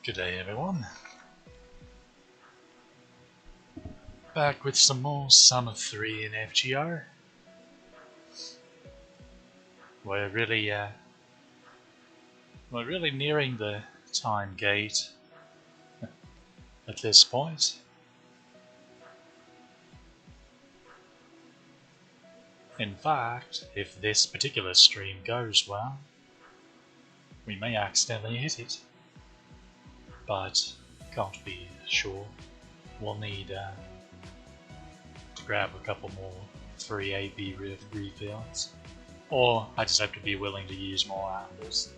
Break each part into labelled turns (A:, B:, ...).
A: Good day, everyone. Back with some more Summer 3 in FGR. We're really nearing the time gate at this point. In fact, if this particular stream goes well, we may accidentally hit it, but can't be sure. We'll need to grab a couple more free AB refills, or I just have to be willing to use more apples.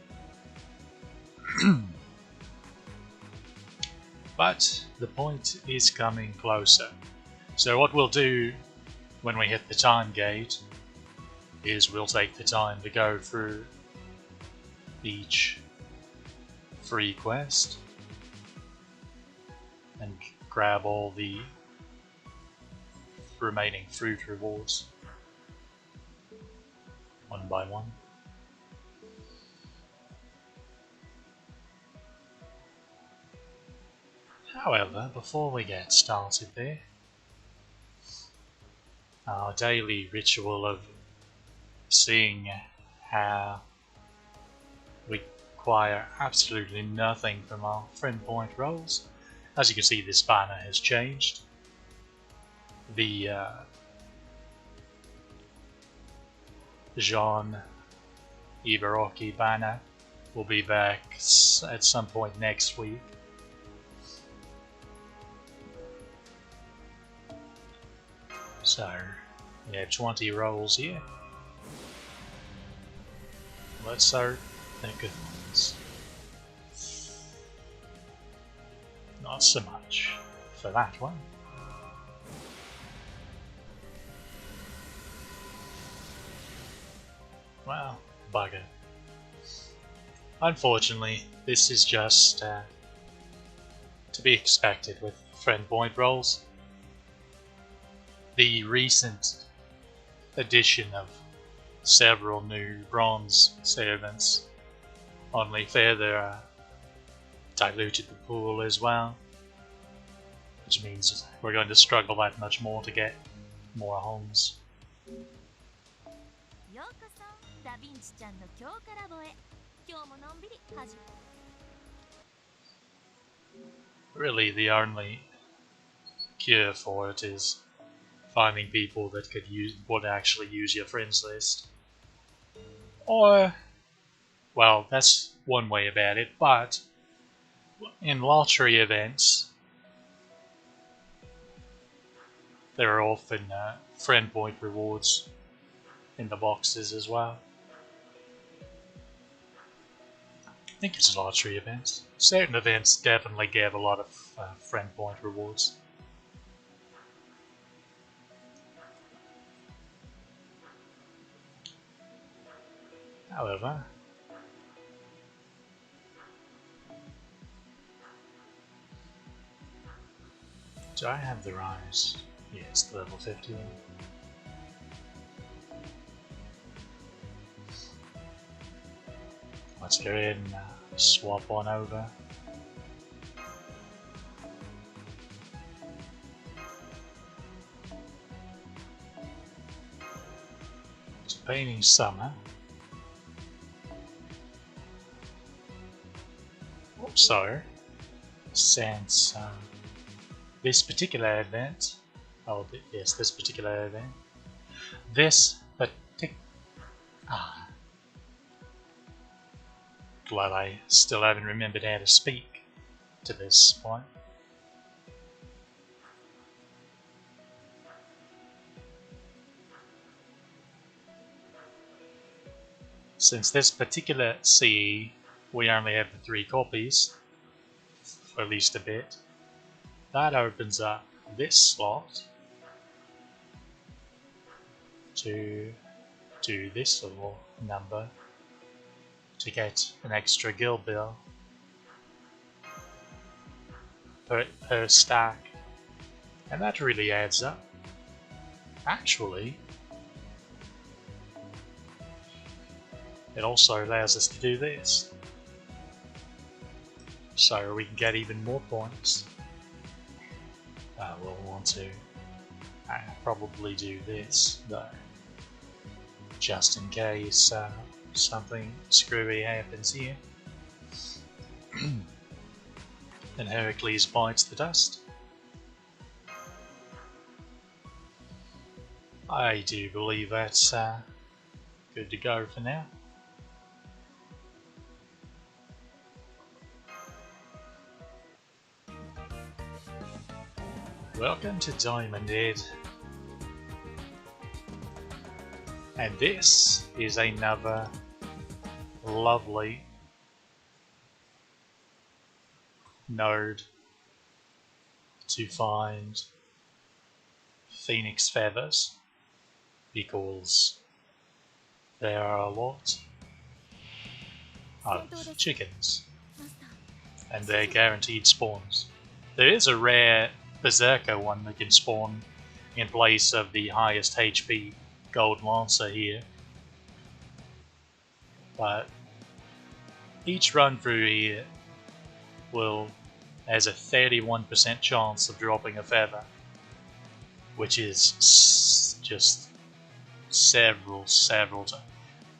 A: But the point is coming closer. So what we'll do when we hit the time gate is we'll take the time to go through each free quest and grab all the remaining fruit rewards one by one. However, before we get started there, our daily ritual of seeing how we acquire absolutely nothing from our friend point rolls. As you can see, this banner has changed. The Jean Ibarocchi banner will be back at some point next week. So, we have 20 rolls here. Let's start the good ones. Not so much for that one. Well, bugger. Unfortunately, this is just to be expected with friend point rolls. The recent addition of several new bronze servants only further diluted the pool as well, which means we're going to struggle that much more to get more homes. Really, the only cure for it is finding people that would actually use your friends list. Or, well, that's one way about it, but in lottery events, there are often friend point rewards in the boxes as well. I think it's lottery events. Certain events definitely give a lot of friend point rewards. However, do I have the rise? Yes, the level 51. Let's go ahead and swap on over. It's painting summer. So, since this particular event, this particular event, glad I still haven't remembered how to speak to this point. Since this particular CE, we only have the 3 copies, for at least a bit. That opens up this slot to do this little number to get an extra guild bill per stack, and that really adds up. Actually, it also allows us to do this. so we can get even more points. We'll want to probably do this though, just in case something screwy happens here. And Heracles bites the dust. I do believe that's good to go for now. Welcome to Diamond Head. And this is another lovely node to find phoenix feathers, because there are a lot of chickens and they're guaranteed spawns. There is a rare berserker one that can spawn in place of the highest HP gold lancer here, but each run through here has a 31% chance of dropping a feather, which is just several times.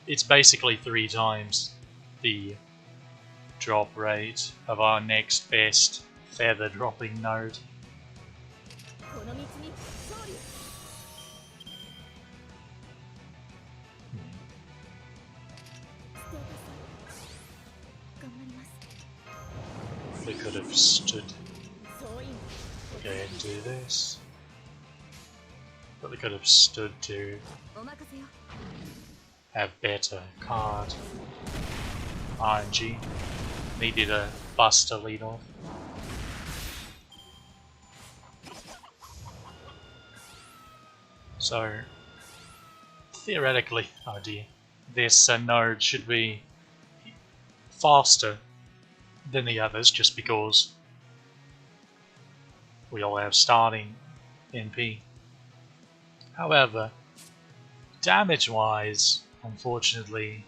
A: It's basically 3 times the drop rate of our next best feather dropping node. We could have stood. Go ahead and do this. But we could have stood to have better card RNG. Needed a buster lead off. So theoretically, oh dear, this node should be faster than the others just because we all have starting NP. However, damage wise, unfortunately,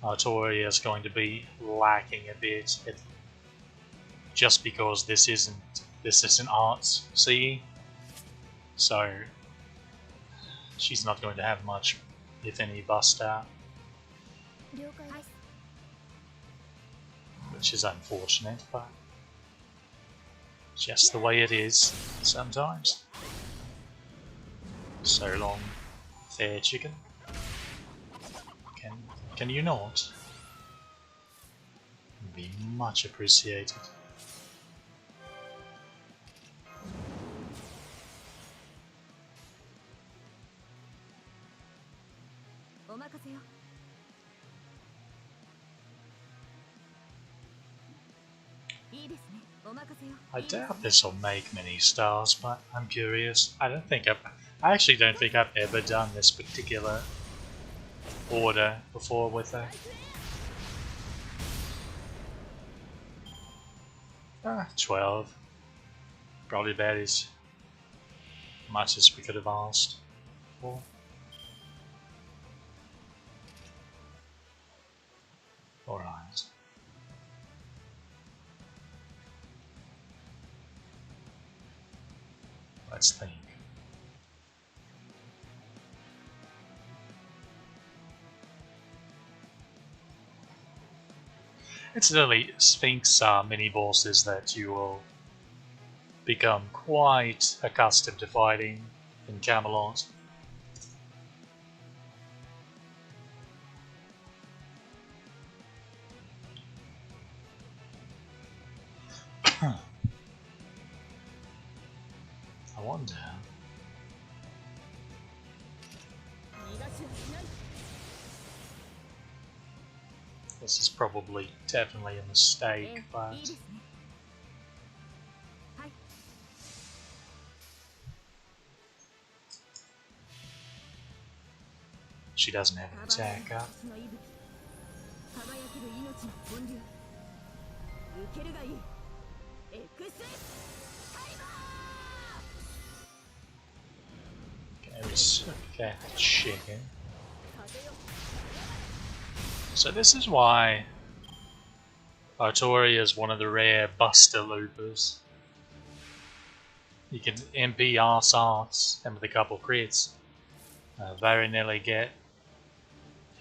A: Artoria is going to be lacking a bit, just because this isn't arts CE, so she's not going to have much, if any, bust out, which is unfortunate, but just the way it is sometimes. So long, fair chicken. Can you not? Would be much appreciated. I doubt this will make many stars, but I'm curious. I actually don't think I've ever done this particular order before with her. 12. Probably about as much as we could have asked for. Alright. Let's think. Incidentally, Sphinx are mini bosses that you will become quite accustomed to fighting in Camelot. I wonder. This is probably definitely a mistake, but she doesn't have an attack up. Okay, we suck that chicken. So this is why Artoria is one of the rare Buster loopers. You can MP arse arts, and with a couple crits, very nearly get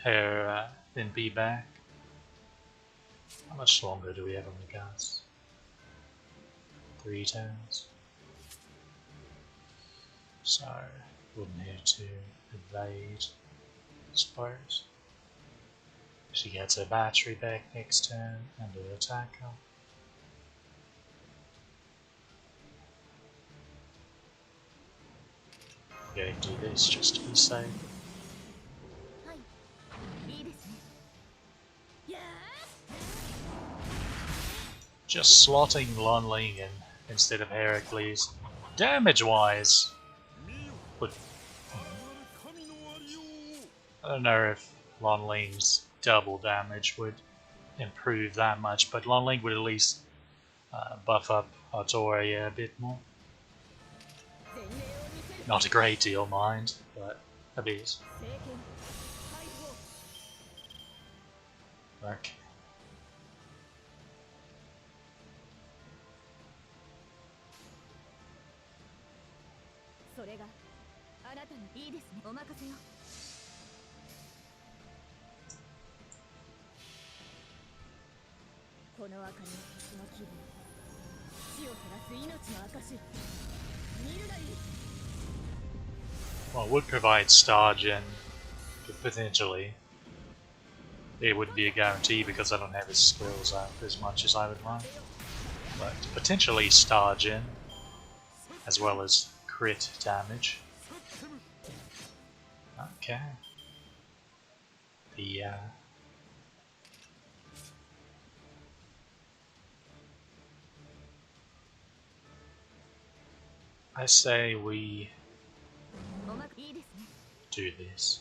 A: her MP back. How much longer do we have on the guns? 3 turns. So, wouldn't have to evade, I suppose. She gets her battery back next turn and her attacker. I'm going to do this just to be safe. Just slotting Lonling in instead of Heracles. Damage-wise, would I don't know if Lonling's double damage would improve that much, but Lonling would at least buff up Artoria a bit more. Not a great deal, mind, but a bit. Okay. Well, it would provide star gen, but potentially it wouldn't be a guarantee because I don't have his skills up as much as I would like. But potentially star gen, as well as crit damage. Okay. The I say we do this.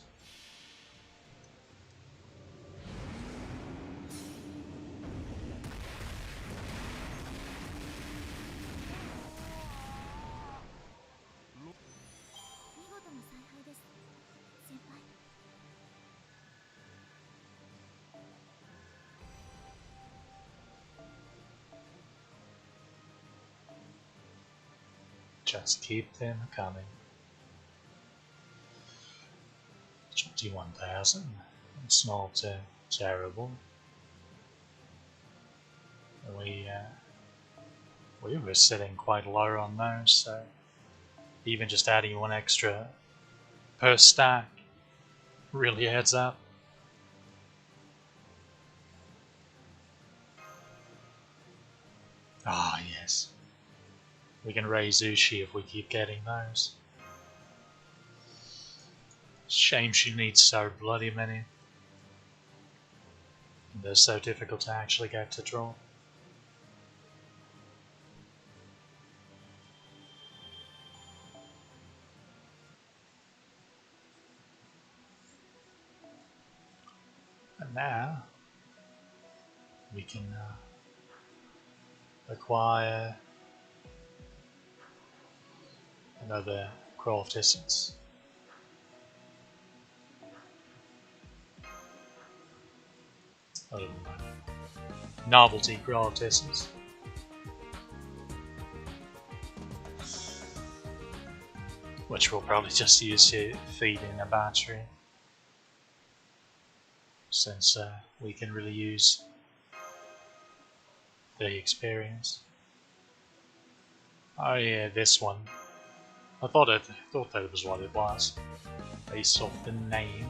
A: Just keep them coming. 21,000. It's not terrible. We were sitting quite low on those, so even just adding one extra per stack really adds up. Ah, yes. We can raise Ushi if we keep getting those. Shame she needs so bloody many. They're so difficult to actually get to draw. And now we can acquire another craft essence. I don't know. Novelty craft essence. Which we'll probably just use to feed in a battery. Since we can really use the experience. Oh yeah, this one. I thought that was what it was, based off the name.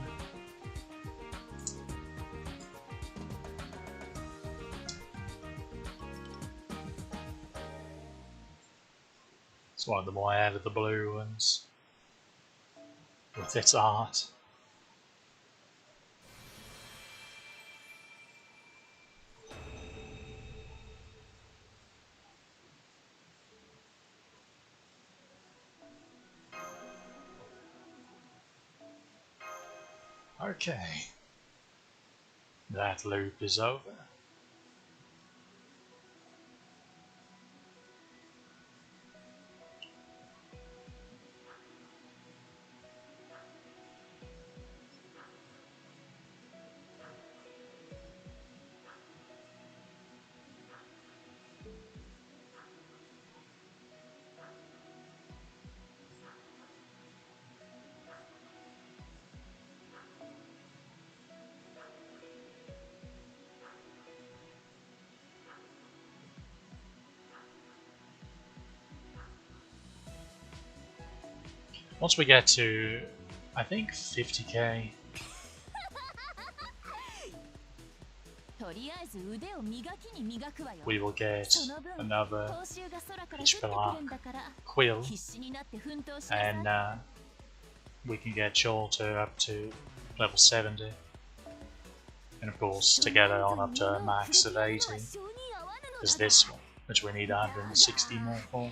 A: It's one of the more out of the blue ones, with its art. Okay, that loop is over. Once we get to, I think, 50k, we will get another quill, and we can get Jolter up to level 70, and of course to get it on up to a max of 80 is this one, which we need 160 more for.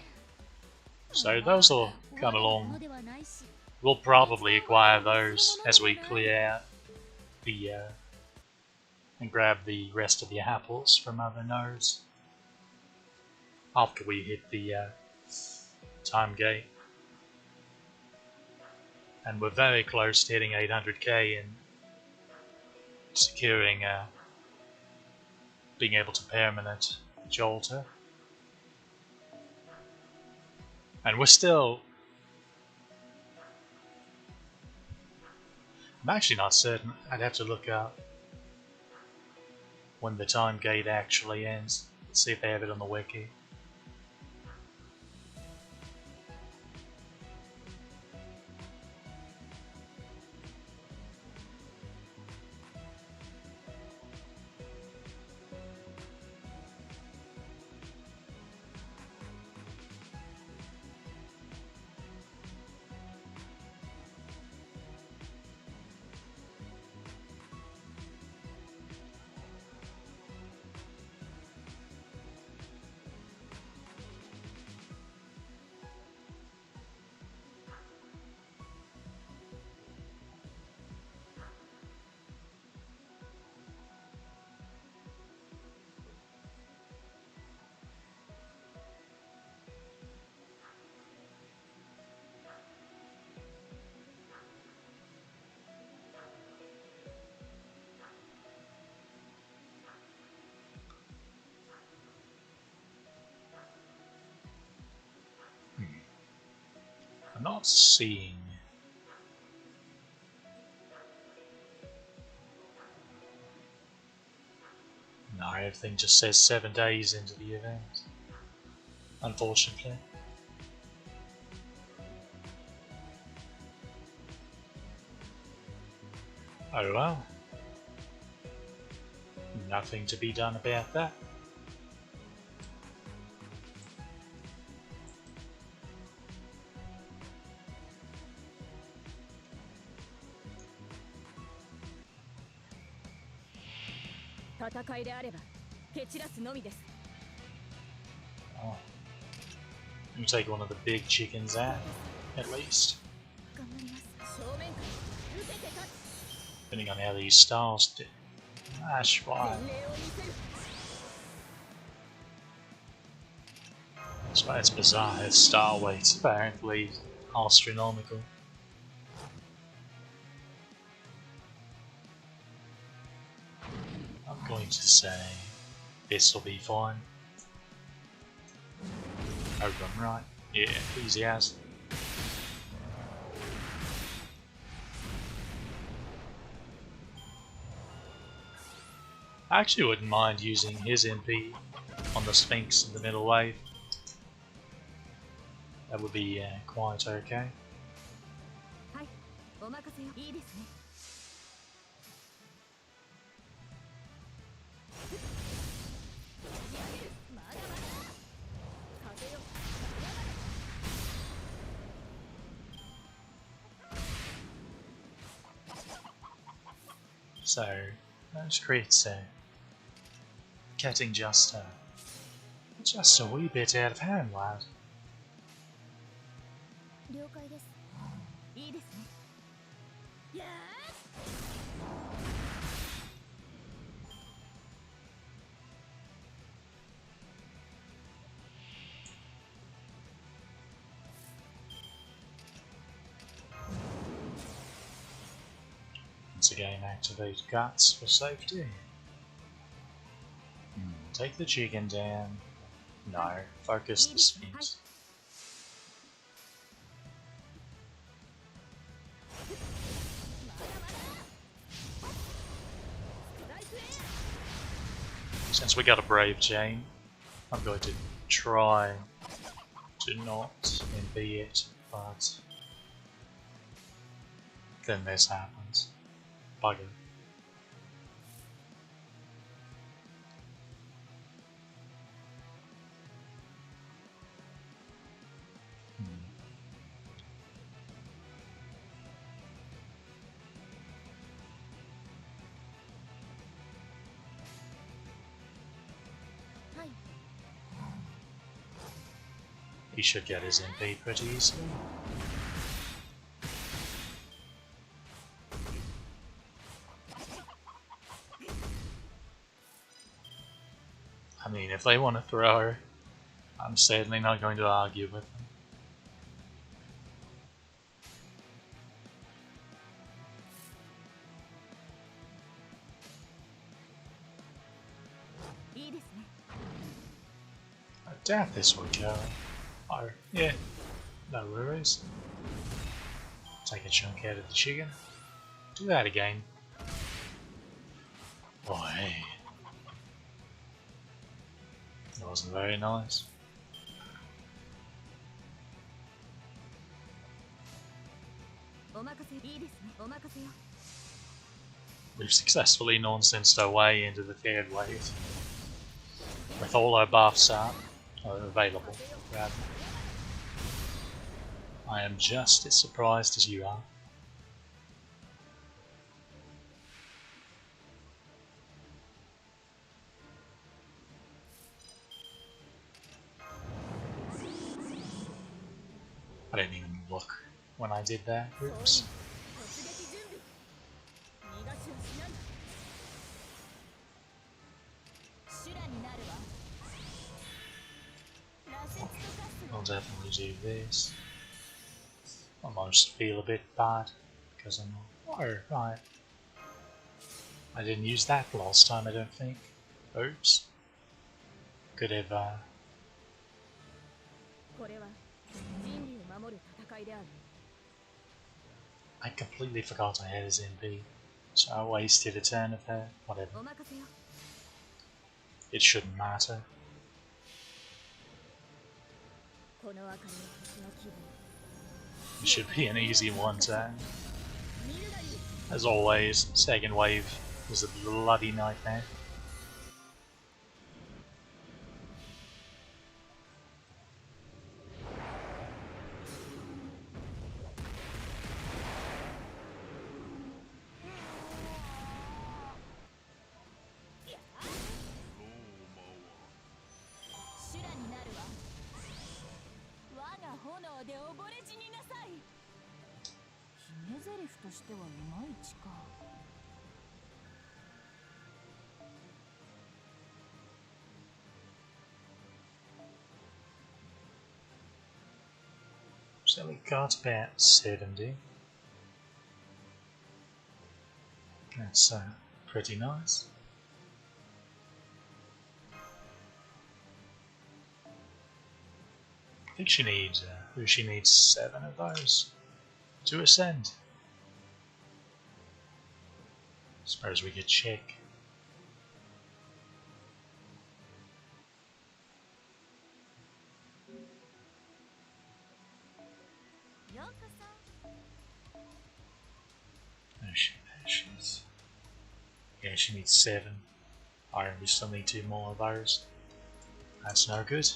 A: So those will come along. We'll probably acquire those as we clear out the and grab the rest of the apples from other nodes after we hit the time gate. And we're very close to hitting 800k and securing being able to permanent Jolter. And we're still... I'm actually not certain. I'd have to look up when the time gate actually ends. Let's see if they have it on the wiki. I'm not seeing... No, everything just says 7 days into the event, unfortunately. Oh well. Nothing to be done about that. Oh. Let me take one of the big chickens out, at least. Depending on how these stars do. That's right. That's why it's bizarre. Its star weights apparently astronomical. I'm going to say this will be fine. Hope I'm right. Yeah, easy as. I actually wouldn't mind using his MP on the Sphinx in the middle wave. That would be quite okay. So, those crits are getting just a wee bit out of hand, lad. Once again, activate guts for safety. Take the chicken down. No, focus the Sphinx. Since we got a brave chain, I'm going to try to not MP it, but then this happens. Bugger. He should get his MP pretty easily. I mean, if they want to throw her, I'm certainly not going to argue with them. I doubt this will go. Oh, yeah, no worries. Take a chunk out of the chicken. Do that again. Oh, hey. That wasn't very nice. We've successfully nonsensed our way into the third wave. With all our buffs up, or available, rather. I am just as surprised as you are. I didn't even look when I did that. Oops. I'll definitely do this. I almost feel a bit bad because I'm not. Oh, right. I didn't use that last time, I don't think. Oops. Could have, I completely forgot I had his MP, so I wasted a turn of her. Whatever. It shouldn't matter. It should be an easy one turn. As always, second wave was a bloody nightmare. So we got about 70. That's pretty nice. I think she needs 7 of those to ascend. Suppose we could check. There she is. Yeah, she needs 7. Alright, we still need 2 more of those. That's no good.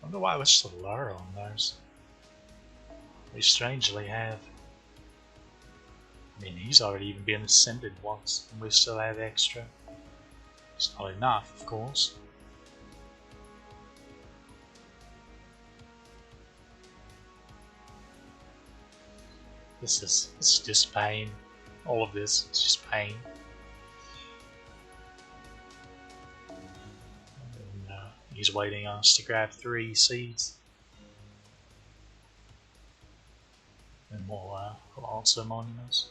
A: I wonder why we're so low on those. We strangely have. I mean, he's already even been ascended once, and we still have extra. It's not enough, of course. This is just pain. All of this is just pain. And, he's waiting on us to grab 3 seeds. And more also monuments.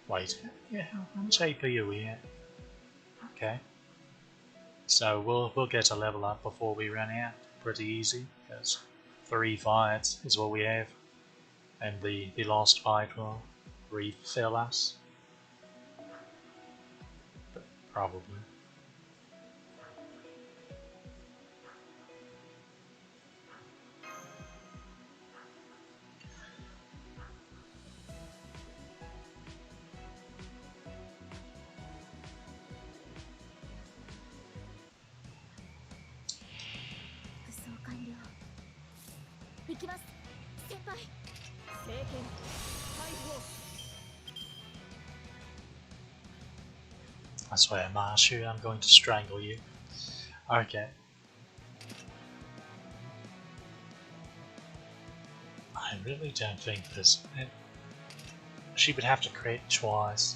A: Wait, yeah, how much AP are we at? Okay. So we'll get a level up before we run out. Pretty easy, because 3 fights is what we have, and the last fight will refill us. But probably. I swear, Marshu, I'm going to strangle you. Okay. I really don't think this... She would have to crit twice.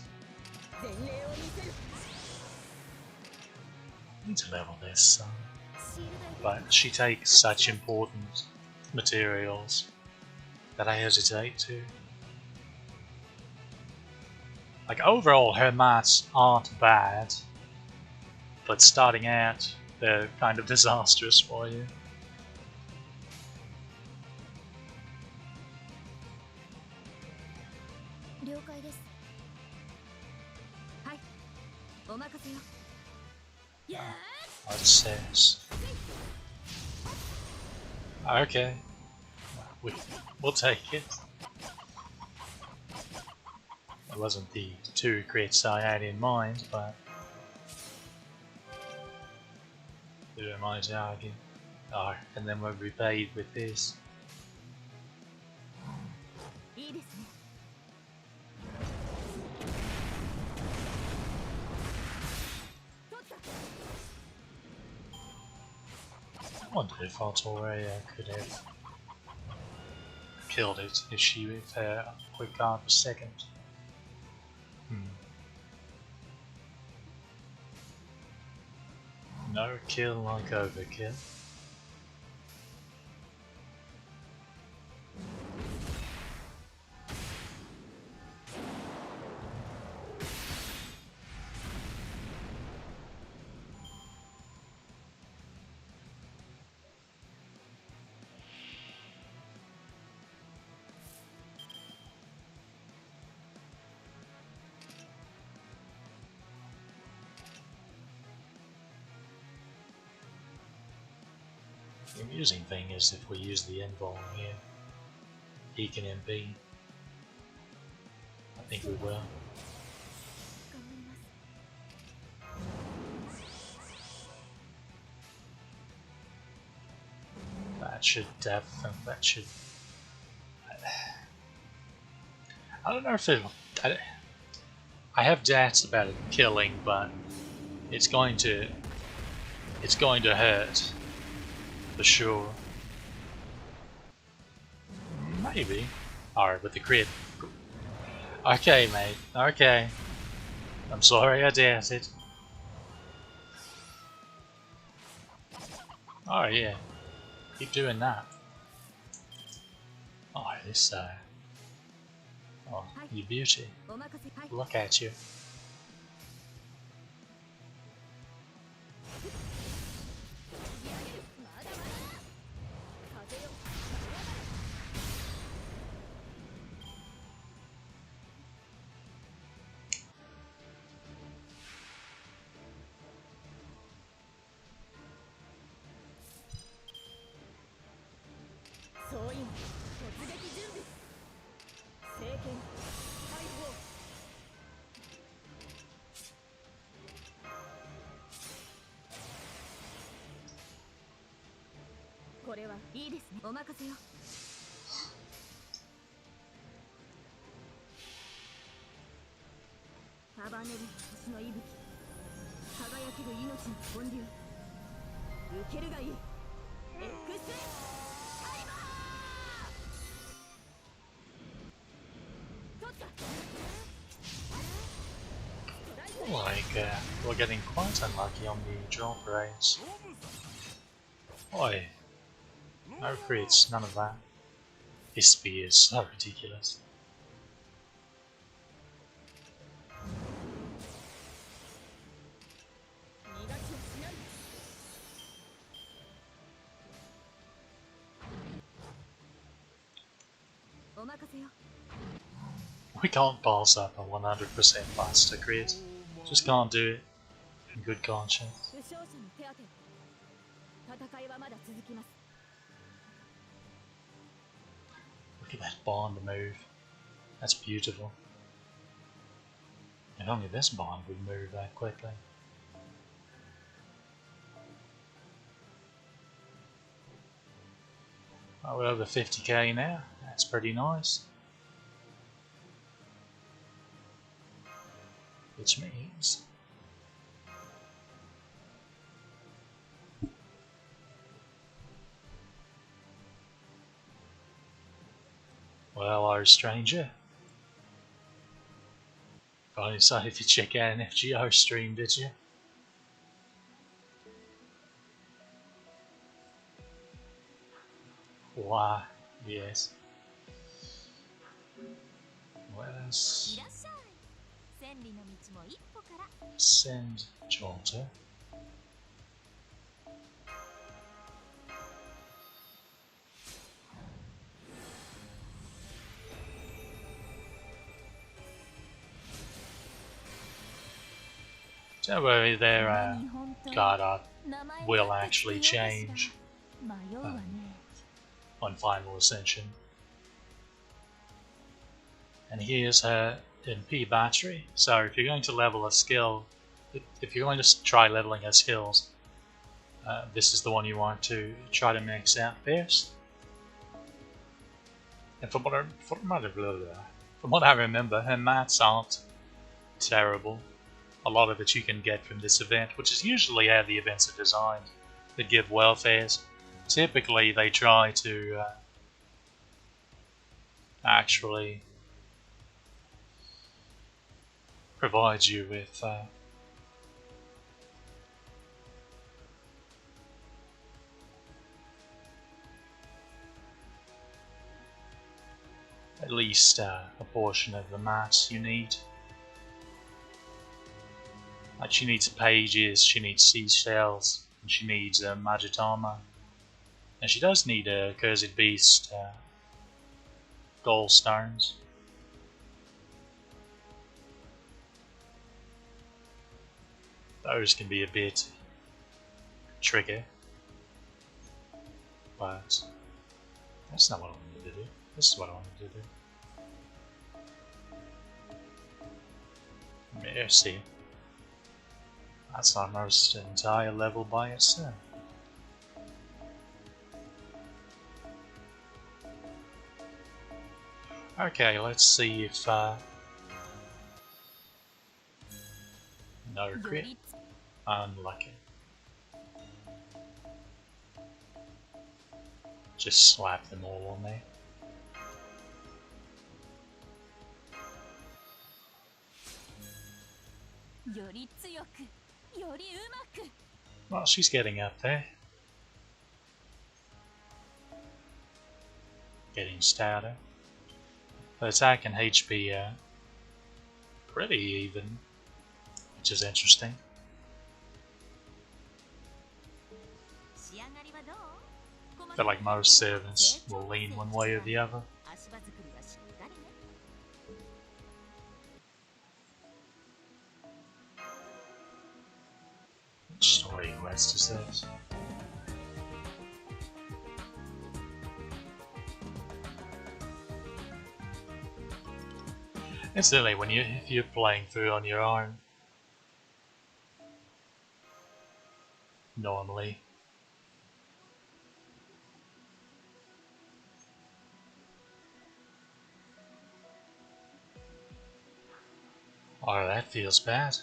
A: Need to level this, but she takes such important materials that I hesitate to. Like, overall, her mats aren't bad, but starting out, they're kind of disastrous for you. What it says. Okay, we'll take it. It wasn't the 2 crits I had in mind, but who am I to argue? Oh, and then we're repaid with this. I wonder if Autorea could have killed it if she with her quick guard was second. No kill like overkill. The amusing thing is if we use the invul here, he can MP. I think we will. That should definitely, that should... I don't know if it... I have doubts about it killing, but it's going to hurt. For sure. Maybe. Alright, with the crit. Okay, mate. Okay. I'm sorry I doubt it. Oh, yeah. Keep doing that. Oh, this, oh, you beauty. Look at you. Like, we're getting quite unlucky on the drop rates. Oi. No crits, none of that. This spear is so ridiculous. We can't pass up a 100% faster crit. Just can't do it in good conscience. Look at that bond move. That's beautiful. If only this bond would move that quickly. Oh, we're over 50k now. That's pretty nice. Which means well, our stranger finally decided to check out an FGO stream, did you? Why, yes. Let's send Jolter. Don't worry, their guard art will actually change on Final Ascension. And here's her MP battery. So if you're going to level a skill, if you're going to try leveling her skills, this is the one you want to try to max out first. And from what I remember, her mats aren't terrible. A lot of it you can get from this event, which is usually how the events are designed. They give welfares. Typically they try to actually provide you with at least a portion of the mats you need. Like she needs pages, she needs seashells, and she needs magic armor. And she does need a Cursed Beast gold stones. Those can be a bit tricky, but that's not what I wanted to do. This is what I wanted to do. Mercy. That's almost an entire level by itself. Okay, let's see if no crit. Unlucky. Just slap them all on there. Well, she's getting up there. Getting stouter. Her attack and HP are pretty even, which is interesting. I feel like most servants will lean one way or the other. Which story quest is this? Incidentally, if you're playing through on your own, normally, oh, that feels bad.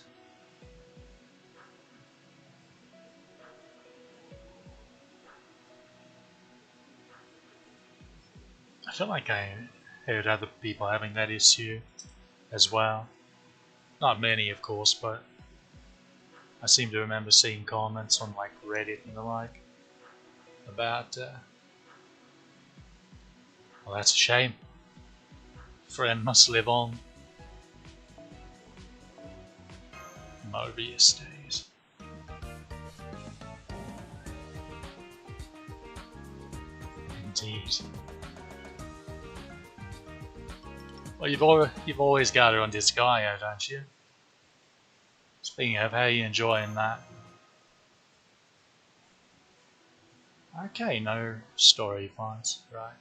A: I feel like I heard other people having that issue as well. Not many, of course, but I seem to remember seeing comments on like Reddit and the like about well, that's a shame. Friend must live on. Mobius days. Indeed. Well, you've always got her on Disgaea, don't you? Speaking of, how are you enjoying that? Okay, no story points, right.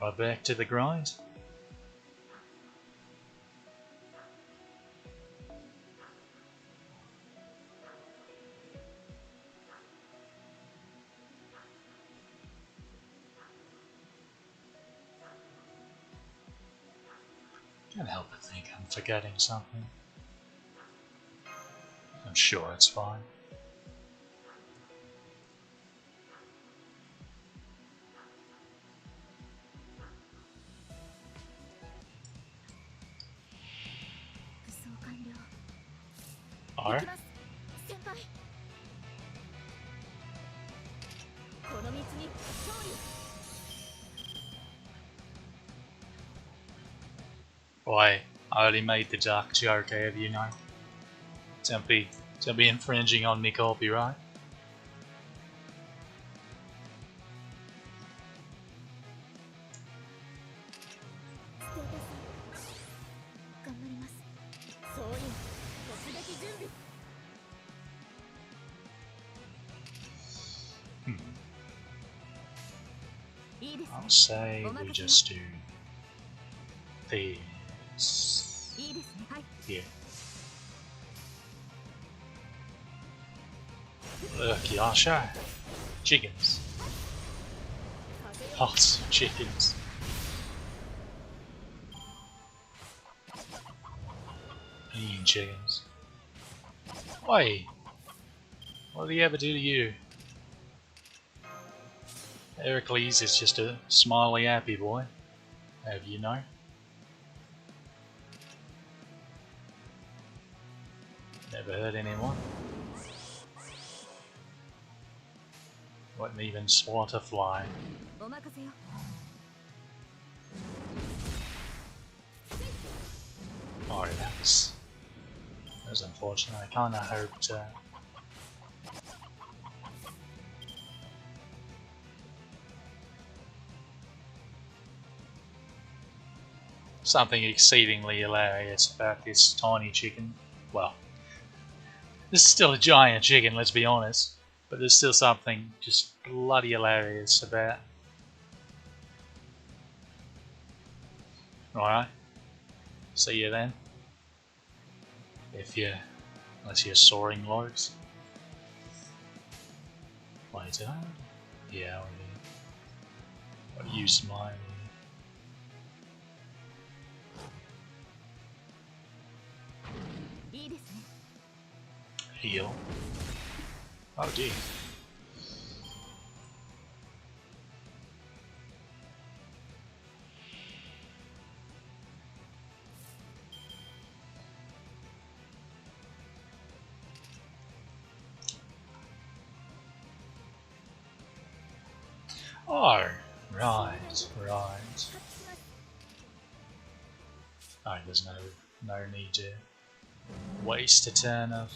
A: Right back to the grind. Can't help but think I'm forgetting something. I'm sure it's fine. Or? Boy, I already made the dark joke, have you know? Don't be infringing on me copyright. I'll say we just do this here. Look, Yasha. Chickens. Lots of chickens. Eating chickens. Oi! What did he ever do to you? Heracles is just a smiley, happy boy. Have you know? Never hurt anyone. Wouldn't even swat a fly. Oh, that was unfortunate. I kinda hoped something exceedingly hilarious about this tiny chicken. Well, this is still a giant chicken, let's be honest, but there's still something just bloody hilarious about. Alright, see you then. Unless you're soaring logs. Wait, did I? Yeah, I used mine. Heal. Oh gee. Oh, right. Oh, there's no need to waste a turn of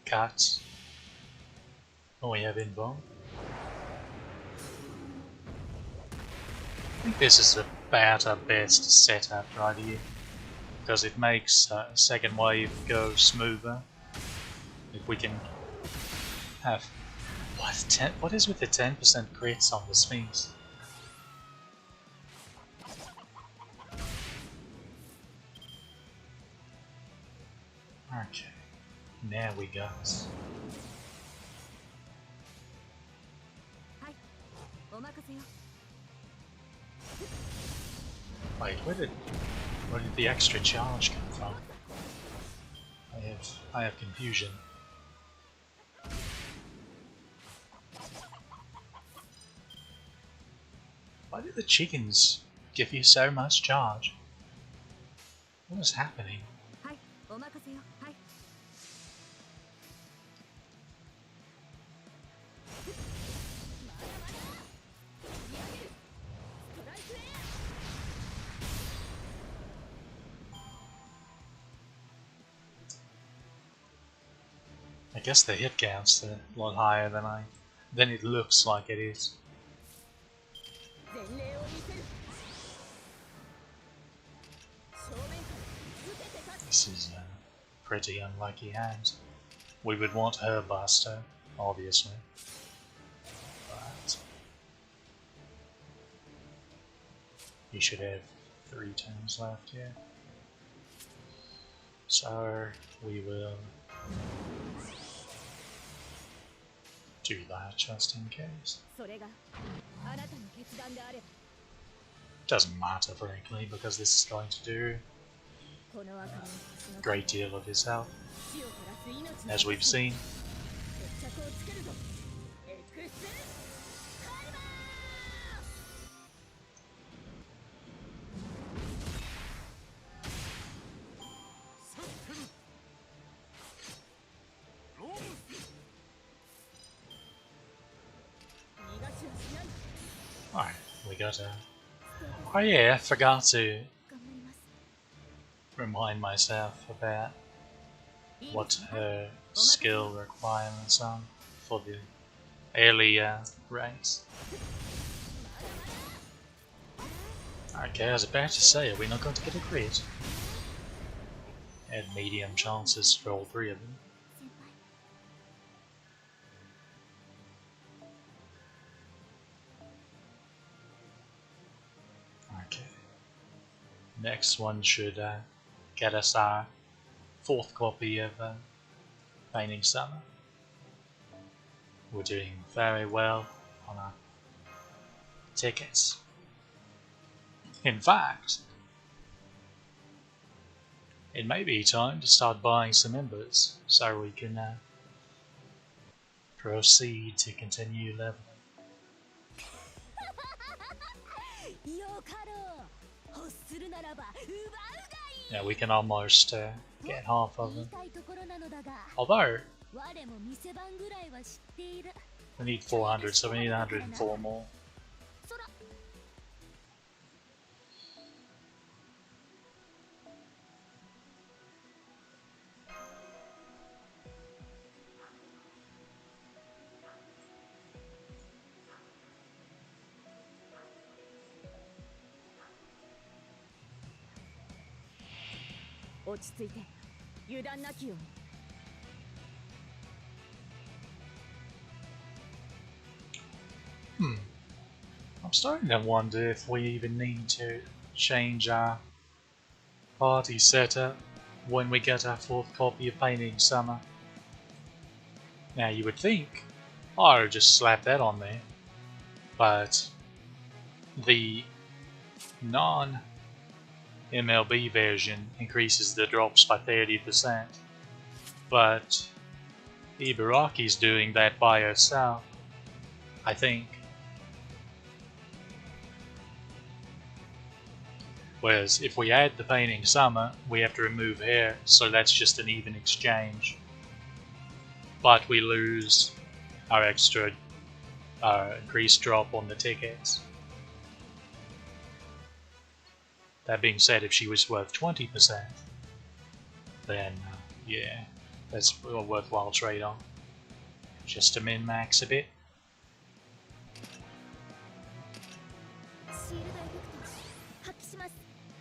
A: cuts. Oh, we have inbound. I think this is about our best setup right here, because it makes second wave go smoother. If we can have what is with the 10% crits on the Sphinx? Okay, now we go. Wait, where did the extra charge come from? I have confusion. Why did the chickens give you so much charge? What is happening? I guess the hit count's a lot higher than it looks like it is. This is a pretty unlucky hand. We would want her Buster, obviously. But he should have 3 turns left here. So we will do that just in case. Doesn't matter, frankly, because this is going to do a great deal of his health, as we've seen. Alright, we got a... Oh yeah, I forgot to remind myself about what her skill requirements are for the early ranks. Okay, I was about to say, are we not going to get a crit? Had medium chances for all 3 of them. Okay. Next one should get us our 4th copy of Painting Summer. We're doing very well on our tickets. In fact, it may be time to start buying some embers so we can proceed to continue leveling. Yeah, we can almost get half of them. Although, we need 400, so we need 104 more. I'm starting to wonder if we even need to change our party setup when we get our 4th copy of Painting Summer. Now you would think, oh, just slap that on there, but the non-MLB version increases the drops by 30%, but Ibaraki's doing that by herself, I think. Whereas if we add the Painting Summer, we have to remove hair, so that's just an even exchange. But we lose our extra increased drop on the tickets. That being said, if she was worth 20%, then yeah, that's a worthwhile trade-off. Just to min-max a bit.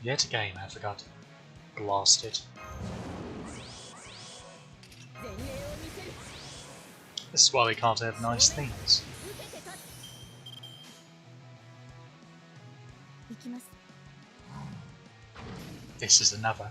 A: Yet again, I forgot to blast it. This is why we can't have nice things. This is another.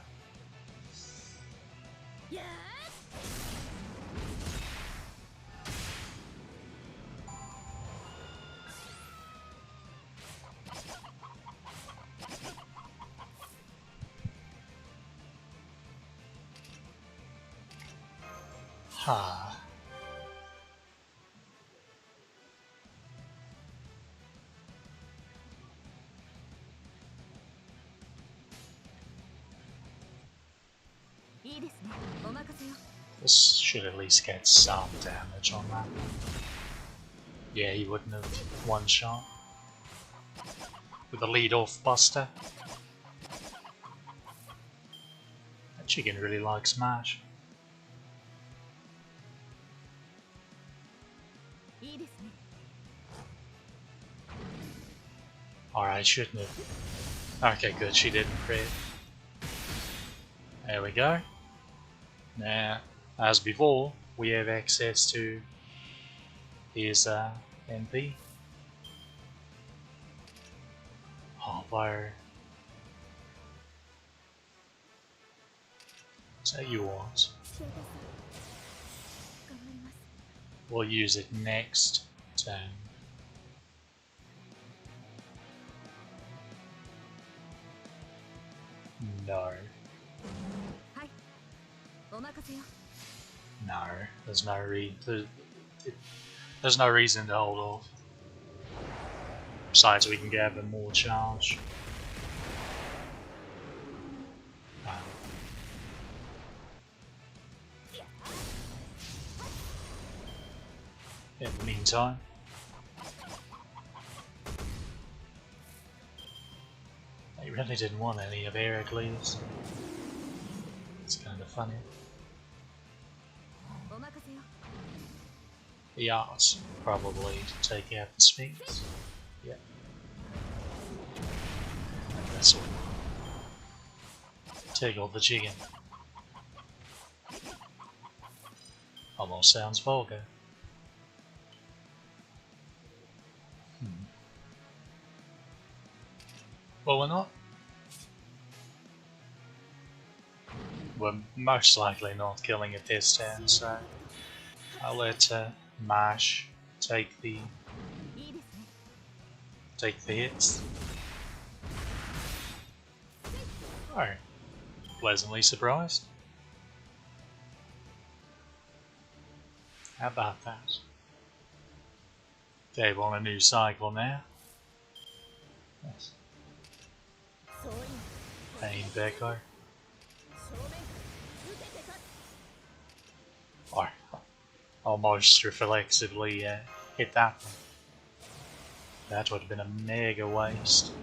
A: Ha. This should at least get some damage on that one. Yeah, he wouldn't have one shot. With the lead off buster. That chicken really likes Smash. Alright, shouldn't have. Okay, good, she didn't crit. There we go. Now, as before, we have access to his MP. Although, tell you what, we'll use it next turn. No. No, there's no reason to hold off. Besides, we can gather more charge. In the meantime, they really didn't want any of Heracles. It's kind of funny. The arts probably to take out the Sphinx. Yep. And this one. Tickle the chicken. Almost sounds vulgar. Well, we're not. We're most likely not killing it this turn, so I'll let Marsh take the hits. Oh, pleasantly surprised. How about that? Okay, we're on a new cycle now. Yes. Pain Beko. Or almost reflexively hit that one. That would have been a mega waste.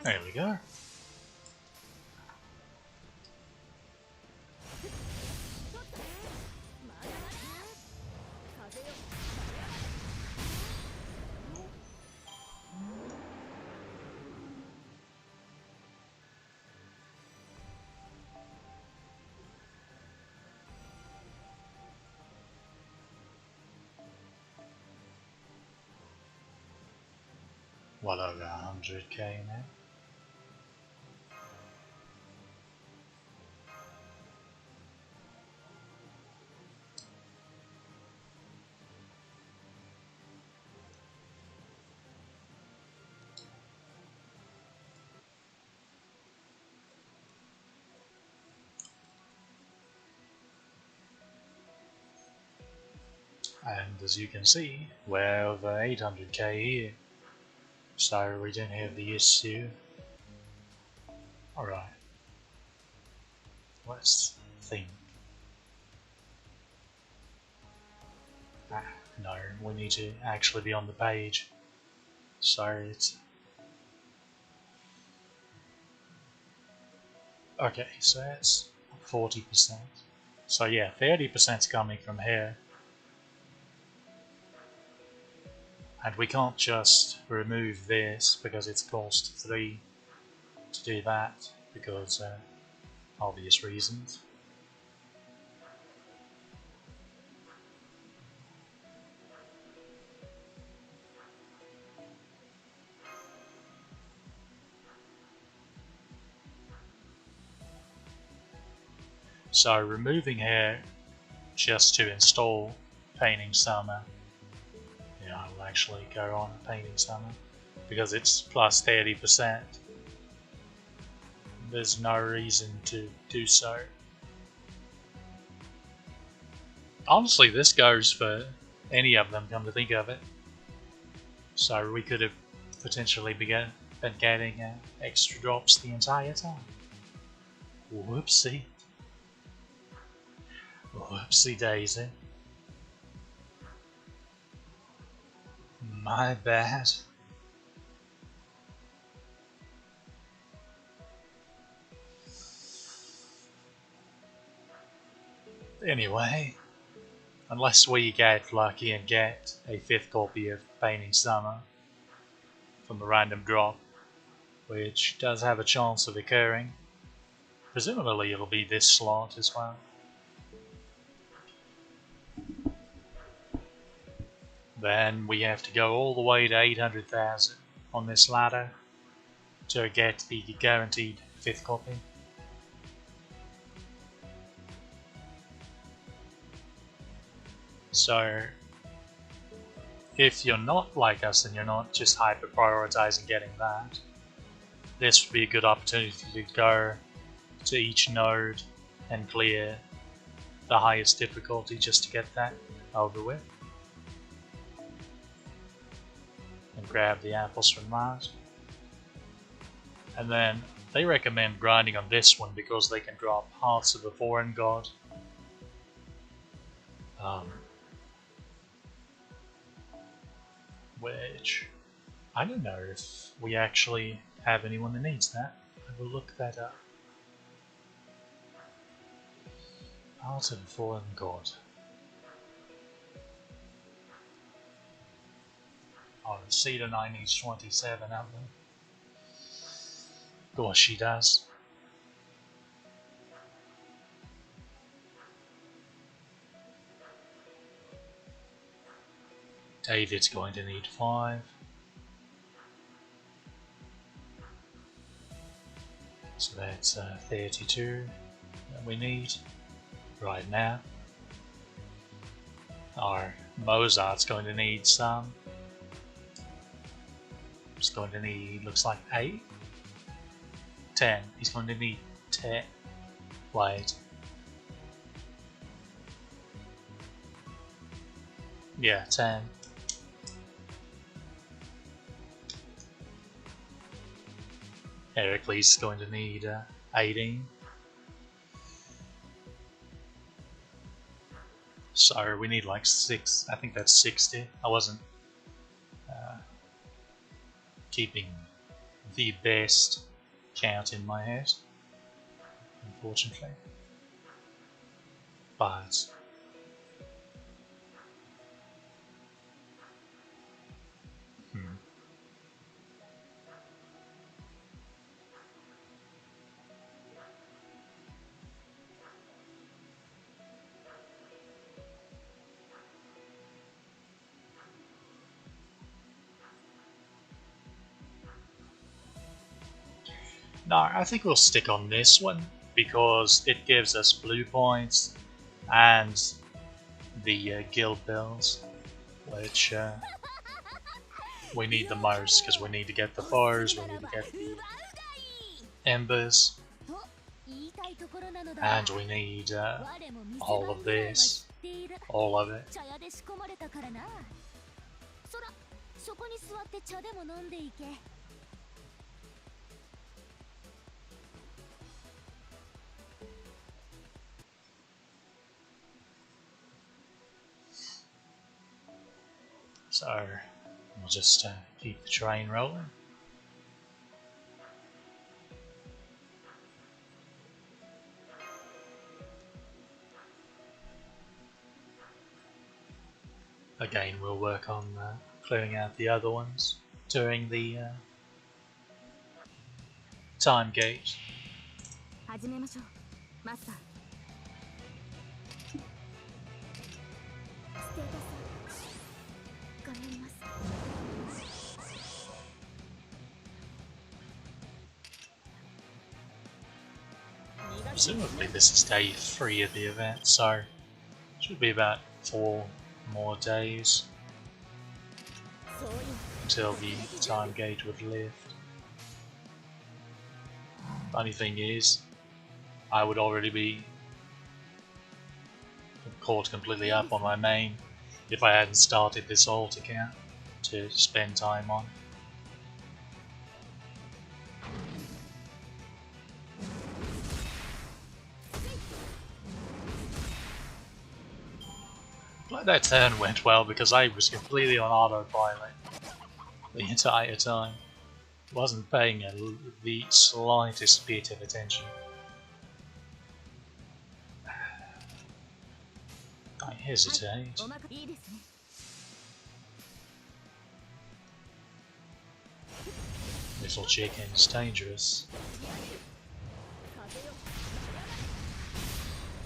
A: There we go. Well over 100k now. And as you can see, we're over 800k here, so we don't have the issue. Alright, let's think. No, we need to actually be on the page. So it's... Okay, so that's 40%. So yeah, 30% is coming from here. And we can't just remove this because it's cost 3 to do that, because obvious reasons. So removing here just to install painting summer, I'll actually go on painting summer because it's plus 30%. There's no reason to do so. Honestly, this goes for any of them, come to think of it. So we could have potentially been getting extra drops the entire time. Whoopsie. Whoopsie daisy. My bad. Anyway, unless we get lucky and get a 5th copy of Painting Summer from the random drop, which does have a chance of occurring. Presumably it'll be this slot as well. Then we have to go all the way to 800,000 on this ladder to get the guaranteed 5th copy. So if you're not like us and you're not just hyper prioritizing getting that, this would be a good opportunity to go to each node and clear the highest difficulty just to get that over with. And grab the apples from Mars. And then they recommend grinding on this one because they can drop Hearts of the Foreign God. Which I don't know if we actually have anyone that needs that. I will look that up. Hearts of the Foreign God. Oh, Cedar 9 needs 27 of them. Of course she does. David's going to need 5. So that's 32 that we need right now. Our Mozart's going to need some. He's going to need, looks like 8. 10. He's going to need 10. Wait. Yeah, 10. Heracles is going to need 18. So we need like 6. I think that's 60. I wasn't keeping the best count in my head, unfortunately. But no, I think we'll stick on this one because it gives us blue points and the guild bells, which we need the most because we need to get the bows, we need to get the embers, and we need all of this, all of it. So we'll just keep the train rolling. Again, we'll work on clearing out the other ones during the time gate. Presumably this is day 3 of the event, so should be about 4 more days until the time gate would lift. Funny thing is, I would already be caught completely up on my main if I hadn't started this alt account to spend time on. Glad that turn went well because I was completely on autopilot the entire time. Wasn't paying the slightest bit of attention. I hesitate. Little chicken's dangerous.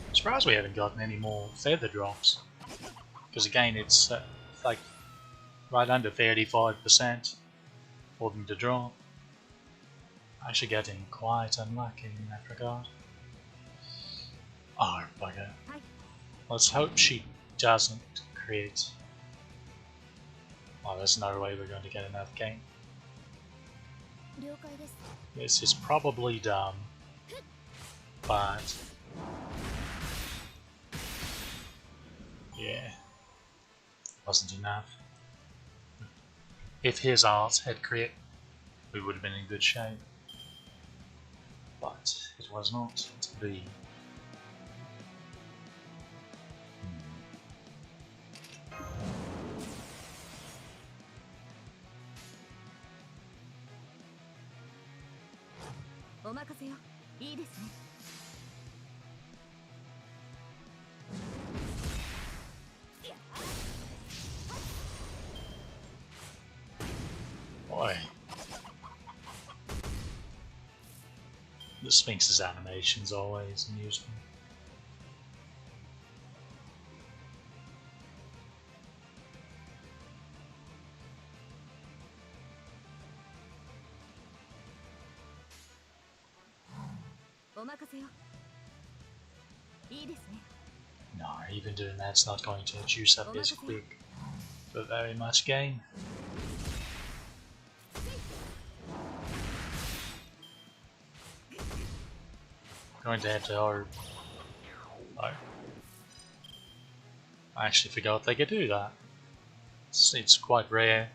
A: I'm surprised we haven't gotten any more feather drops. Because again, it's like right under 35% for them to drop. Actually getting quite unlucky in that regard. Oh, bugger. Let's hope she doesn't create... Oh, there's no way we're going to get another game. This is probably dumb, but... yeah, wasn't enough. If his art had crit, we would have been in good shape. But it was not to be. Boy. The Sphinx's animations always amuse me. No, even doing that's not going to juice up his quick but very much gain. Going to have to hard. Oh. I actually forgot they could do that. It's quite rare.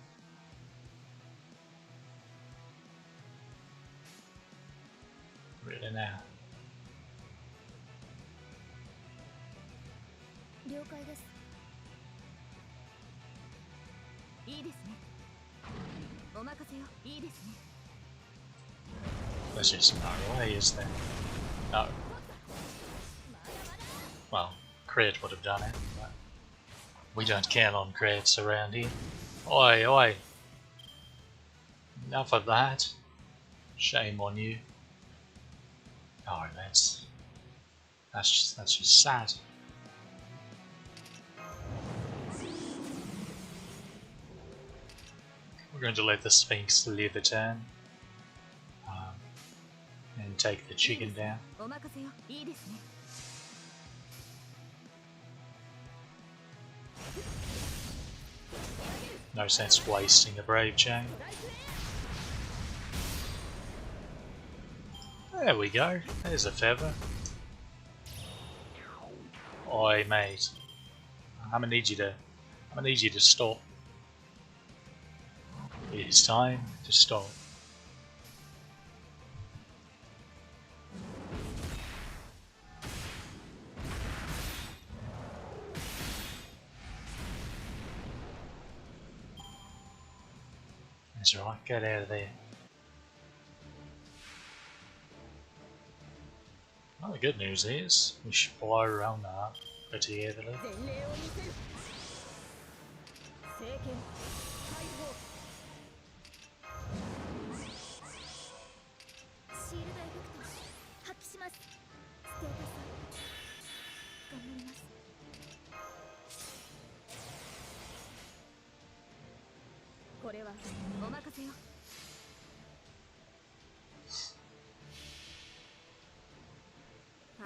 A: Really now. There's just no way, is there? No. Well, crit would have done it, but we don't count on crits around here. Oi, oi! Enough of that. Shame on you. Oh, that's just sad. We're going to let the Sphinx live a turn. And take the chicken down. No sense wasting a brave chain. There we go. There's a feather. Oi, mate. I'm gonna need you to stop. It is time to stop. That's right, get out of there. Well, the good news is we should blow around that pretty heavily.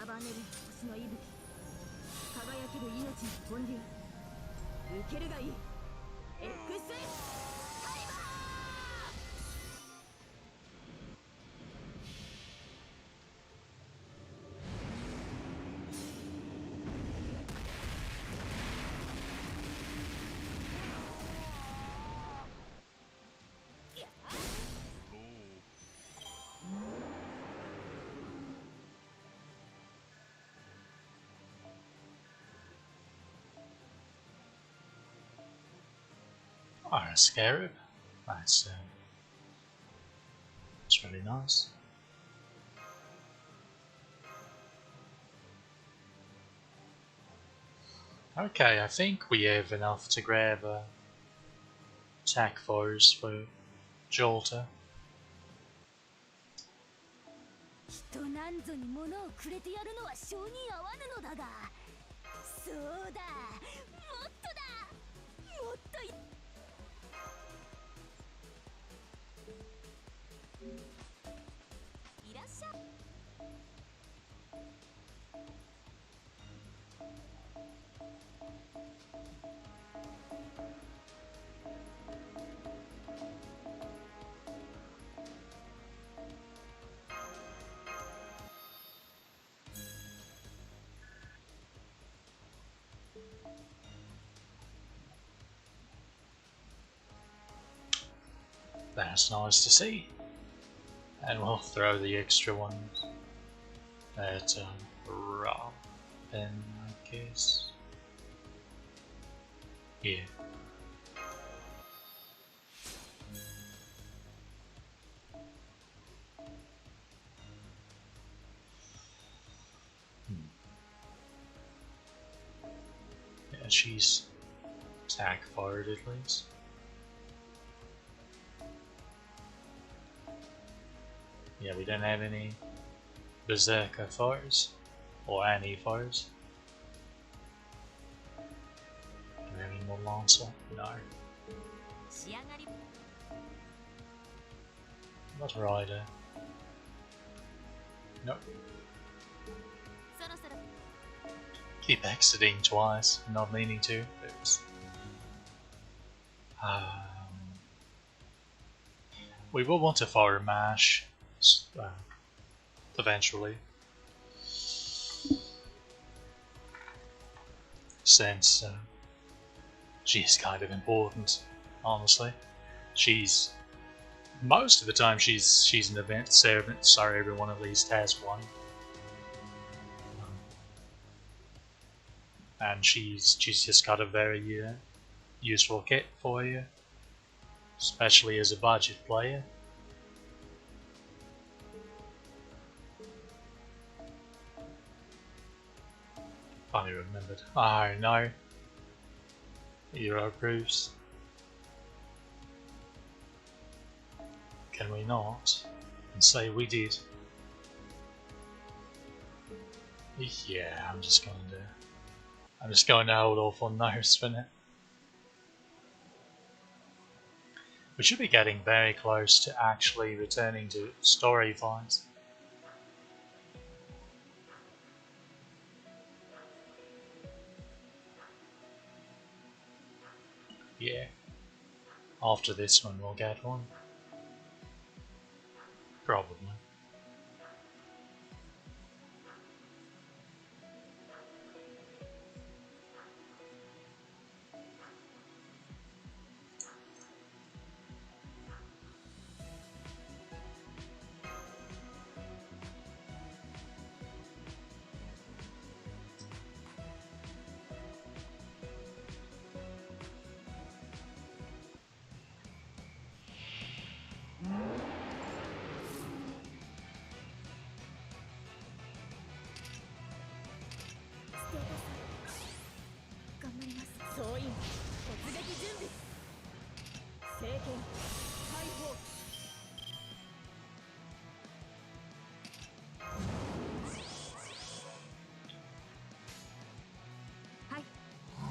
B: 束ねる星の息吹輝ける命の本流受けるがいい X タイバー
A: Oh, a scarab. That's really nice. Okay, I think we have enough to grab attack foes for Jolter.
B: 人なんぞに物をくれてやるのは性に合わぬのだがそうだもっとだもっといらっしゃい
A: That's nice to see. And we'll throw the extra ones at Robin, I guess. Yeah. Yeah, she's attack forward at least. Yeah, we don't have any Berserker foes or any foes. Do we have any more Lancer? No. Not Rider. Nope. Keep exiting twice, not meaning to. Oops. We will want to fire mash eventually, since she's kind of important. Honestly, she's most of the time she's an event servant. Sorry, everyone at least has one. And she's just got a very useful kit for you, especially as a budget player. Finally remembered. Oh no. Hero proofs. Can we not? And say we did. Yeah, I'm just going to hold off on those for now. We should be getting very close to actually returning to story fights. Yeah. After this one we'll get one. Probably.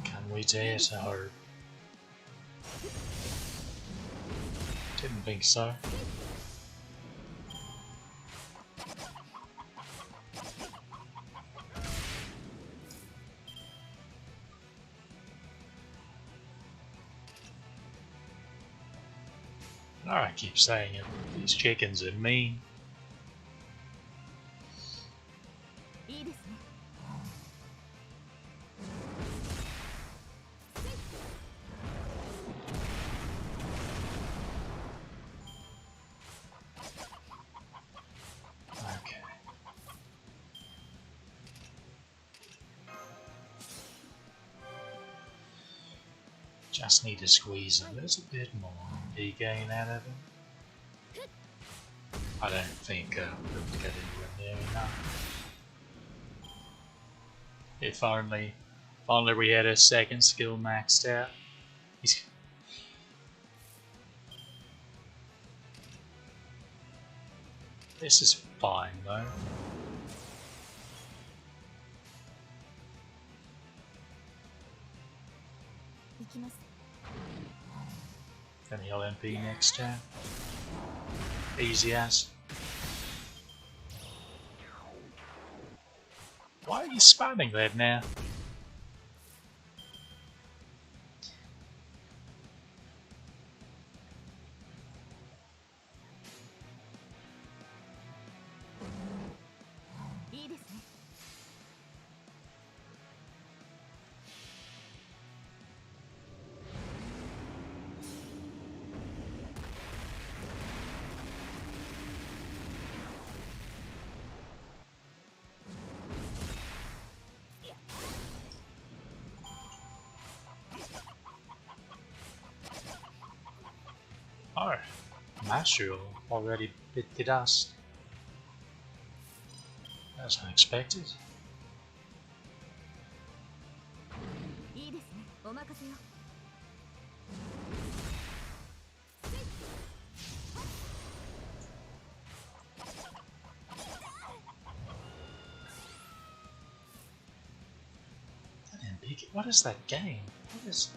A: Can we dare to hope? Didn't think so. I keep saying it, these chickens are mean.
B: いいですね
A: Okay. Just need to squeeze a little bit more E gain out of him. I don't think we'll get anywhere near enough. If only we had a second skill maxed out. This is fine though. Can heal MP next turn. Easy as. Why are you spamming that now? Oh, Master already bit the dust. That's unexpected.
B: いいですねお任せよ
A: What is that game? What is...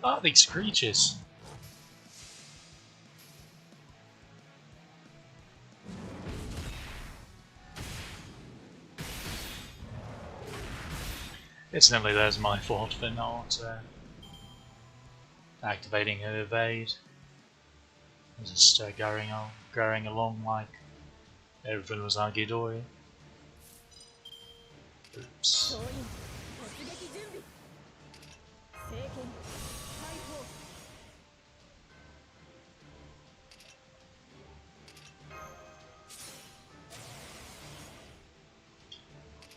A: Oh, these creatures. Incidentally, that's my fault for not activating an evade. I'm just going along like everything was hunky-dory. Oops.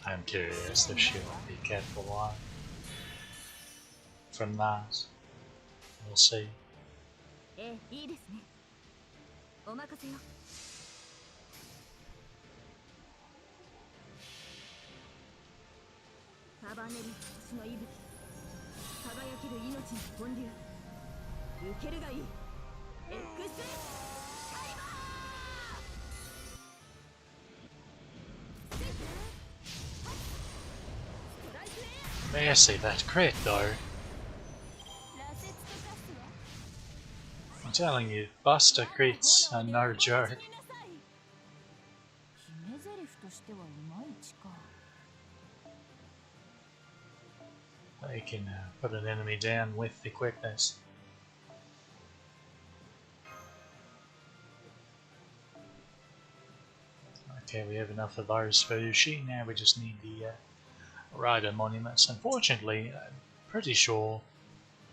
A: I'm curious if she will be careful from that. We'll see.
B: いいですねお任せよ 束ねる星の息吹輝ける命の本流受けるがいい X
A: May I see that crit though? I'm telling you, Buster crits are no joke. They can put an enemy down with the quickness. Okay, we have enough of those for Ushi. Now we just need the rider monuments. Unfortunately, I'm pretty sure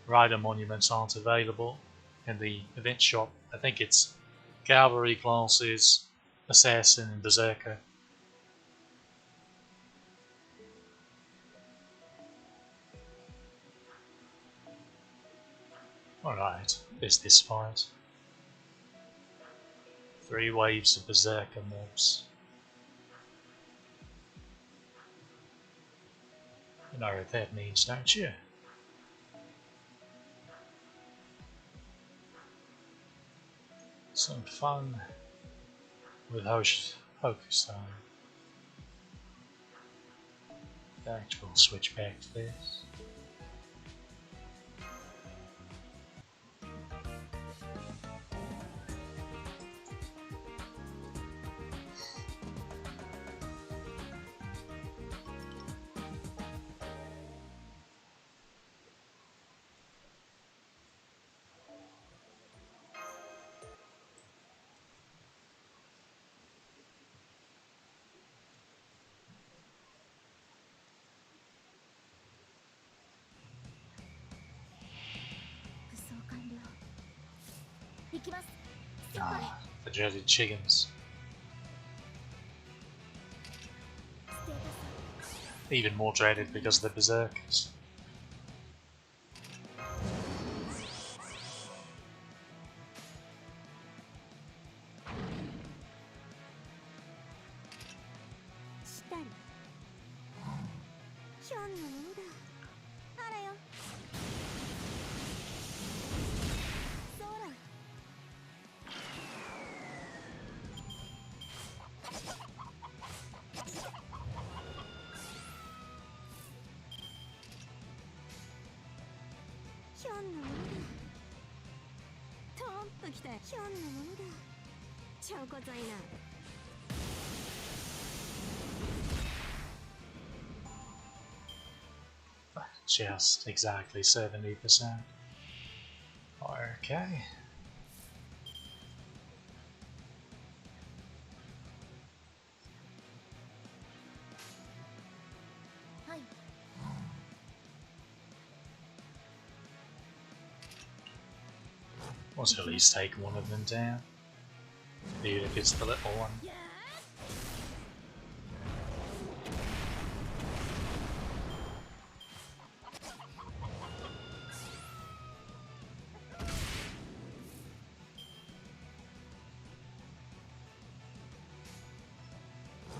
A: rider monuments aren't available in the event shop. I think it's cavalry classes, assassin, and berserker. Alright, there's this fight. 3 waves of berserker mobs. You know what that means, don't you? Some fun with Hokusai. In fact, we'll switch back to this.
B: きます先輩
A: Ah, the dreaded chickens.
B: ステータス
A: Even more dreaded because of the berserkers.
B: したりひょんなものだあらよそらひょんなものだトンときたひょんなものだちょこざいな
A: Just exactly 70%. Okay.
B: Hi.
A: Let's at least take one of them down. Even if it's the little one.
B: Yeah.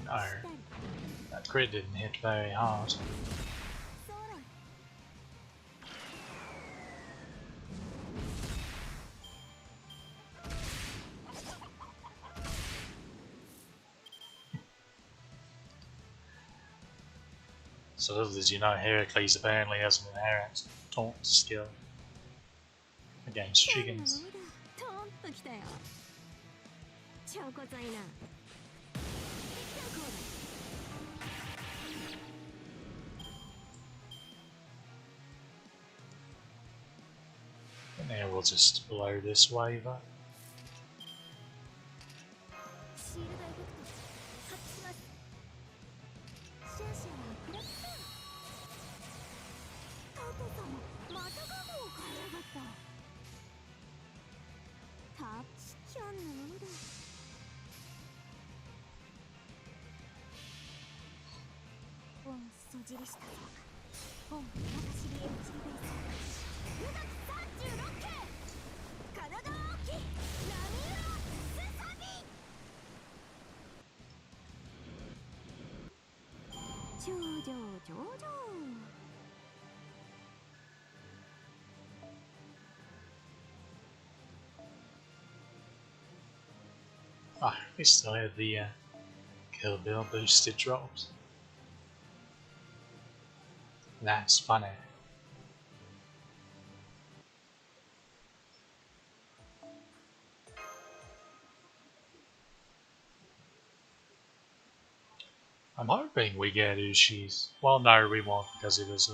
A: No, that crit didn't hit very hard. So little did you know, Heracles apparently has an inherent taunt skill against chickens. And now we'll just blow this wave up.
B: シールドエフェクト発揮しますシャーシャーはクラッカータト様またガムを買いやがったタッチキャンなものだ本そじりした本中知りエンジンベース無学36系体大きい波浦すさび頂上頂上
A: Ah, we still have the Kill Bill boosted drops. That's funny. I'm hoping we get Ushi's. Well, no, we won't because it was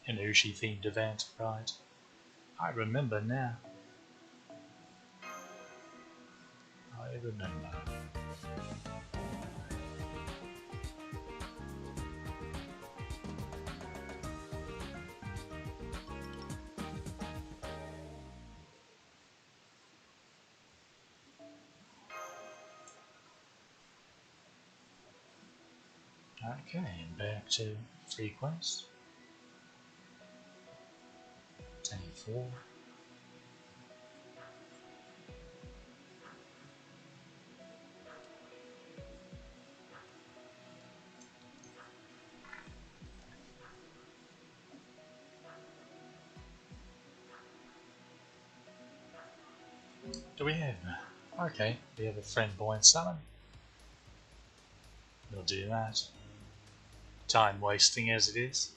A: an Ushi themed event, right? I remember now. I remember. Okay, and back to free quest. 24. Do we have? Okay, we have a friend point summon. We'll do that. Time wasting as it is.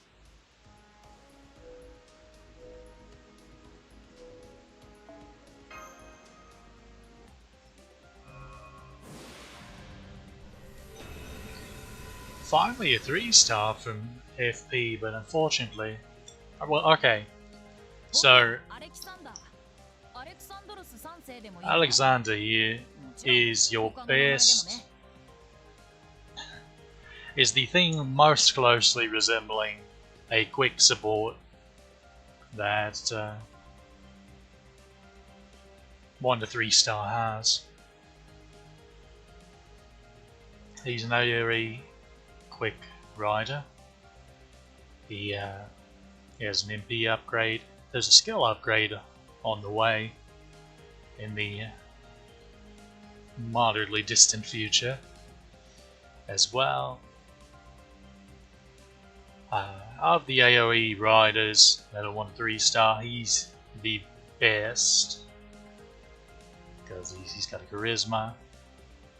A: Finally a 3-star from FP, but unfortunately... Well, okay. So... Alexander here is your best... is the thing most closely resembling a quick support that 1 to 3 star has. He's an AoE quick rider. He has an MP upgrade. There's a skill upgrade on the way in the moderately distant future as well. Of the AoE riders that are 1 to 3 star, he's the best because he's got a charisma.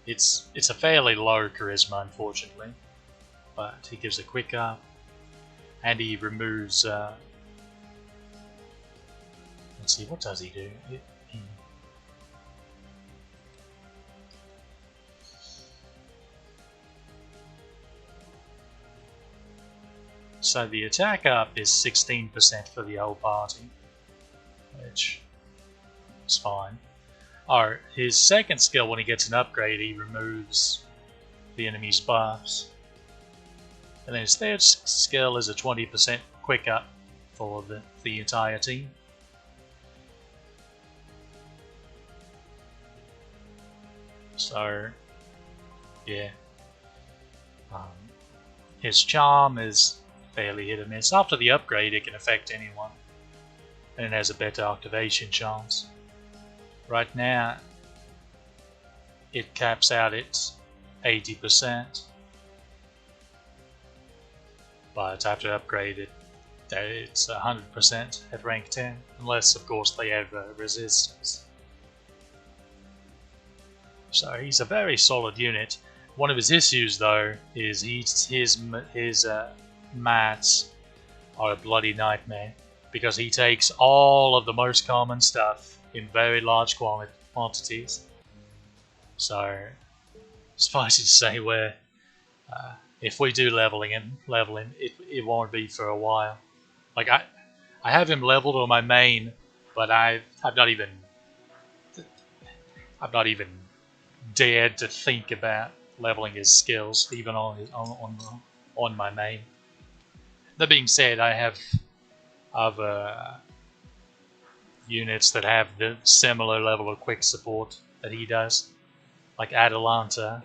A: It's a fairly low charisma, unfortunately, but he gives a quick up, and he removes. Let's see, what does he do? So the attack up is 16% for the whole party, which is fine. His second skill, when he gets an upgrade, he removes the enemy's buffs. And then his third skill is a 20% quick up for the entire team. So, yeah. His charm is fairly hit or miss. After the upgrade, it can affect anyone, and it has a better activation chance. Right now, it caps out at 80%, but after upgrade, it's 100% at rank 10, unless of course they have resistance. So he's a very solid unit. One of his issues, though, is his mats are a bloody nightmare because he takes all of the most common stuff in very large quantities. So, suffice it to say, if we do level him, it won't be for a while. Like I have him leveled on my main, but I've not even dared to think about leveling his skills, even on my main. That being said, I have other units that have the similar level of quick support that he does, like Atalanta.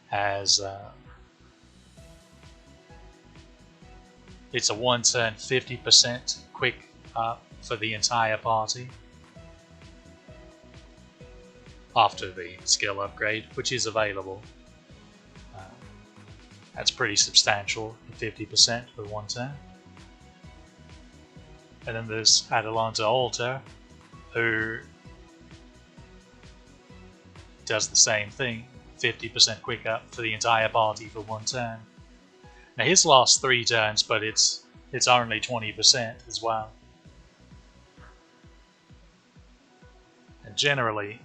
A: Has it's a 1 turn 50% quick up for the entire party after the skill upgrade, which is available. That's pretty substantial, 50% for 1 turn. And then there's Atalanta Alter, who does the same thing, 50% quick up for the entire party for 1 turn. Now his lasts 3 turns, but it's only 20% as well. And generally,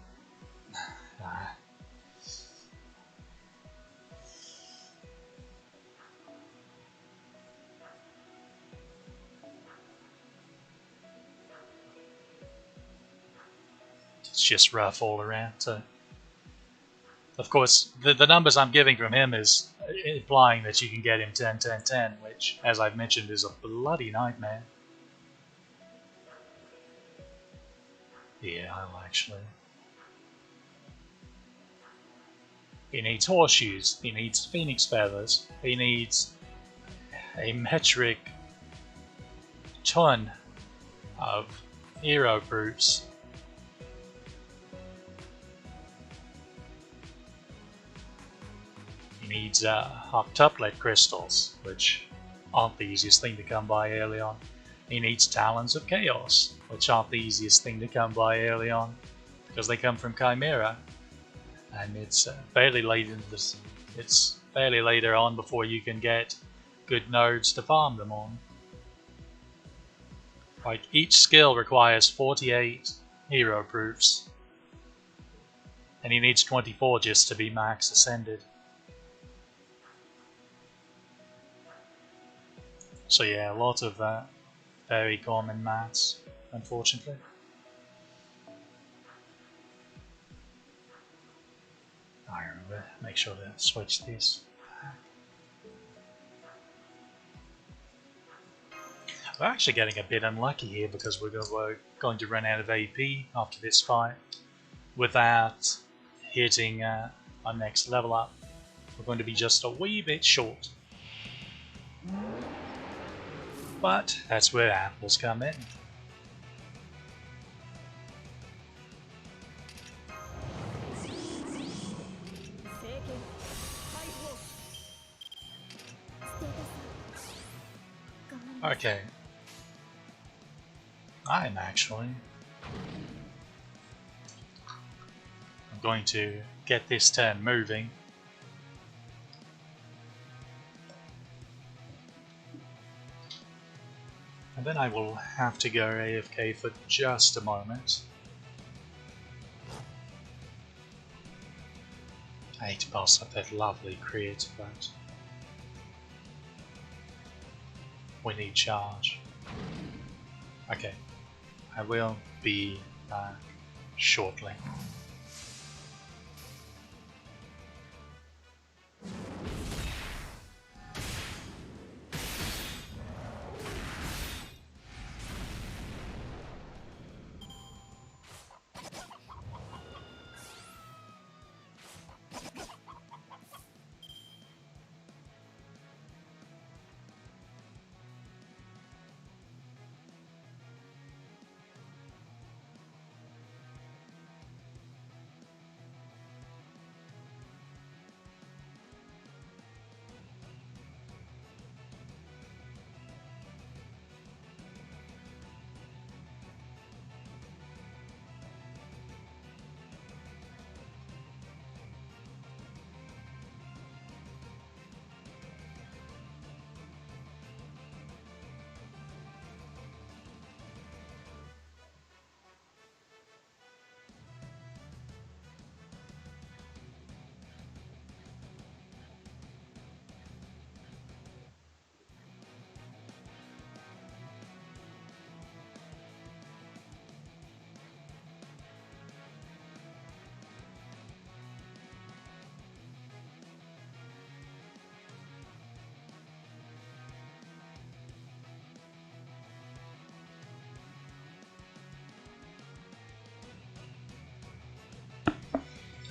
A: it's just rough all around. So, of course, the numbers I'm giving from him is implying that you can get him 10, 10, 10, which, as I've mentioned, is a bloody nightmare. Yeah, I'll actually. He needs horseshoes, he needs phoenix feathers, he needs a metric ton of hero proofs. He needs octuplet crystals, which aren't the easiest thing to come by early on. He needs talons of chaos, which aren't the easiest thing to come by early on, because they come from Chimera, and it's fairly late into this. It's fairly later on before you can get good nodes to farm them on. Like, each skill requires 48 hero proofs, and he needs 24 just to be max ascended. So yeah, a lot of very common mats, unfortunately. I remember, make sure to switch this. We're actually getting a bit unlucky here because we're going to run out of AP after this fight without hitting our next level up. We're going to be just a wee bit short. But that's where apples come in. Okay. I'm going to get this turn moving. And then I will have to go AFK for just a moment. I hate to pass up that lovely crit, but we need charge. Okay, I will be back shortly.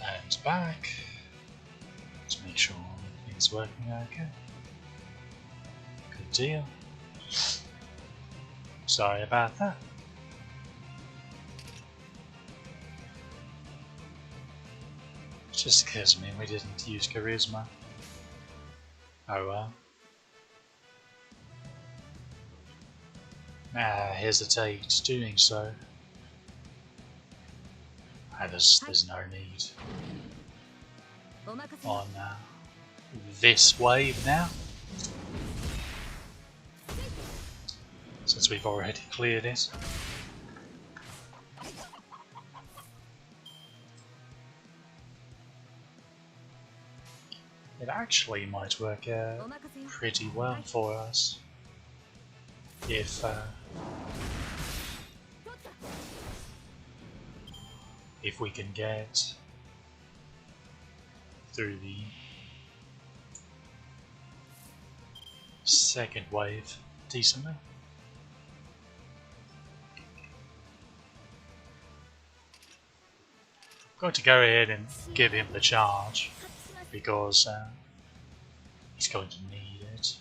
A: And back. Let's make sure everything's working okay. Good deal. Sorry about that. Just occurs me we didn't use charisma. Oh well. I hesitate doing so. There's no need on this wave now, since we've already cleared it. It actually might work out pretty well for us if we can get through the second wave decently. I'm going to go ahead and give him the charge because he's going to need it.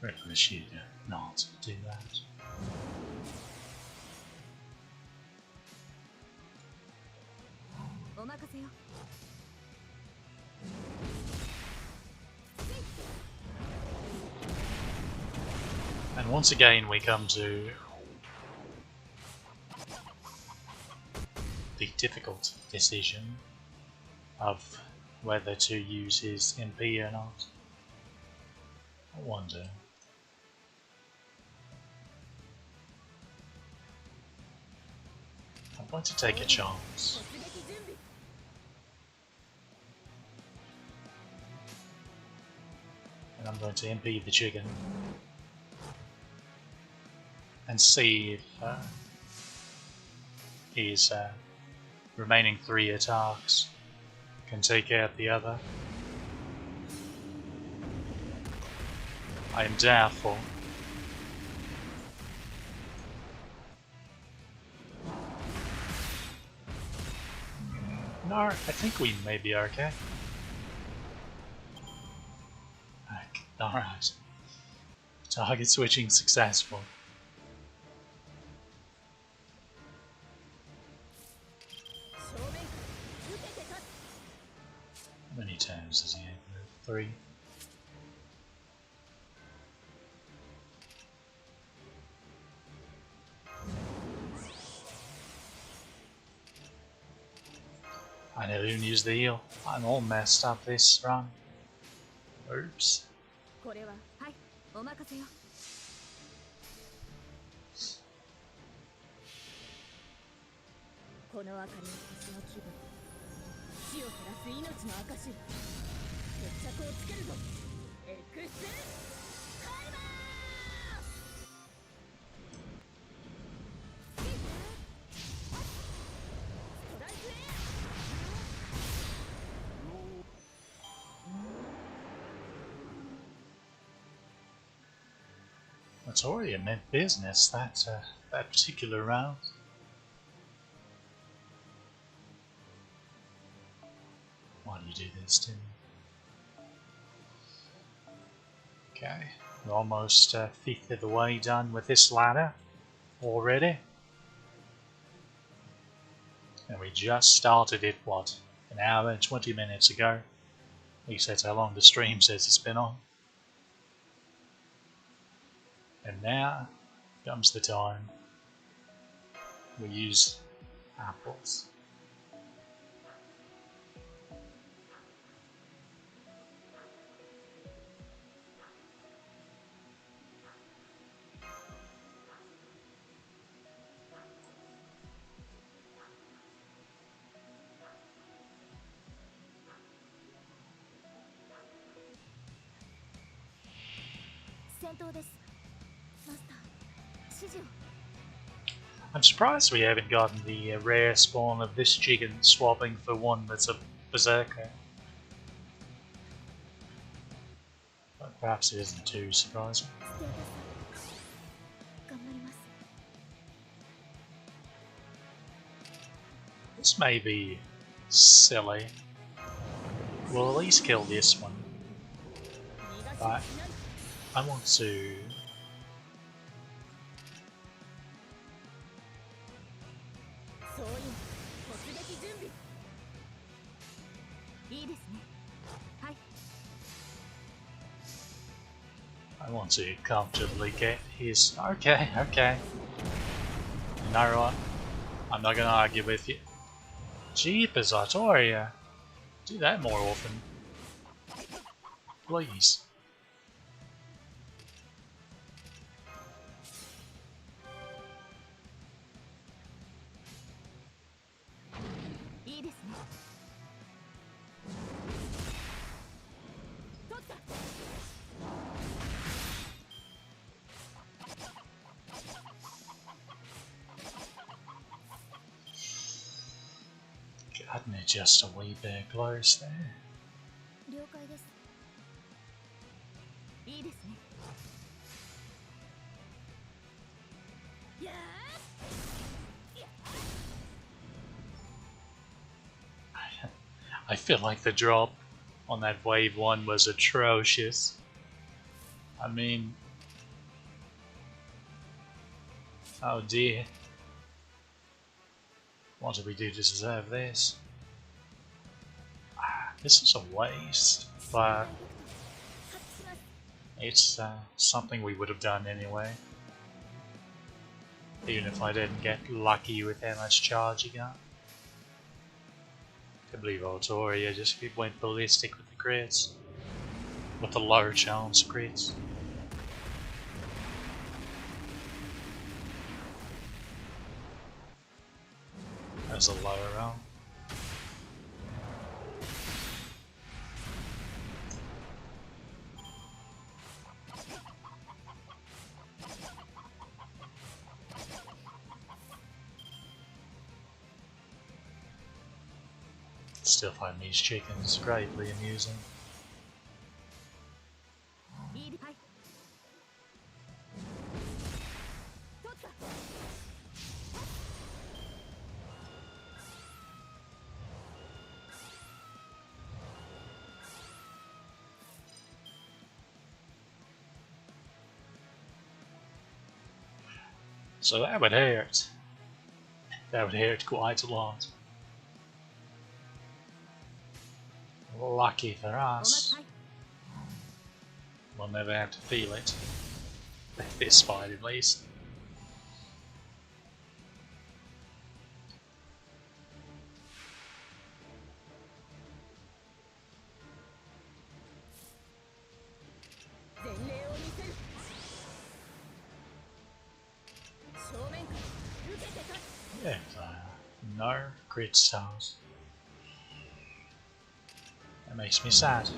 A: Reckless you not do that. And once again we come to the difficult decision of whether to use his MP or not. I wonder. I'm going to take a chance. And I'm going to MP the chicken. and see if his remaining 3 attacks can take out the other. I am doubtful. No, I think we may be okay. Alright. Target switching successful. How many times does he have? 3. I never even used the heal. I'm all messed up this run. Oops.
B: これははいお任せよこの明かりの星の気分死を照らす命の証決着をつけるぞエクスタイマーストライクエア
A: That's already a meant business, that particular round. Why do you do this to me? Okay, we're almost a fifth of the way done with this ladder already. And we just started it, what, an hour and 20 minutes ago? At least that's how long the stream says it's been on. And now comes the time we use apples. I'm surprised we haven't gotten the rare spawn of this chicken swapping for one that's a berserker. But perhaps it isn't too surprising. This may be silly. We'll at least kill this one. But I want to... I want to comfortably get his... Okay. You know what? I'm not gonna argue with you. Jeepers, Artoria! Do that more often. Please. Hadn't it just a wee bit close there? I feel like the drop on that wave 1 was atrocious. I mean... Oh dear. What did we do to deserve this? This is a waste, but it's something we would have done anyway. Even if I didn't get lucky with how much charge he got. I believe Autoria just went ballistic with the crits. With the low chance crits. There's a lower round. Still find these chickens greatly amusing. So that would hurt. That would hurt quite a lot. Lucky for us, we'll never have to feel it. This fight at least. Yeah, no crit stars. That makes me sad.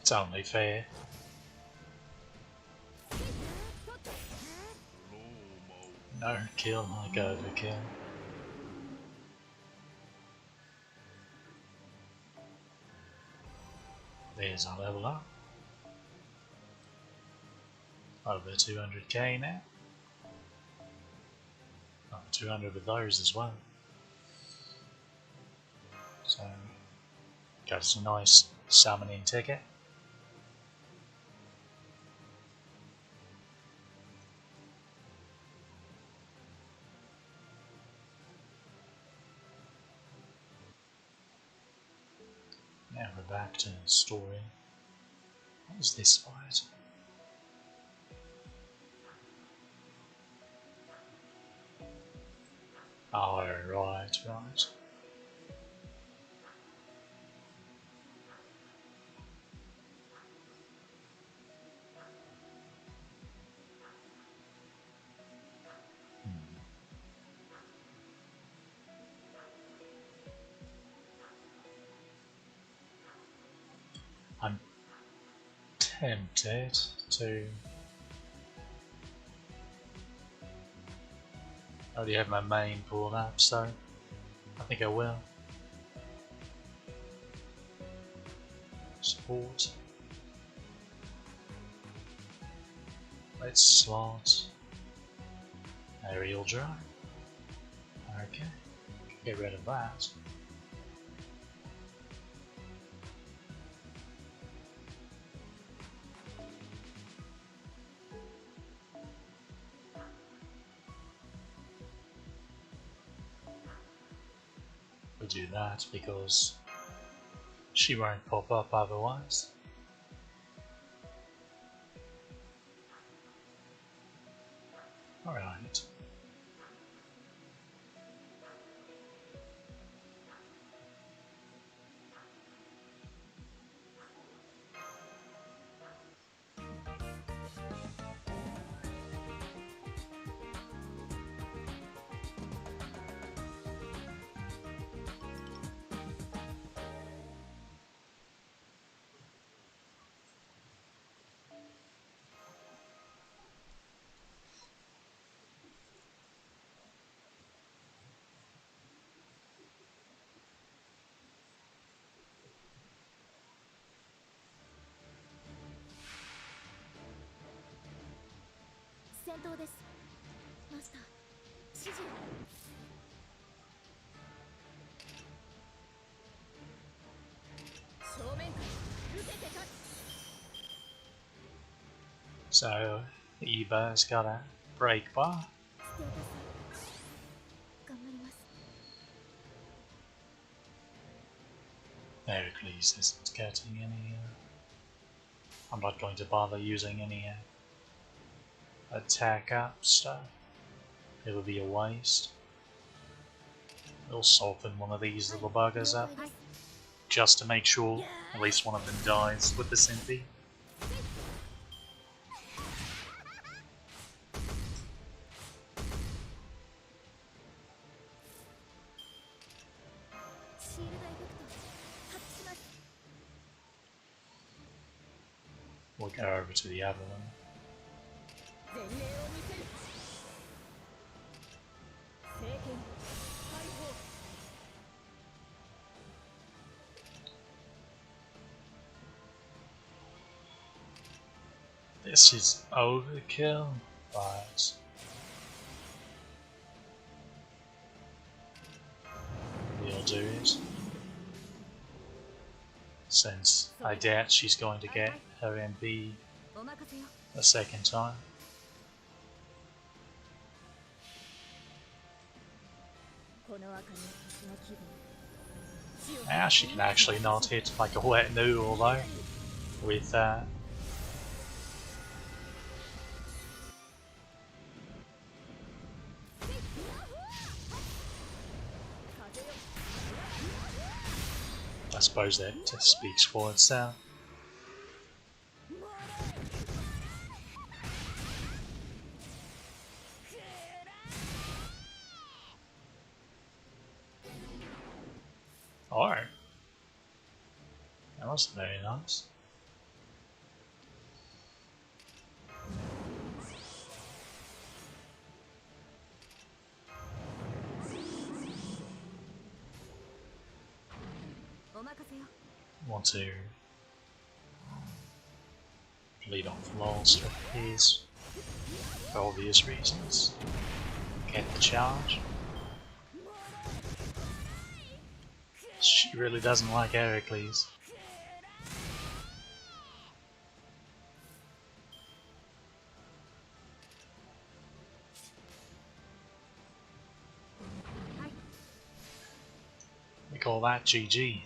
A: It's only fair. No kill like overkill. There's our level up. Over 200k now. Over 200 with those as well. So, got us a nice summoning ticket. Now we're back to the story. What is this fight? Oh, right. I'm tempted to... I already have my main pulled up, so I think I will. Support. Let's slot aerial drive. Okay, get rid of that. We do that because she won't pop up otherwise. Alright. So Eba's got a break bar.
B: ステータス頑張ります。
A: Heracles isn't getting any. I'm not going to bother using any attack up stuff. It would be a waste. We'll soften one of these little buggers up just to make sure at least one of them dies with the Synthie.
B: シールドエフェクト発揮します。
A: We'll go over to the other one.
B: 前例を見せる。聖剣解放。
A: This is overkill, but we'll do it. Since I doubt she's going to get her MB
B: お任せよ。
A: a second time.
B: この赤に私の気分。
A: Now she can actually not hit like a wet noodle though with that. I suppose that speaks for itself. Oh, that was very nice. Want to lead off Monster is for obvious reasons. Get the charge. She really doesn't like Heracles. We call that GG.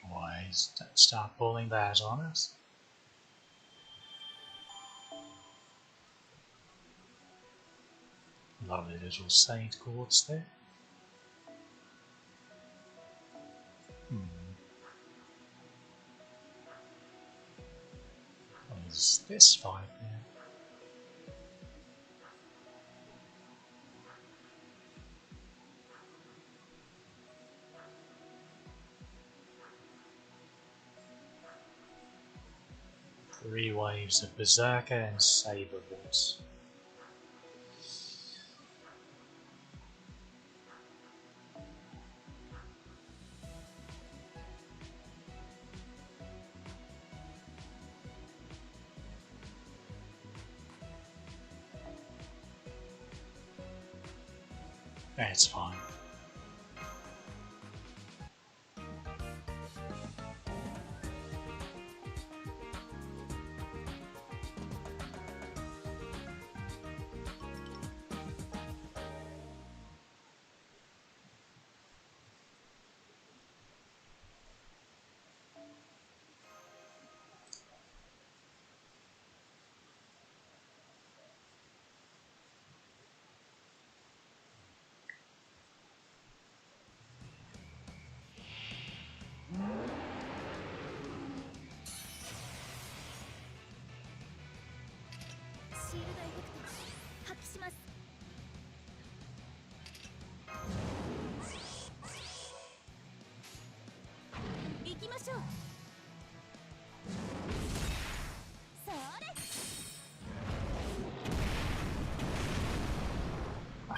A: Boys, don't start pulling that on us. Lovely little saint chords there. What is this fight there? Three waves of Berserker and Saber Voice. That's fine.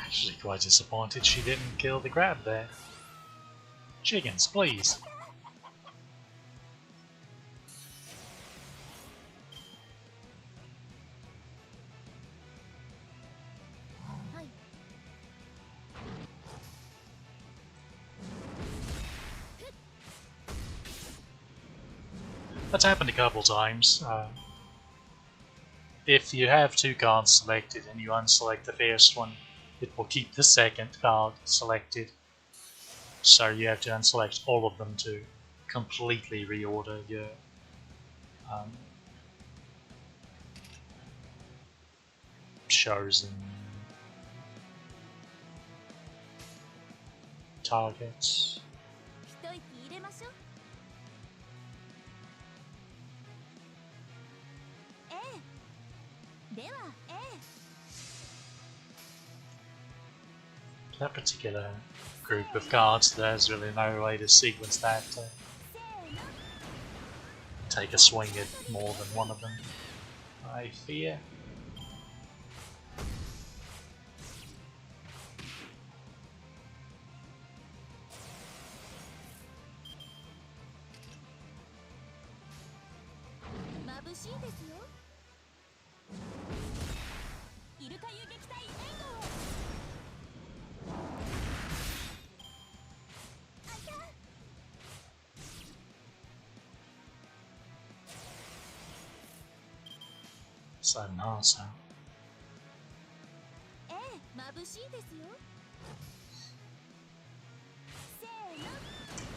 A: Actually quite disappointed she didn't kill the crab there. Chickens, please. That's happened a couple times. If you have two cards selected and you unselect the first one, it will keep the second card selected. So you have to unselect all of them to completely reorder your chosen targets. That particular group of cards, there's really no way to sequence that to take a swing at more than one of them, I fear. So nice, huh?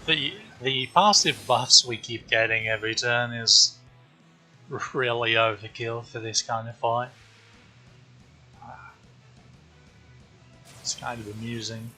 A: The passive buffs we keep getting every turn is really overkill for this kind of fight. It's kind of amusing.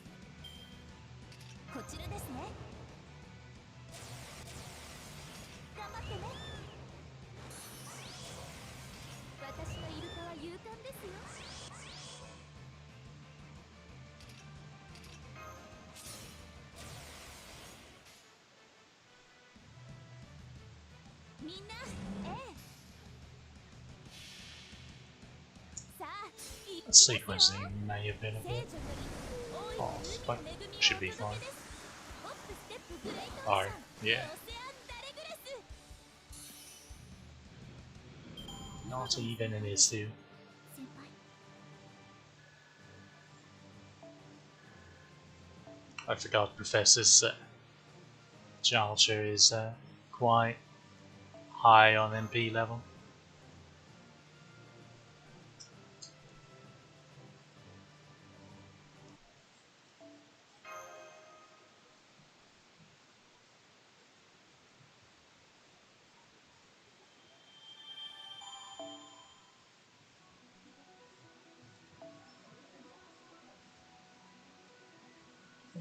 A: Sequencing may have been a bit off, but should be fine. Oh, yeah. Not even an issue. I forgot Professor's Charger is quite high on MP level.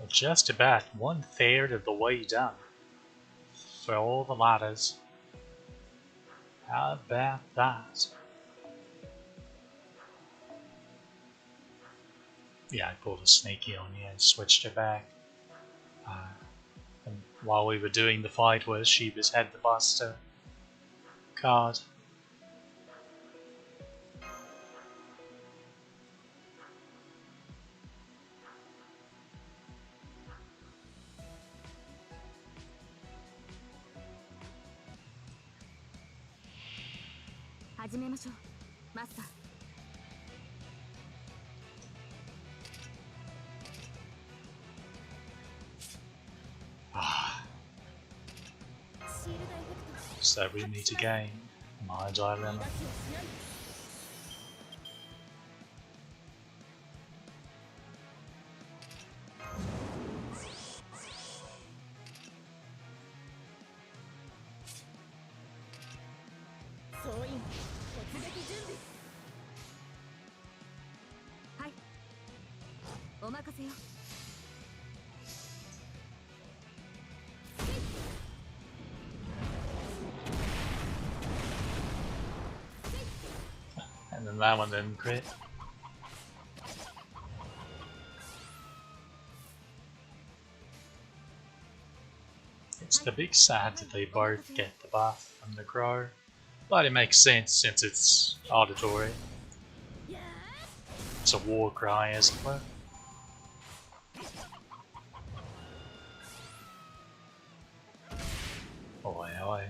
A: Just about 1/3 of the way done for all the ladders. How about that? Yeah, I pulled a sneaky on you and switched her back. And while we were doing the fight where Sheba's had the Buster card. So we meet again, my dilemma. And then that one didn't crit. It's the big sad that they both get the buff from the crow, but it makes sense since it's auditory. It's a war cry, as it were. away.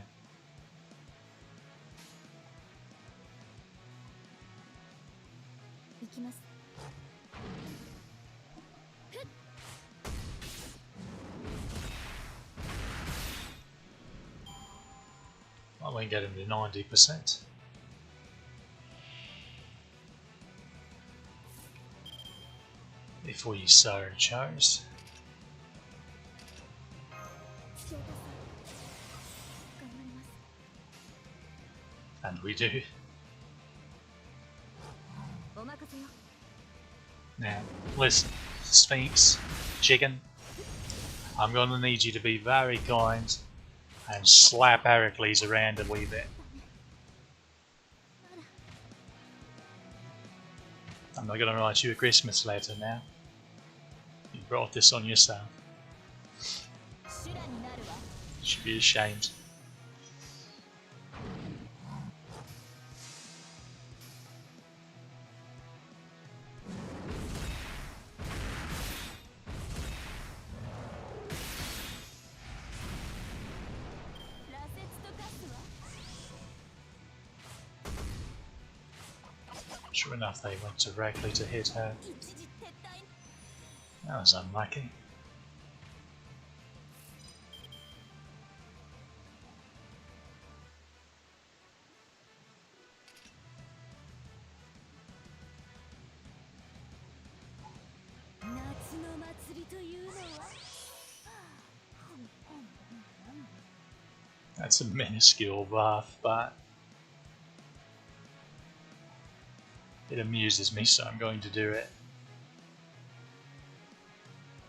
A: Well, we can get him to 90%. If we so chose. And we do. Now, listen, Sphinx, Chicken, I'm gonna need you to be very kind and slap Heracles around a wee bit. I'm not gonna write you a Christmas letter now. You brought this on yourself. You should be ashamed. Sure enough, they went directly to hit her. That was unlucky. That's a minuscule buff, but it amuses me, so I'm going to do it.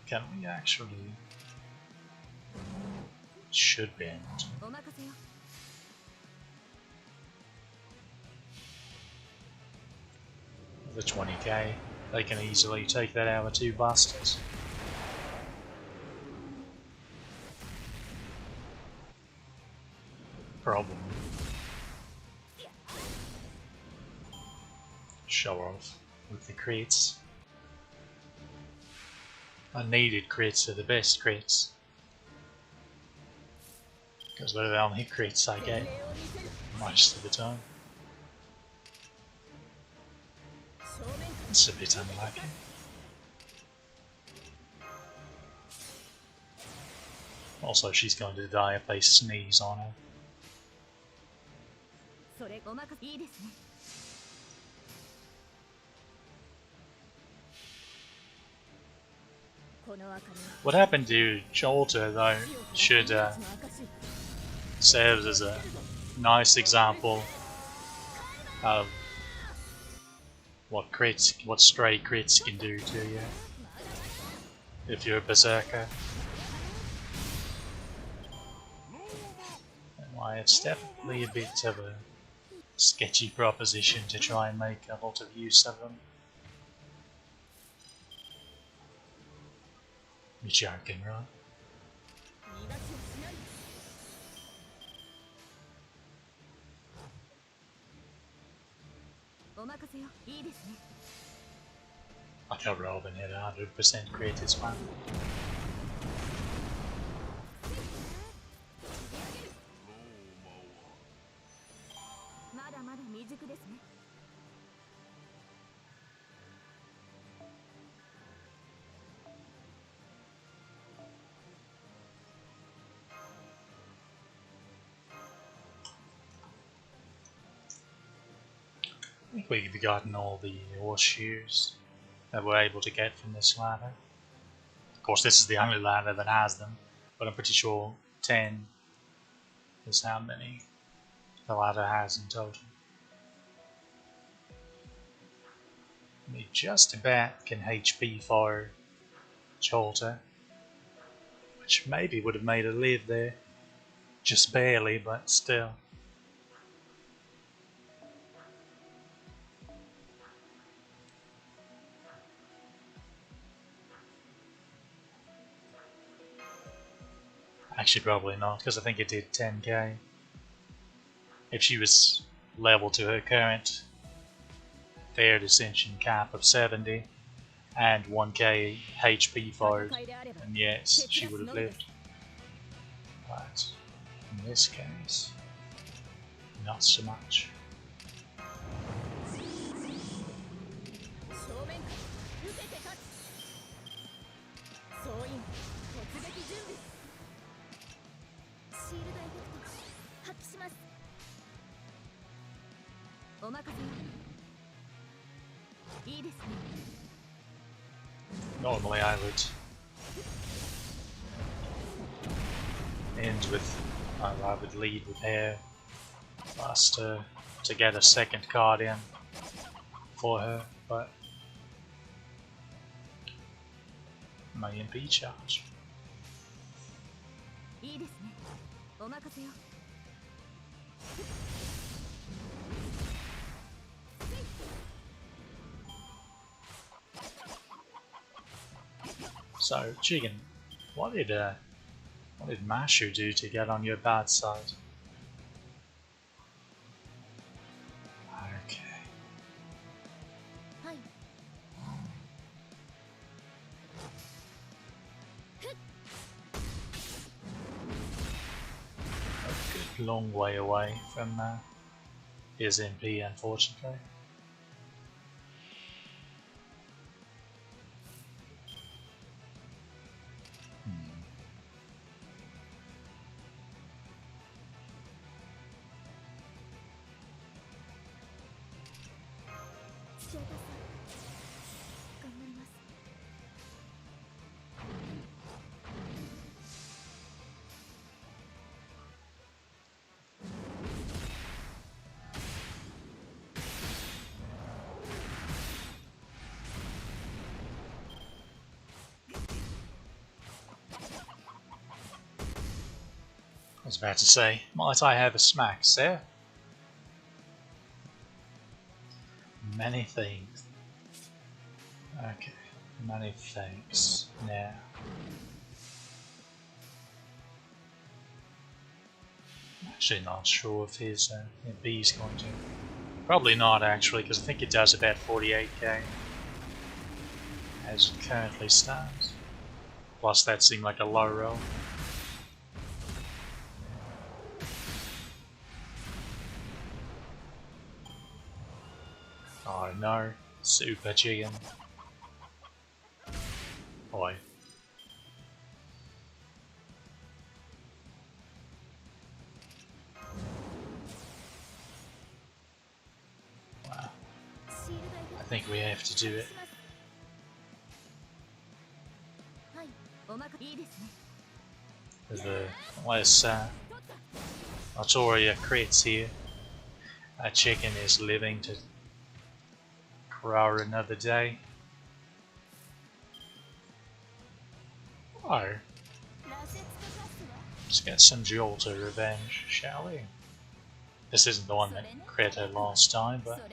A: Can we actually? Should bend. The 20k, they can easily take that out with 2 busters. Problem. Show off with the crits. Unneeded crits are the best crits. Because they're the only crits I get most of the time. It's a bit unlucky. Also, she's going to die if they sneeze on her. What happened to Jolter, though, should serve as a nice example of what stray crits can do to you if you're a berserker. And why it's definitely a bit of a sketchy proposition to try and make a lot of use of them. You're joking, right? I can roll and hit 100% crit as well. I think we've gotten all the horseshoes that we're able to get from this ladder. Of course, this is the only ladder that has them, but I'm pretty sure 10 is how many the ladder has in total. We just about can HP for Jolter, which maybe would have made her live there. Just barely, but still. Actually, probably not, because I think it did 10k. If she was level to her current fair dissension cap of 70 and 1k HP forward, and yes, she would have lived. But In this case, not so much.
B: 正面から受けて立つ総員突撃準備シールドエフェクト発揮しますお任せをいいですね
A: Normally I would end with, I would lead with hair faster to get a second card in for her, but my MP charge.
B: いいですねお任せを
A: So, Chicken, what did Mashu do to get on your bad side? Okay.
B: はい
A: A good long way away from his MP, unfortunately. I was about to say, might I have a smack, sir? Many things. Okay, many thanks. Now. I'm actually not sure if his MP is going to. Probably not actually, because I think it does about 48k as it currently stands. Plus that seemed like a low roll. Oh no, Super Chicken. Boy. Wow. I think we have to do it. With the less Artoria crits here. That chicken is living to grow another day. Oh. Let's get some Jolter revenge, shall we? This isn't the one that crit her last time, but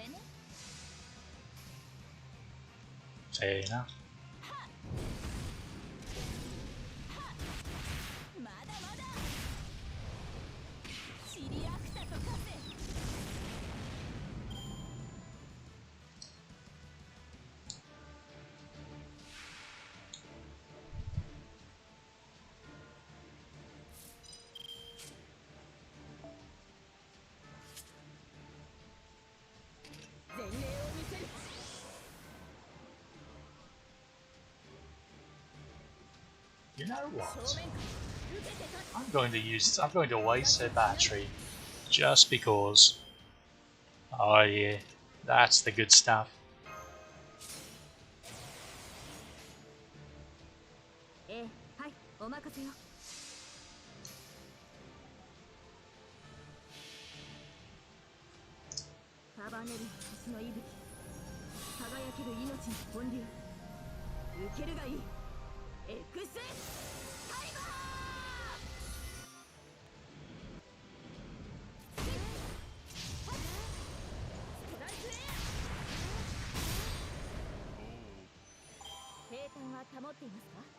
A: fair enough. You know what? I'm going to waste a battery just because. Oh yeah, that's the good stuff.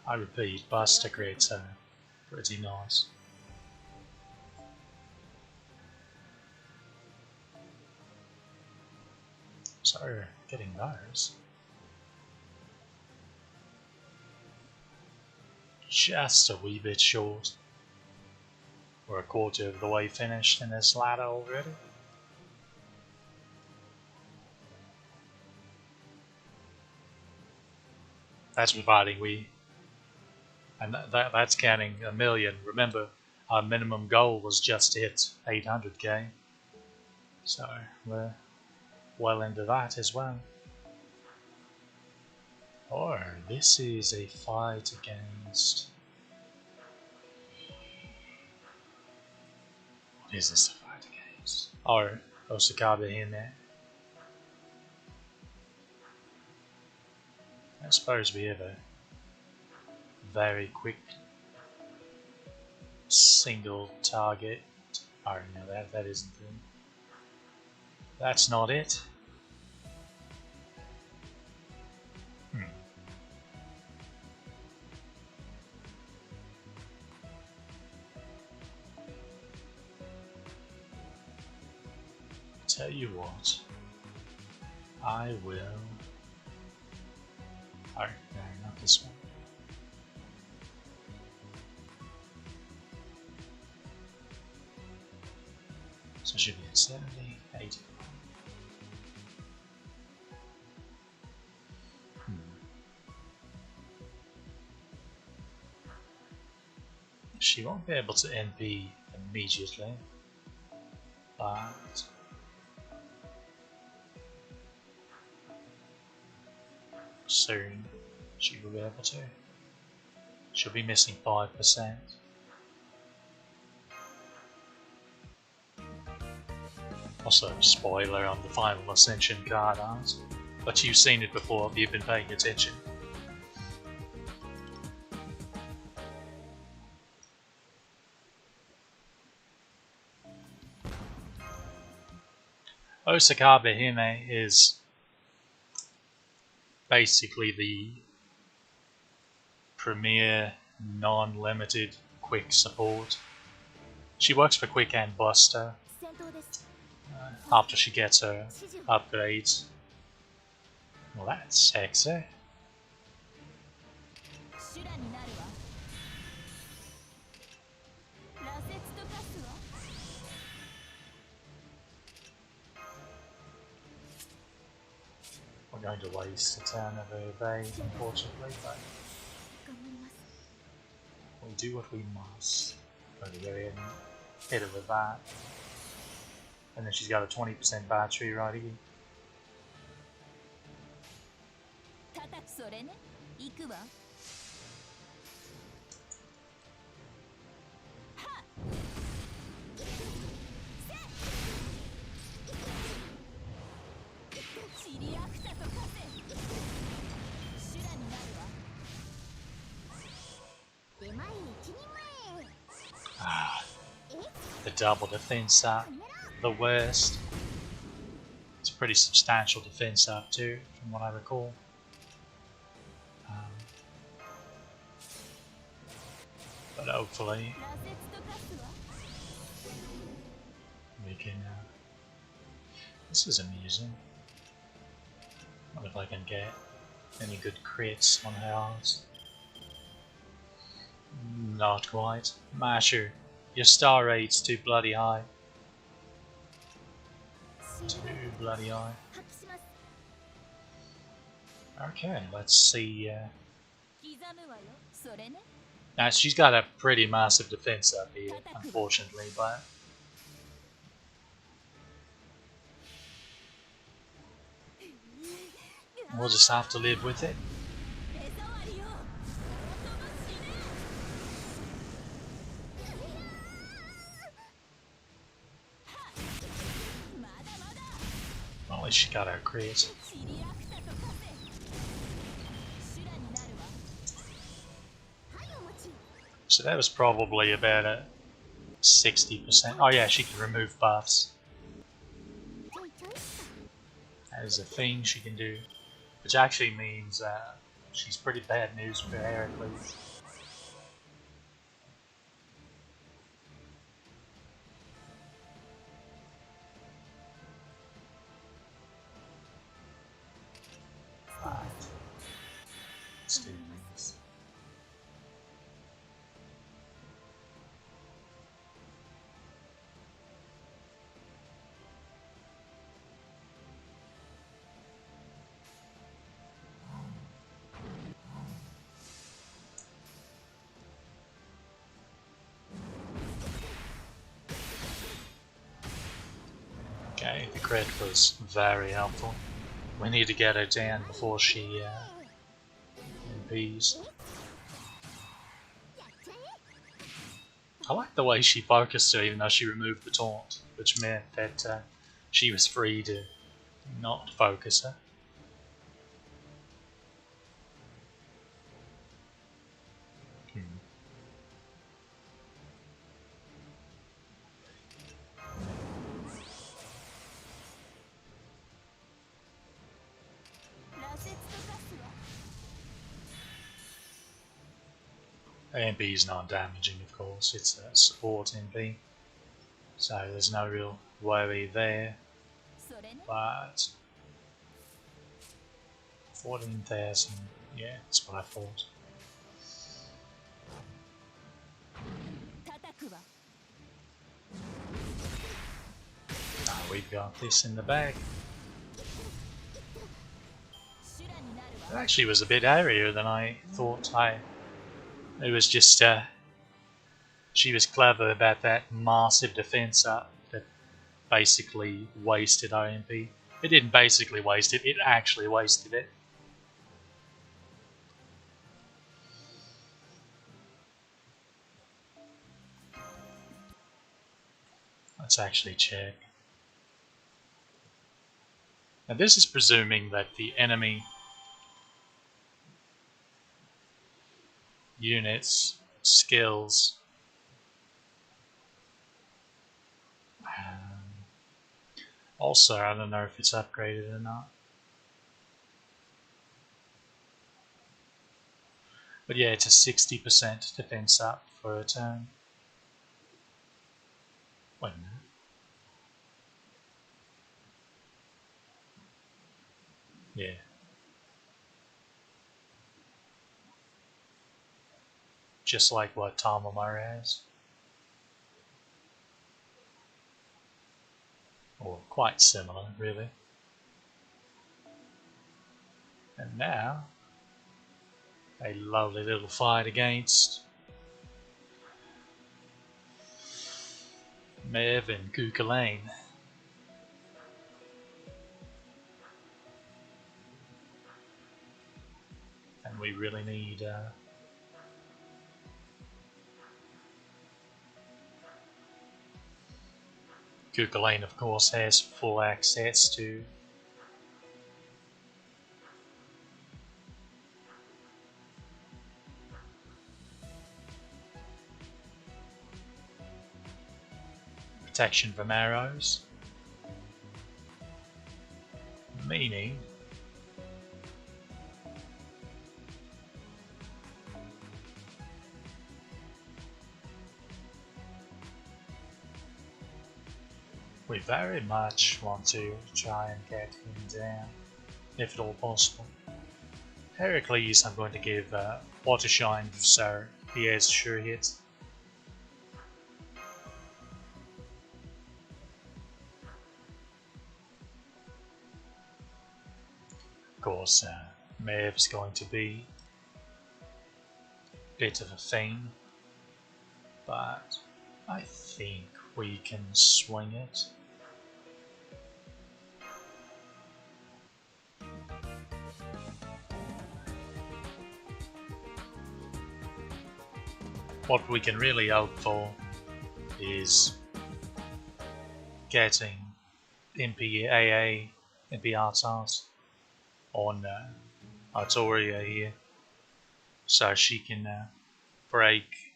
A: I repeat, Buster crits are pretty nice. So, getting those. Just a wee bit short. We're a quarter of the way finished in this ladder already. That's providing we... And that's counting a million. Remember, our minimum goal was just to hit 800k. So we're well into that as well. Or this is a fight against... What is this a fight against? Or Osakabe in there. I suppose we have a very quick single target. Oh no, that isn't it. That's not it. Tell you what, I will... Oh, no, not this one. So it should be at 70, 80. She won't be able to NP immediately, but soon she will be able to. She'll be missing 5%. Also, spoiler on the final Ascension card art, but you've seen it before if you've been paying attention. Osakabe Hime is basically the premier non-limited quick support. She works for Quick and Buster after she gets her upgrades. Well, that's sexy. We're going to waste a turn of evade, unfortunately, but we'll do what we must. Going to go in, hit her with that. And then she's got a 20% battery right here. The double defense up, the worst. It's a pretty substantial defense up too, from what I recall. But hopefully we can. This is amusing. What if I can get any good crits on ours? Not quite. Masher, your star rate's too bloody high. Too bloody high. Okay, let's see. Now she's got a pretty massive defense up here, unfortunately, but we'll just have to live with it. Well, at least she got her crit. So that was probably about a 60%. Oh yeah, she can remove buffs. That is a thing she can do. Which actually means she's pretty bad news for Heracles. Let's do this. Okay, the crit was very helpful. We need to get her down before she impedes. I like the way she focused her even though she removed the taunt, which meant that she was free to not focus her. MP is non-damaging, of course, it's a support MP, so there's no real worry there, but 14,000, yeah, that's what I thought. We've got this in the bag. It actually was a bit airier than I thought. It was just she was clever about that massive defense up that basically wasted OMP. It didn't basically waste it, it actually wasted it. Let's actually check. Now this is presuming that the enemy units, skills, also I don't know if it's upgraded or not. But yeah, it's a 60% defense up for a turn. Wait a minute. Yeah. Just like what Tamamaro has. Or quite similar, really. And now, a lovely little fight against Mev and Kukulane. And we really need Kukulane, of course, has full access to protection from arrows, meaning we very much want to try and get him down, if at all possible. Heracles I'm going to give Water Shine so he has sure hits. Of course, Mev's going to be a bit of a thing, but I think we can swing it. What we can really hope for is getting MPAA, MPRTAS on Artoria here, so she can break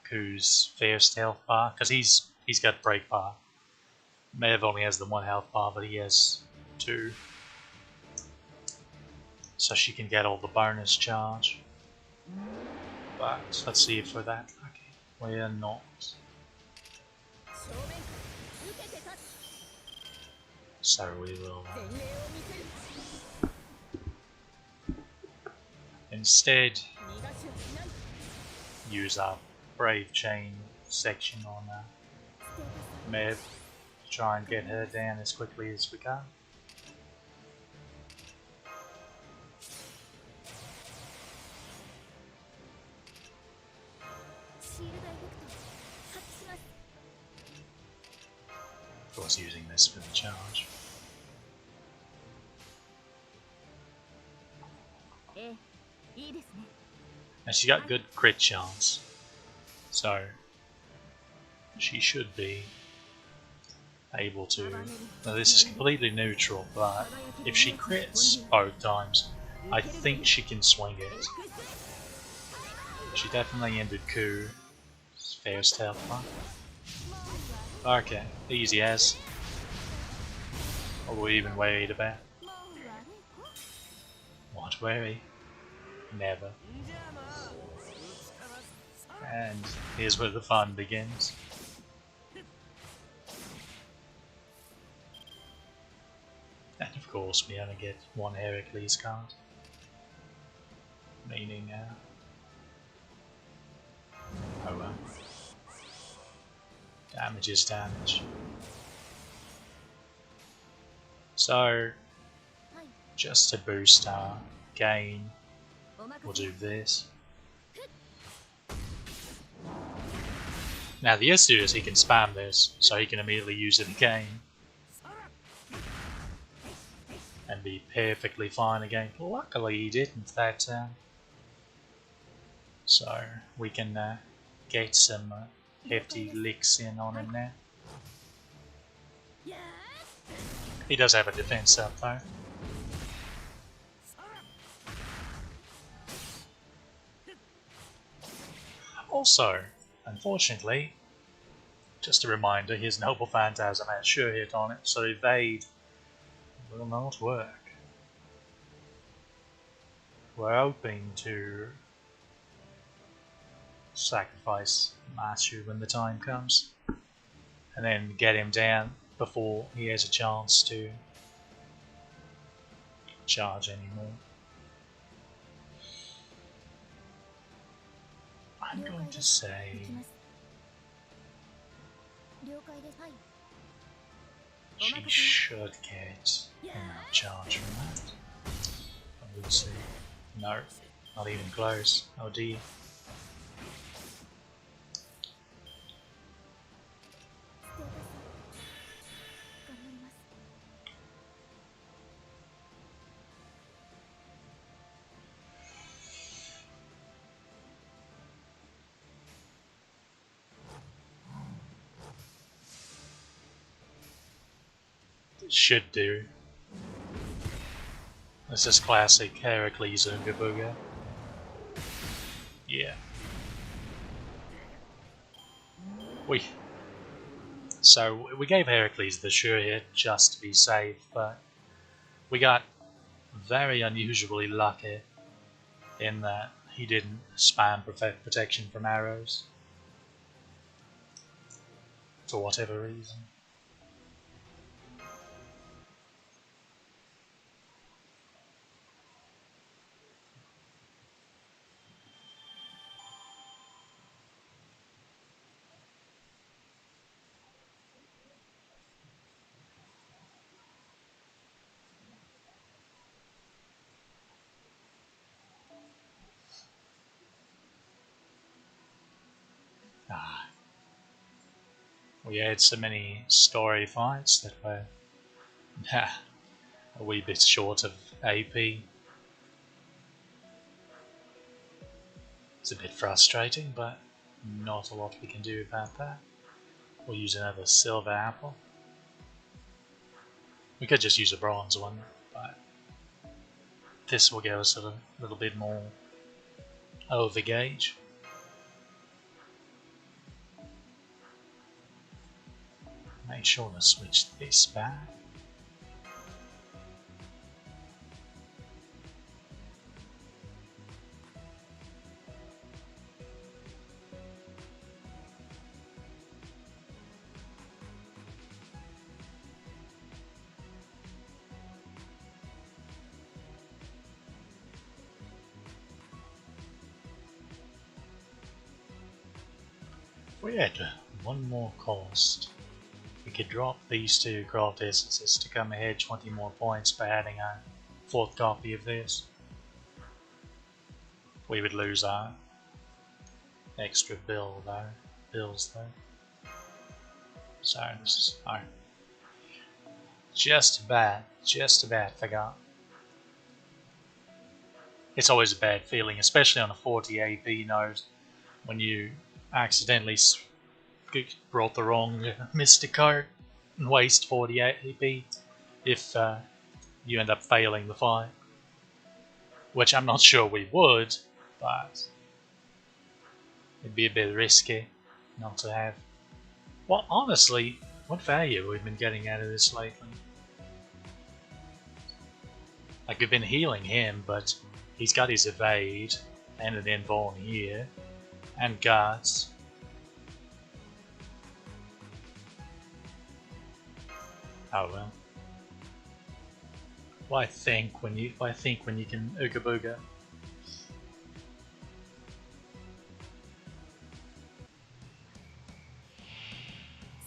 A: Ku's first health bar, because he's got break bar. Mev only has the one health bar, but he has two, so she can get all the bonus charge. But let's see if we're that lucky. We are not. So we will instead use our Brave Chain section on Mev to try and get her down as quickly as we can. Of course using this for the charge.
B: ええ、いいですね。
A: And she's got good crit chance, so she should be able to. Now this is completely neutral, but if she crits both times, I think she can swing it. She definitely ended coup. Fair stealth one. Okay, easy as. Or we even worried about. What worry? Never. And here's where the fun begins. And of course we only get one Heracles card. Meaning, oh well. Damage is damage. So, just to boost our gain, we'll do this. Now the issue is he can spam this, so he can immediately use it again. And be perfectly fine again. Luckily he didn't that time. So we can get some hefty licks in on him now. He does have a defense up though. Also, unfortunately, just a reminder, his Noble Phantasm has sure hit on it, so evade will not work. We're hoping to sacrifice Matthew when the time comes, and then get him down before he has a chance to charge anymore. I'm going to say she should get enough charge from that. I would say no, not even close. Oh dear. Should do. This is classic Heracles Oonga Booga. Yeah. So we gave Heracles the sure hit just to be safe, but we got very unusually lucky in that he didn't spam protection from arrows for whatever reason. We had so many story fights that were a wee bit short of AP. It's a bit frustrating, but not a lot we can do about that. We'll use another silver apple. We could just use a bronze one, but this will give us a little bit more over gauge. Make sure to switch this back. If we had one more cost, we could drop these two craft essences to come ahead 20 more points by adding a fourth copy of this. We would lose our extra bills though. So this is our Just about forgot. It's always a bad feeling, especially on a 40 AP node, when you accidentally brought the wrong Mystic card and waste 40 AP if you end up failing the fight. Which I'm not sure we would, but it'd be a bit risky not to have. Well, honestly, what value have we been getting out of this lately? Like, we've been healing him, but he's got his evade and an invuln here, and guards. Oh well. Why think when you can ooga booga?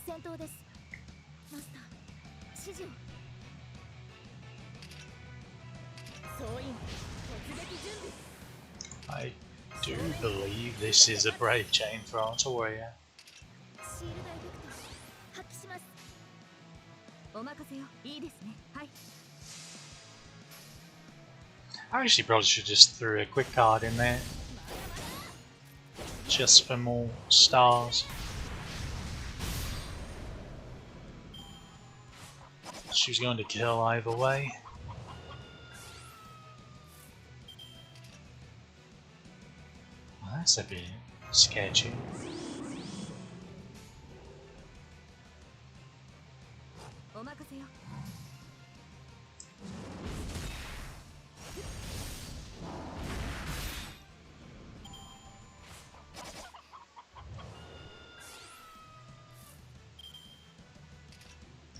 B: 戦闘です。マスター、指示を。総員、突撃準備。
A: I do believe this is a brave chain for Artoria.
B: シールドエフェクト発揮します。お任せよ。いいですね。はい。
A: I actually probably should just throw a quick card in there. Just for more stars. She's going to kill either way. Well, that's a bit sketchy.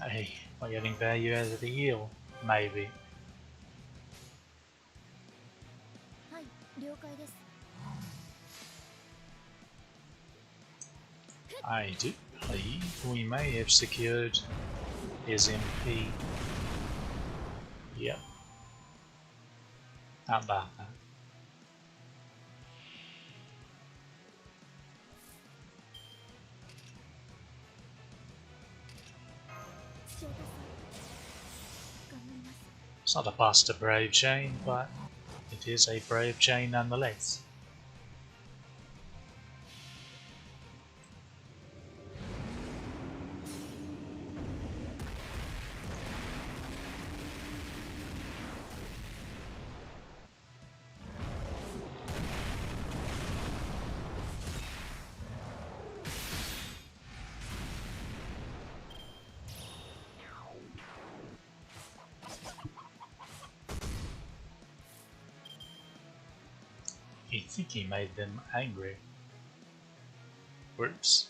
A: Hey, we're getting value out of the heal, maybe.
B: はい、了解です。
A: I do believe we may have secured his MP. Yep. Not bad, that. It's not a Buster Brave chain, but it is a brave chain nonetheless. I think he made them angry. Whoops.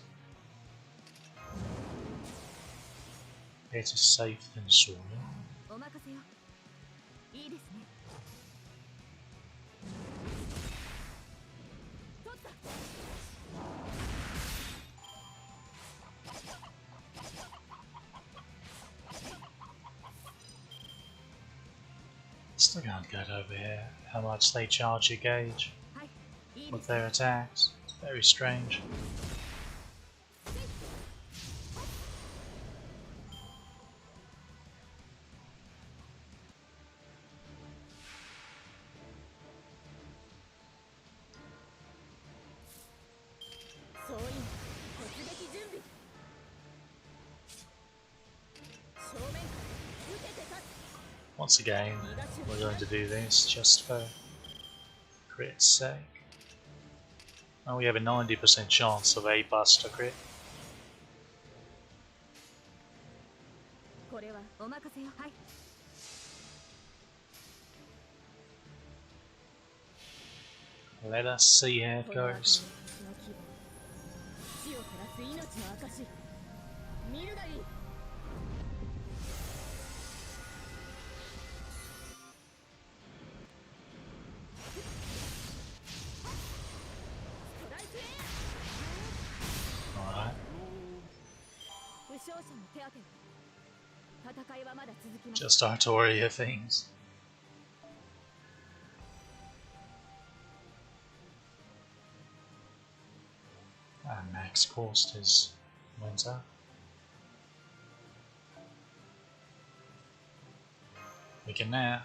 A: Better safe than sorry. Still can't get over here how much they charge a gauge with their attacks. Very strange. Once again, we're going to do this just for crit's sake. Now we have a 90% chance of a Buster crit. Let us see how it goes. Alright. Just Artoria things. And max cost is went up. We can now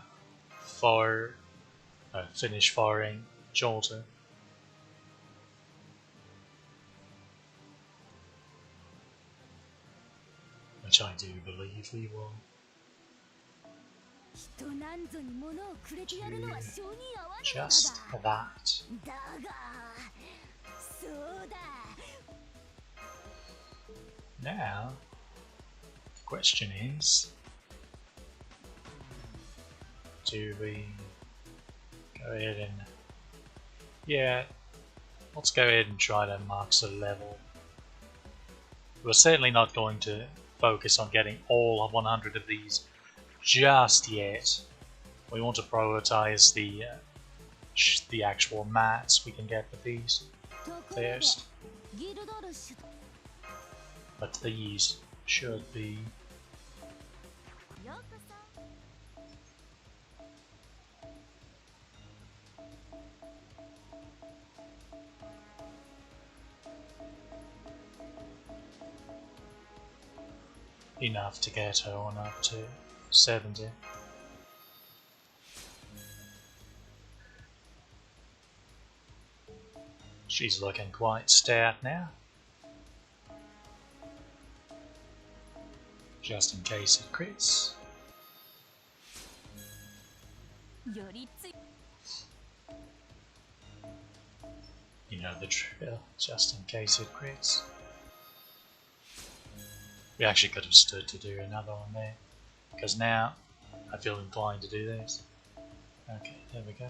A: fire, finish firing Jolter. Which I do believe we will. Just that. Now, the question is, do we go ahead and, yeah, let's go ahead and try to max the level. We're certainly not going to focus on getting all 100 of these just yet. We want to prioritize the actual mats we can get with these first. But these should be enough to get her on up to 70. She's looking quite stout now. Just in case it crits. You know the drill, just in case it crits. We actually could have stood to do another one there, because now I feel inclined to do this. Okay, there we go.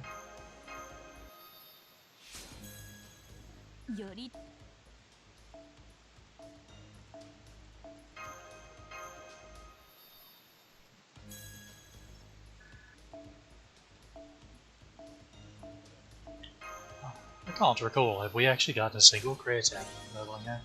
A: I can't recall, have we actually got a single crit out of the level now?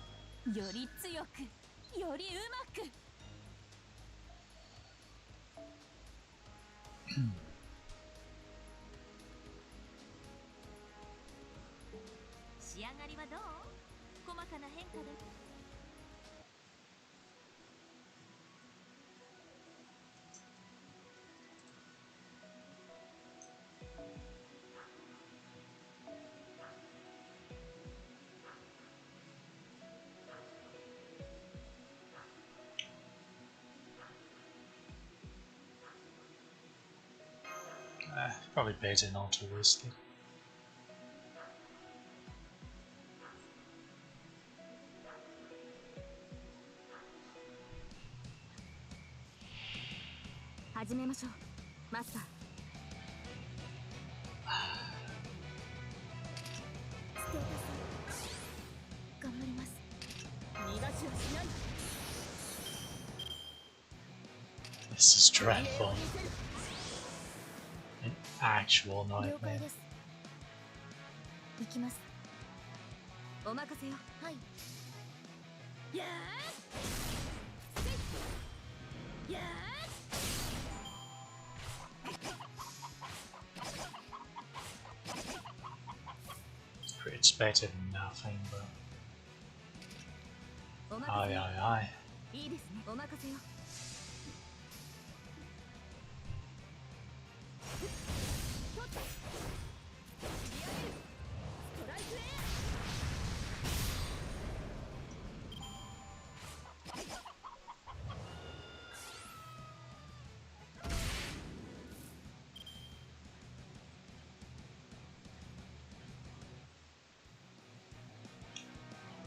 A: Probably better not to risk it. This is dreadful. An actual nightmare. It's better than nothing, but aye aye aye.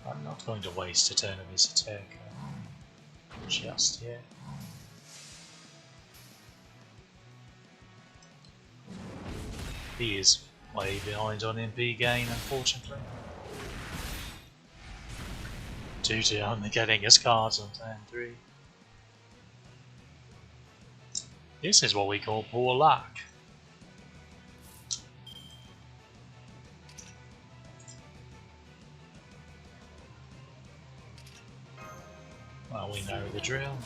A: I'm not going to waste a turn of his attack just yet. He is way behind on MP gain, unfortunately. Due to only getting his cards on turn 3. This is what we call poor luck. Well, we know the drill.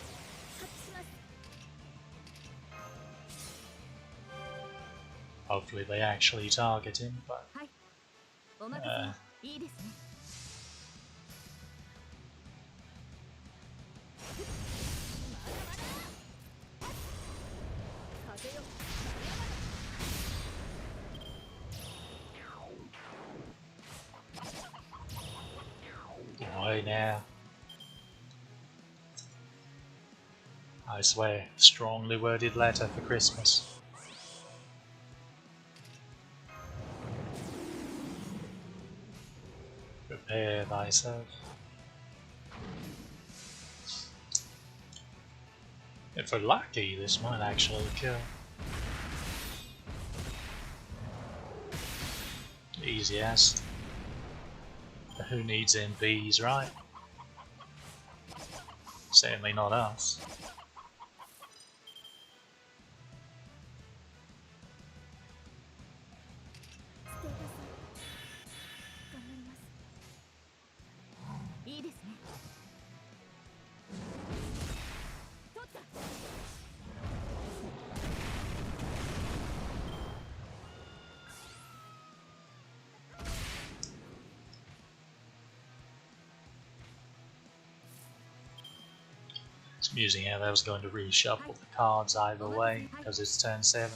A: Hopefully they actually target him, but Hey now. I swear, strongly worded letter for Christmas. Prepare thyself. If we're lucky, this might actually kill. Easy as. But who needs MPs, right? Certainly not us. It's amusing how that was going to reshuffle the cards either way, because it's turn 7.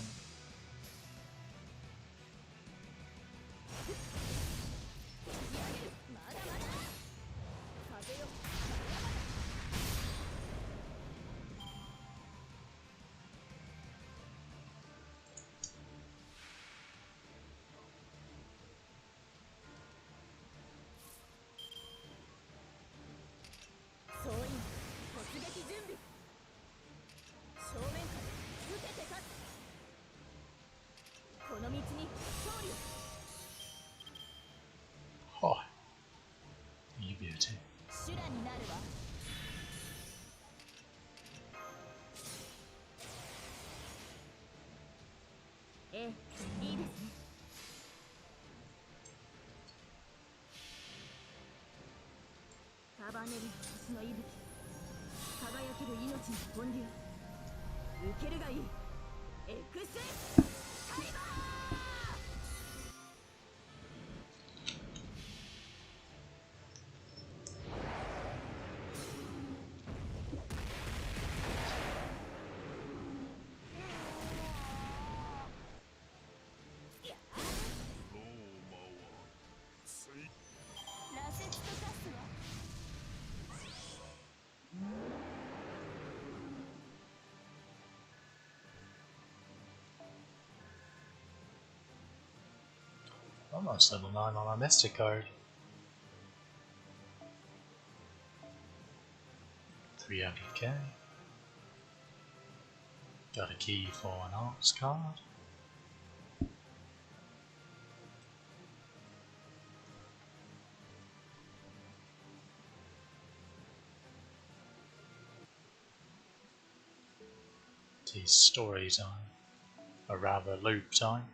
A: Oh, you beauty. Almost level 9 on our mystic card. 300k. Got a key for an arts card. It is story time, or rather loop time.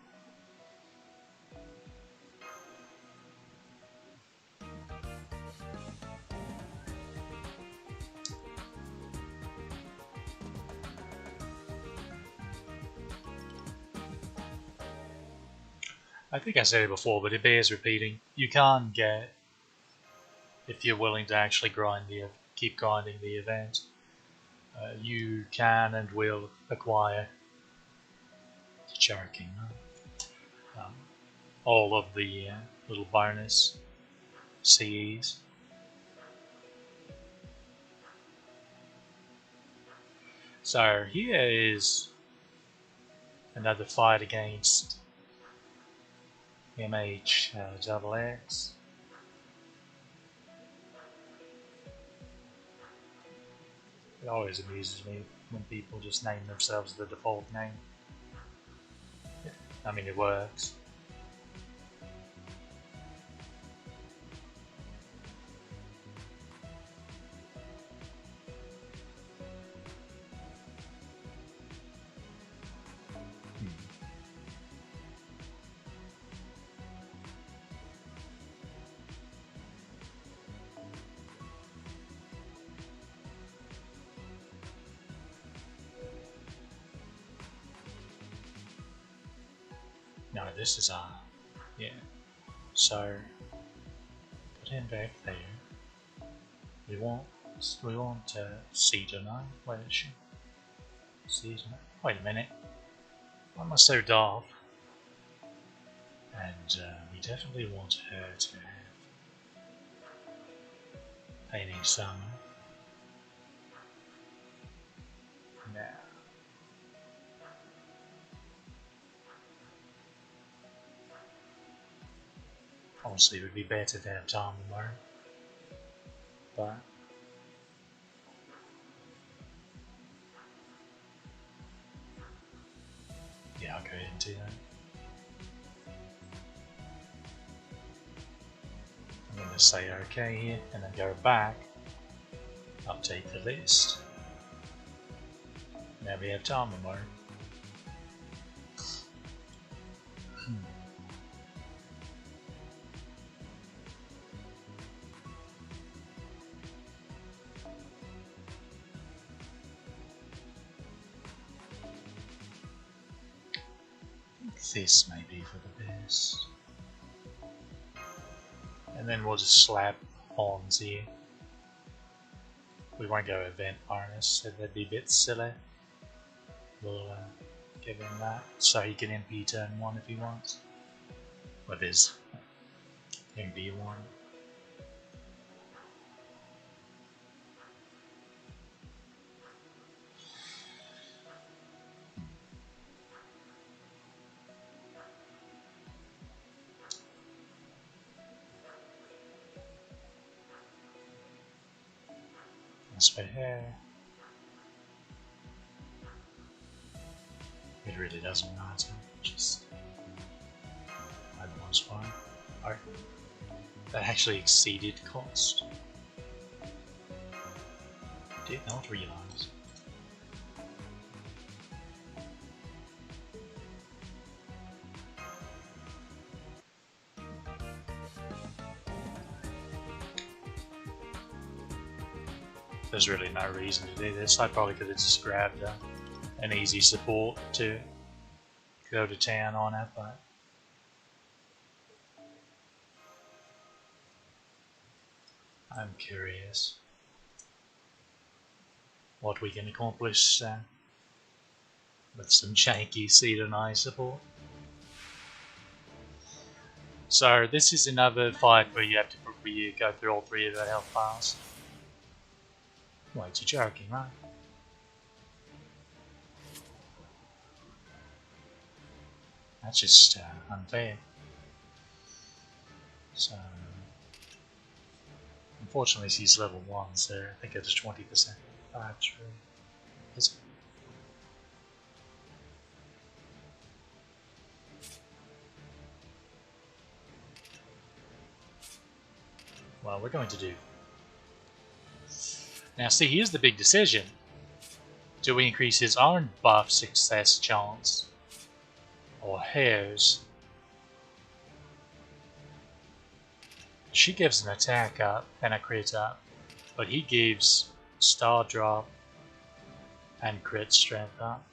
A: I think I said it before, but it bears repeating. You can't get, if you're willing to actually keep grinding the event, you can and will acquire the Cherokee. All of the little bonus CEs. So here is another fight against MHXX. It always amuses me when people just name themselves the default name. I mean, it works. No, this is yeah. So put him back there. We want Cedar now. Where is she? Cedar. Wait a minute. Why am I so daft? And we definitely want her to have painting some. Now, obviously it would be better to have time to learn, but yeah, I'll go ahead and do that. I'm going to say OK here and then go back, update the list. Now we have time to learn. This may be for the best. And then we'll just slap horns here. We won't go event harness, so that'd be a bit silly. We'll give him that, so he can MP turn 1 if he wants. With his MP1. That's for hair. It really doesn't matter, just that one's fine. Oh, that actually exceeded cost. Did not realize. There's really no reason to do this. I probably could have just grabbed an easy support to go to town on it, but I'm curious what we can accomplish with some janky Cedar and I support. So this is another fight where you have to go through all 3 of the health bars. Wait, you're joking, right? That's just unfair. So, unfortunately, she's level 1, so I think it's 20%. True. Is it? Well, we're going to do. Now, see, here's the big decision. Do we increase his own buff success chance? Or hers? She gives an attack up and a crit up, but he gives star drop and crit strength up.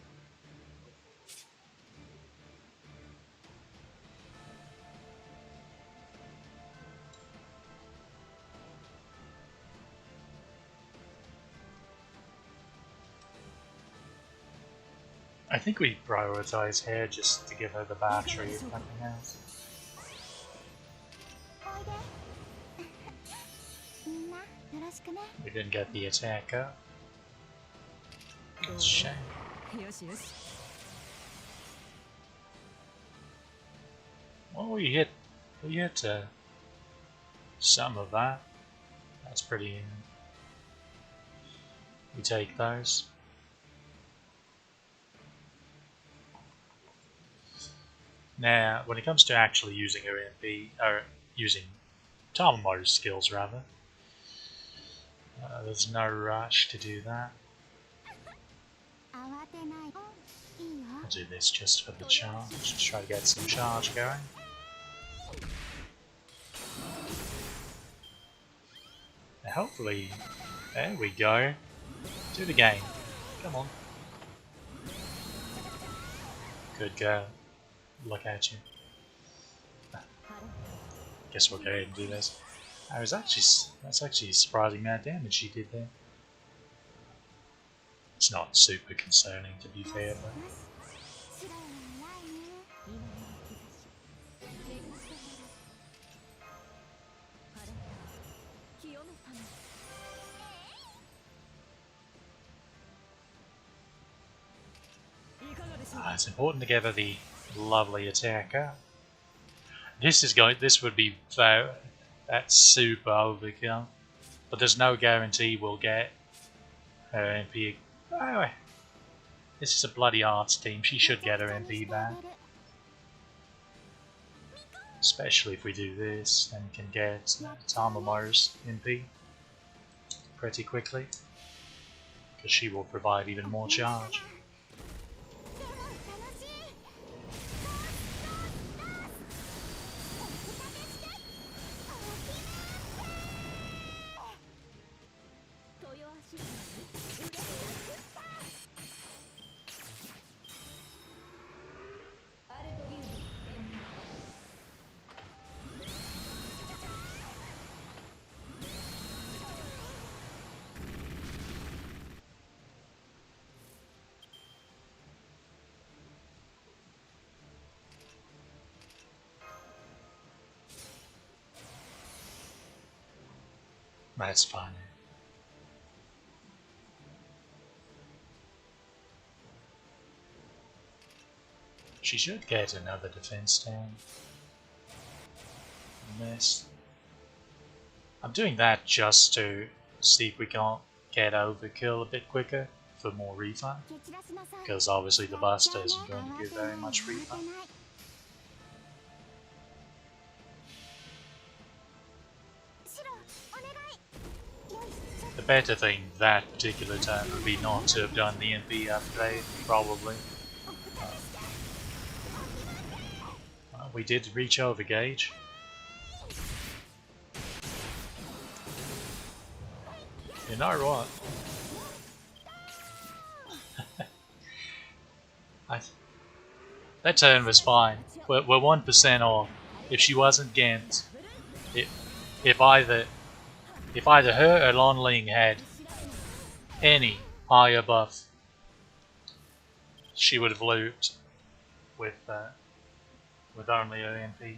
A: I think we prioritize hair just to give her the battery if nothing else. We didn't get the attack up. It's a shame. Well, we hit some of that. That's pretty. We take those. Now, when it comes to actually using her MP, or using Tamamo's skills rather, there's no rush to do that. I'll do this just for the charge, just try to get some charge going. Now hopefully, there we go. Do the game. Come on. Good girl. Look at you. Guess we'll go ahead and do this. That's actually surprising amount of damage she did there. It's not super concerning to be fair, but It's important to get her the lovely attacker. This would be that's super overkill, but there's no guarantee we'll get her MP. Anyway, this is a bloody arts team. She should get her MP back, especially if we do this and can get Tamamo's MP pretty quickly, because she will provide even more charge. That's fine. She should get another defense down. Miss. I'm doing that just to see if we can't get overkill a bit quicker for more refund, because obviously the Buster isn't going to give very much refund. The better thing that particular time would be not to have done the MP upgrade, probably. We did reach over gauge. You know what? That turn was fine. We're 1% off. If she wasn't Gent, if either her or Lon Ling had any higher buff, she would have looped with only her MP.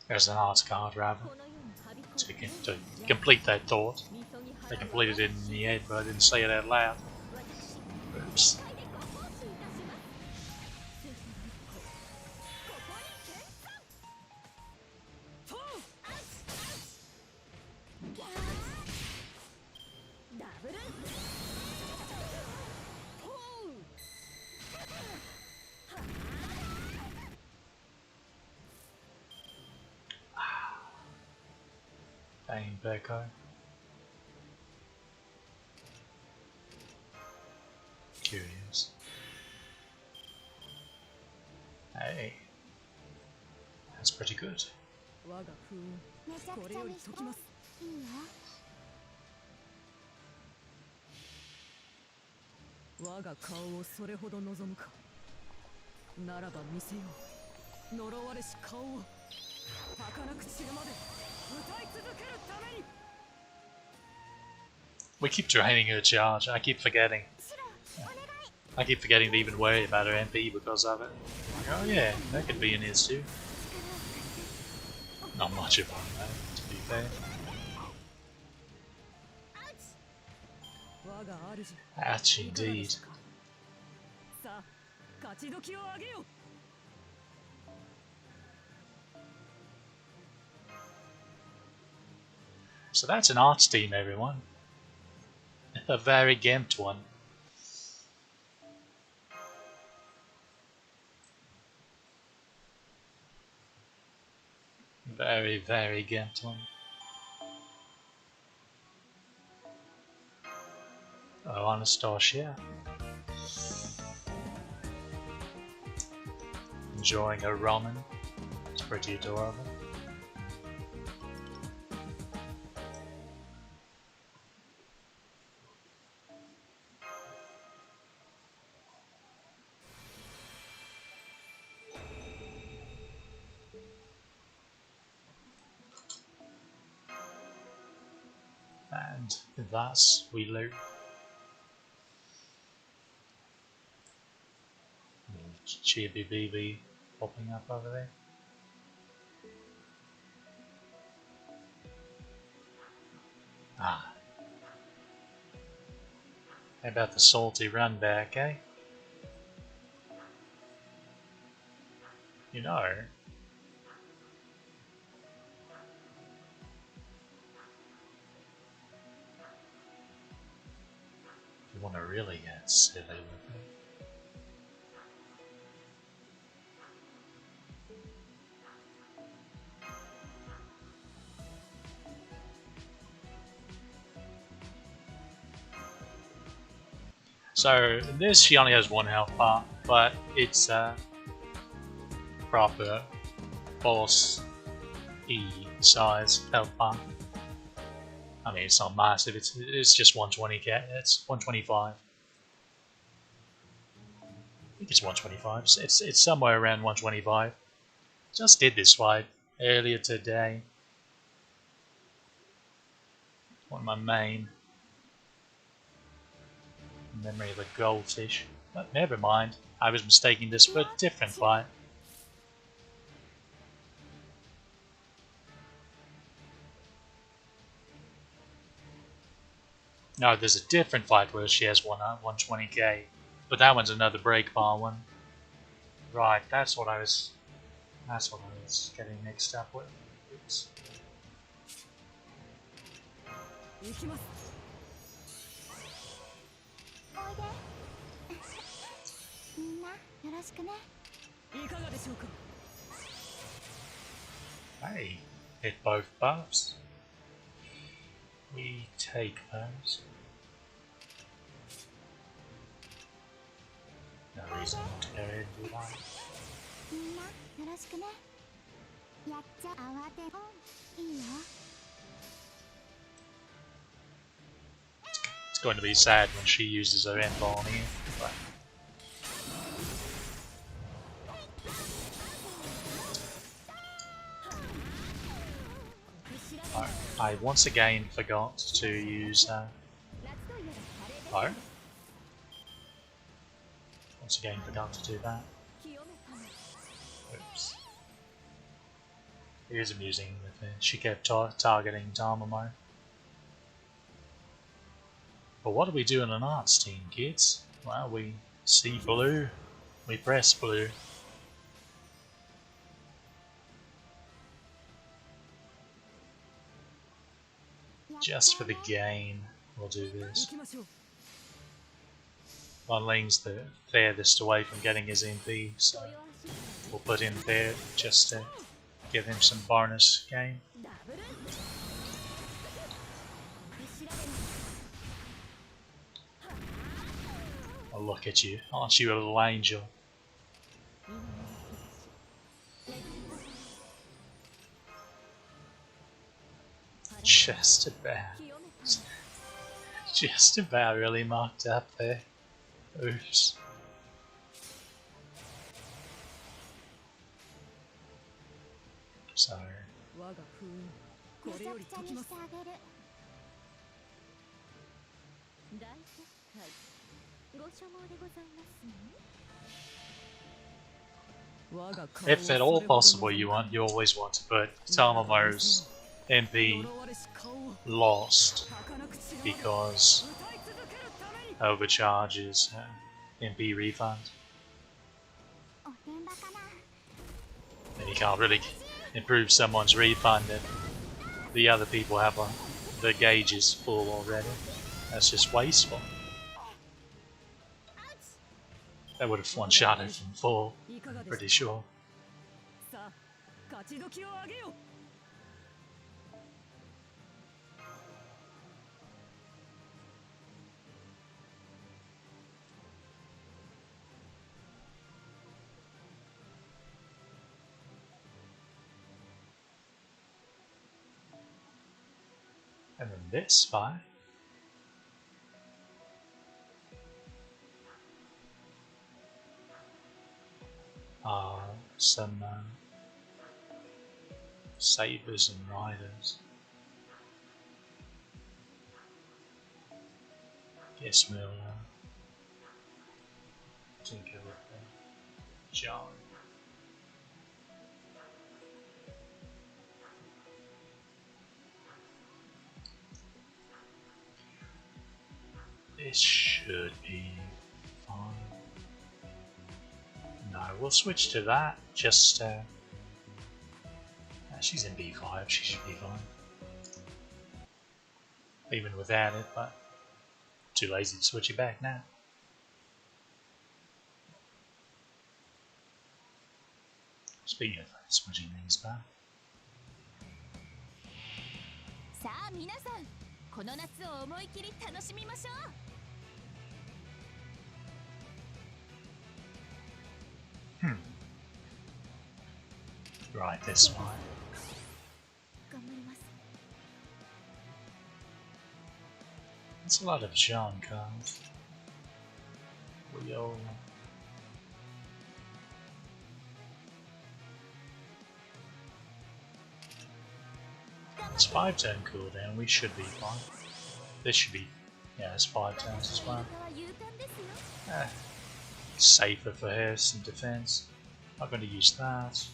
A: There's an art card, rather, to complete that thought. I completed it in the head, but I didn't say it out loud. Oops. Dang, Becco. Curious. Hey. That's pretty good. We keep draining her charge. I keep forgetting. I keep forgetting to even worry about her MP because of it. Like, oh yeah, that could be an issue. Not much of one though, to be fair. Ouch indeed. So that's an arts team, everyone. A very gimped one. Very, very gimped one. Oh, Anastasia. Enjoying her ramen. It's pretty adorable. And thus we loop. Chibi BB popping up over there. Ah. How about the salty run back, eh? You know, if you want to really get silly with it. So this, she only has 1 health bar, but it's a proper boss E size health bar. I mean, it's not massive. It's just 120k. It's 125. I think it's 125. It's somewhere around 125. Just did this fight earlier today. On my main memory of a goldfish. But never mind. I was mistaking this for a different fight. No, there's a different fight where she has 120k, but that one's another break bar one. Right, that's what I was getting mixed up with. Oops.
B: 行きます。おいで。みんなよろしくね。いかがでしょうか。
A: Hey, hit both buffs. We take those. No reason not to go ahead and do that.
B: みんなよろしくね。やっちゃ慌てん。いいよ。
A: It's going to be sad when she uses her end ball on here. But I once again forgot to use oh. Once again forgot to do that. Oops. It is amusing with it. She kept targeting Tamamo. But what do we do in an arts team, kids? Well, we see blue, we press blue. Just for the game, we'll do this. One Ling's the furthest away from getting his MP, so we'll put him there just to give him some bonus game. Oh, look at you. Aren't you a little angel? Just about really marked up there. Oops. Sorry. If at all possible, you always want to put Tamamo's MP lost because overcharges MP refund. And you can't really improve someone's refund if the other people have the gauges full already. That's just wasteful. That would have one-shot it from full, I'm pretty sure. And then this fight. Some sabers and riders. Guess we'll tinker with them. John. This should be fine. No, we'll switch to that. Just she's in B5. She should be fine, even without it. But too lazy to switch it back now. Speaking of switching things back.
B: さあ皆さん、この夏を思い切り楽しみましょう。
A: Right, this one.
B: 頑張ります。
A: That's a lot of Jean cards. Leo. It's 5 turn cooldown, we should be fine. This should be, yeah, it's 5 turns as well. Safer for her, some defense. Not going to use that.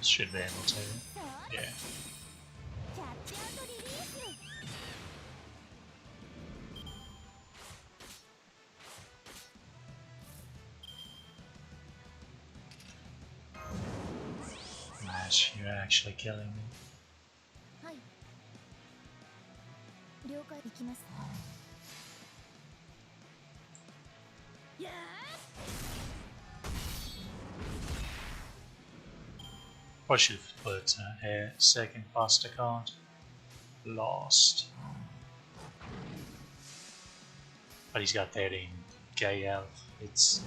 A: Should be able to, yeah. Mash, you're actually killing me.
B: はい。了解できます。やー。
A: Probably should have put a second Buster card. Lost. But he's got that in Gay Elf. It's,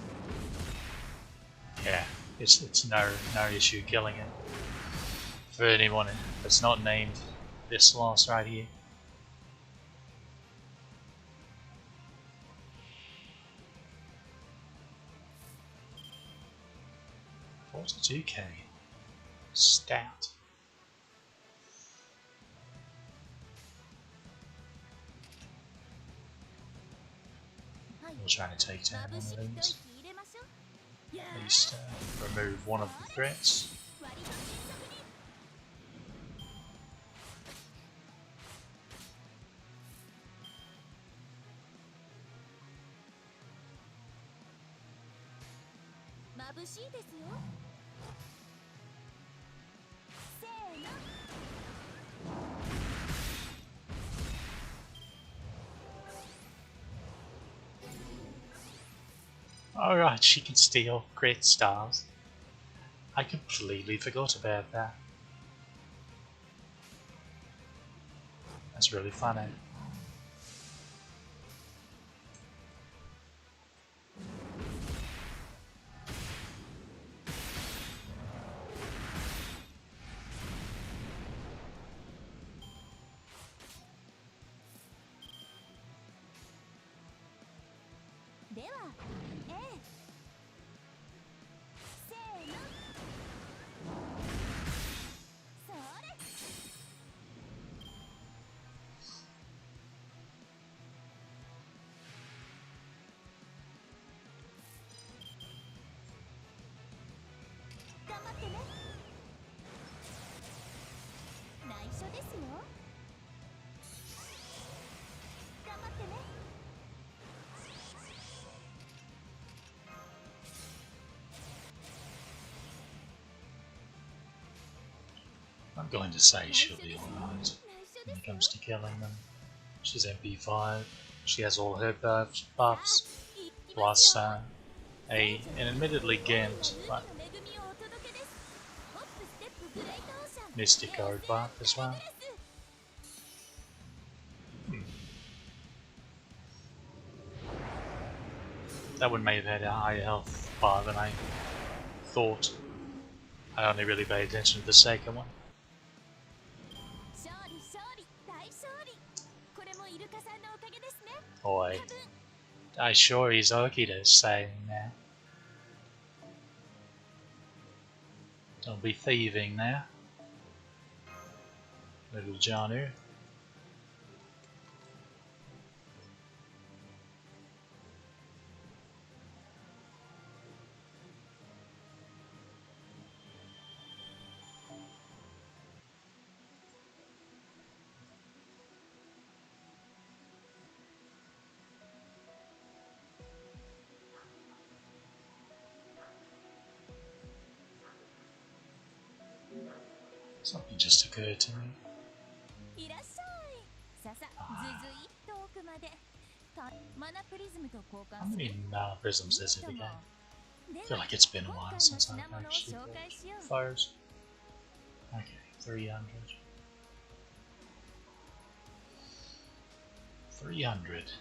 A: yeah, it's no issue killing it. For anyone that's not named this loss right here. 42k. Stout. We're trying to take down one of these. At least remove one of the threats. Alright, she can steal great stars. I completely forgot about that. That's really funny. I'm going to say she'll be alright when it comes to killing them. She's MP5, she has all her buffs, plus an admittedly gimped, but Mystic Code buff as well. That one may have had a higher health bar than I thought. I only really paid attention to the second one. Boy, I sure is Okita saying that. Don't be thieving now, little Janu. Something just occurred to me.
B: いらっしゃい。ささ、ずずいっと奥まで。マナプリズムと交
A: How
B: 換する。
A: many mana prisms is it
B: いいと
A: again?
B: も。
A: I feel like it's been a while since I've
B: 今回の
A: actually
B: 品物を紹介
A: bought
B: しよう。
A: foes. Okay, 300. 300.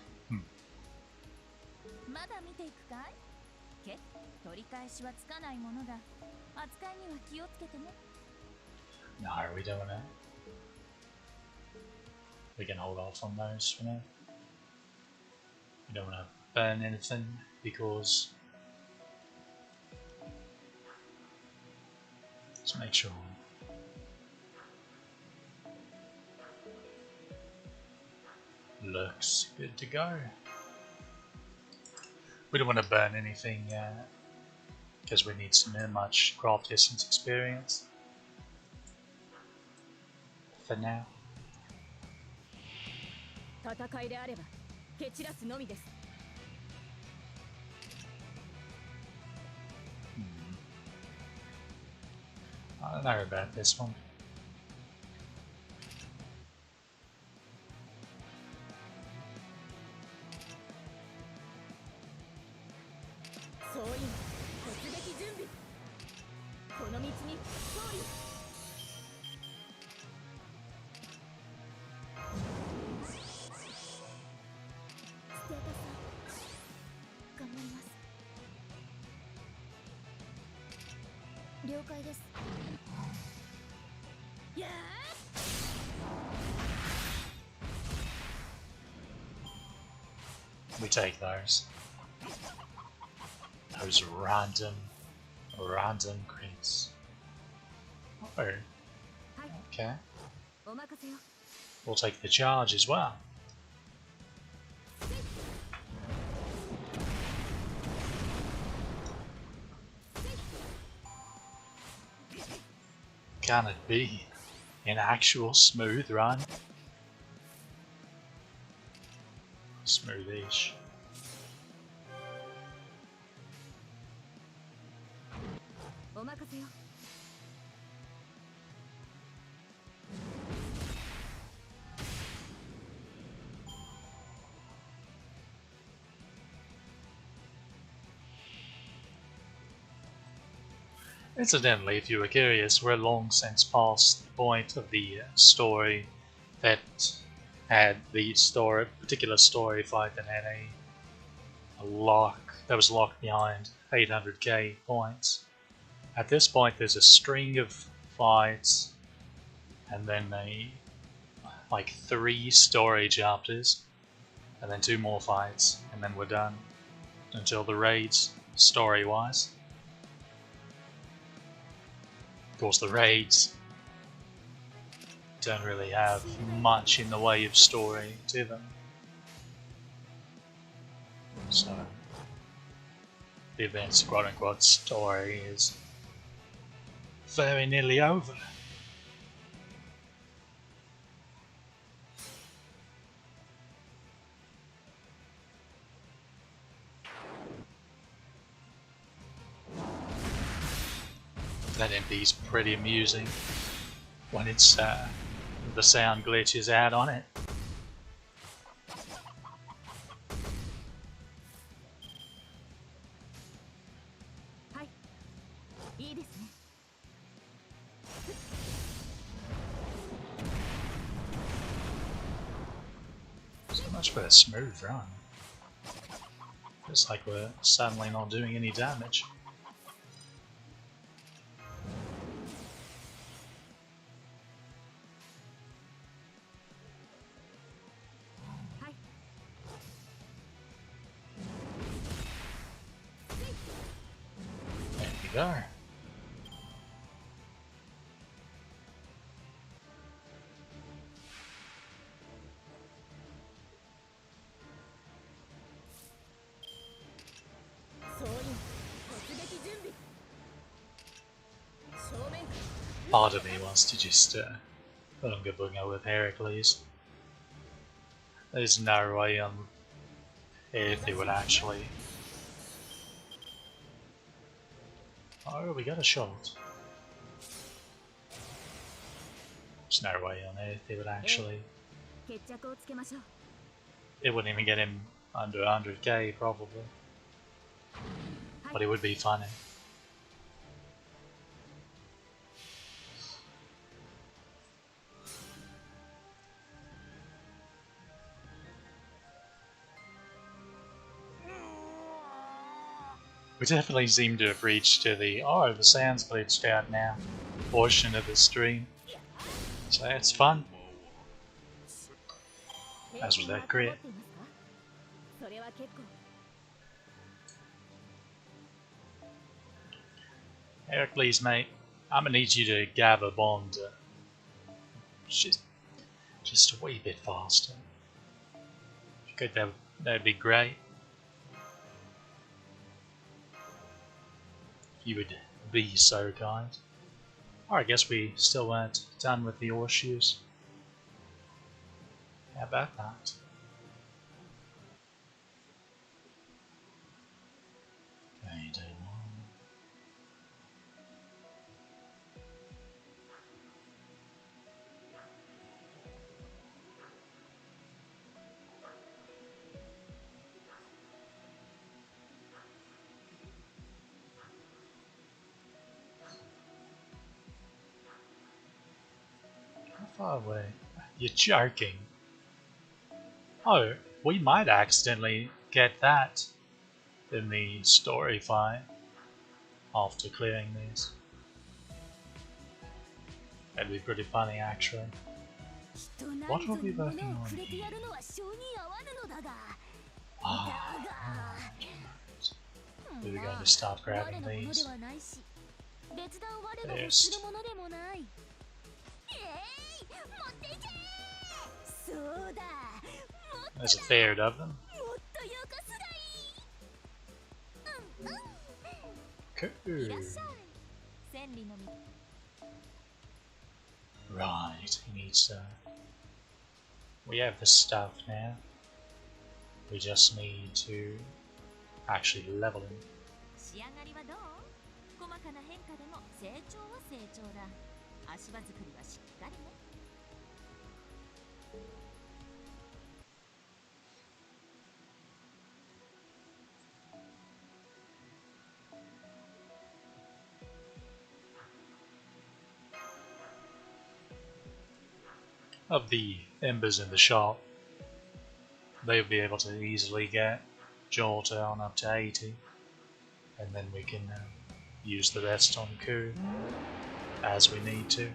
B: まだ見ていくかい？取り返しはつかないものだ。扱いには気をつけてね。
A: No, we don't wanna. We can hold off on those for now. We don't wanna burn anything because. Let's make sure. Looks good to go. We don't want to burn anything because we need so much craft essence experience for now.
B: 戦いであれば蹴散らすのみです。
A: I don't know about this one.
B: 総員突撃準備。この道に勝利。 了解です。やー
A: We take those. Those random crits. Oh, okay.
B: お任せよ。
A: We'll take the charge as well. Can it be an actual smooth run? Smoothish. Incidentally, if you were curious, we're long since past the point of the story that had the particular story fight that had a lock that was locked behind 800k points. At this point, there's a string of fights, and then like 3 story chapters, and then 2 more fights, and then we're done until the raids story-wise. Of course, the raids don't really have much in the way of story to them, so the event's quote-unquote story is very nearly over. That MP's pretty amusing when it's the sound glitches out on it. So much for a smooth run. It's like we're suddenly not doing any damage. There we go. Part of me wants to just bunga bunga with Heracles. There's no way if they would actually. Oh, we got a shot. There's no way on earth it would actually.
B: 決着をつけましょう。
A: It wouldn't even get him under 100k probably. But it would be funny. We definitely seem to have reached to the the sound's glitched out now portion of the stream. So that's fun. As was that crit.
B: それは結構。
A: Heracles, mate, I'm gonna need you to gather bond just a wee bit faster. If you could, that'd be great. If you would be so kind. Or I guess we still weren't done with the horseshoes. How about that? Okay, do one. How far away? You're joking. Oh, we might accidentally get that in the story fight after clearing these. That'd be pretty funny actually. What were we working on here? We were going to start grabbing these. First. There's a third of them. Cool. Right, he needs we have the stuff now. We just need to actually level him. Of the embers in the shop, they'll be able to easily get Joel down up to 80, and then we can use the rest on Ku as we need to.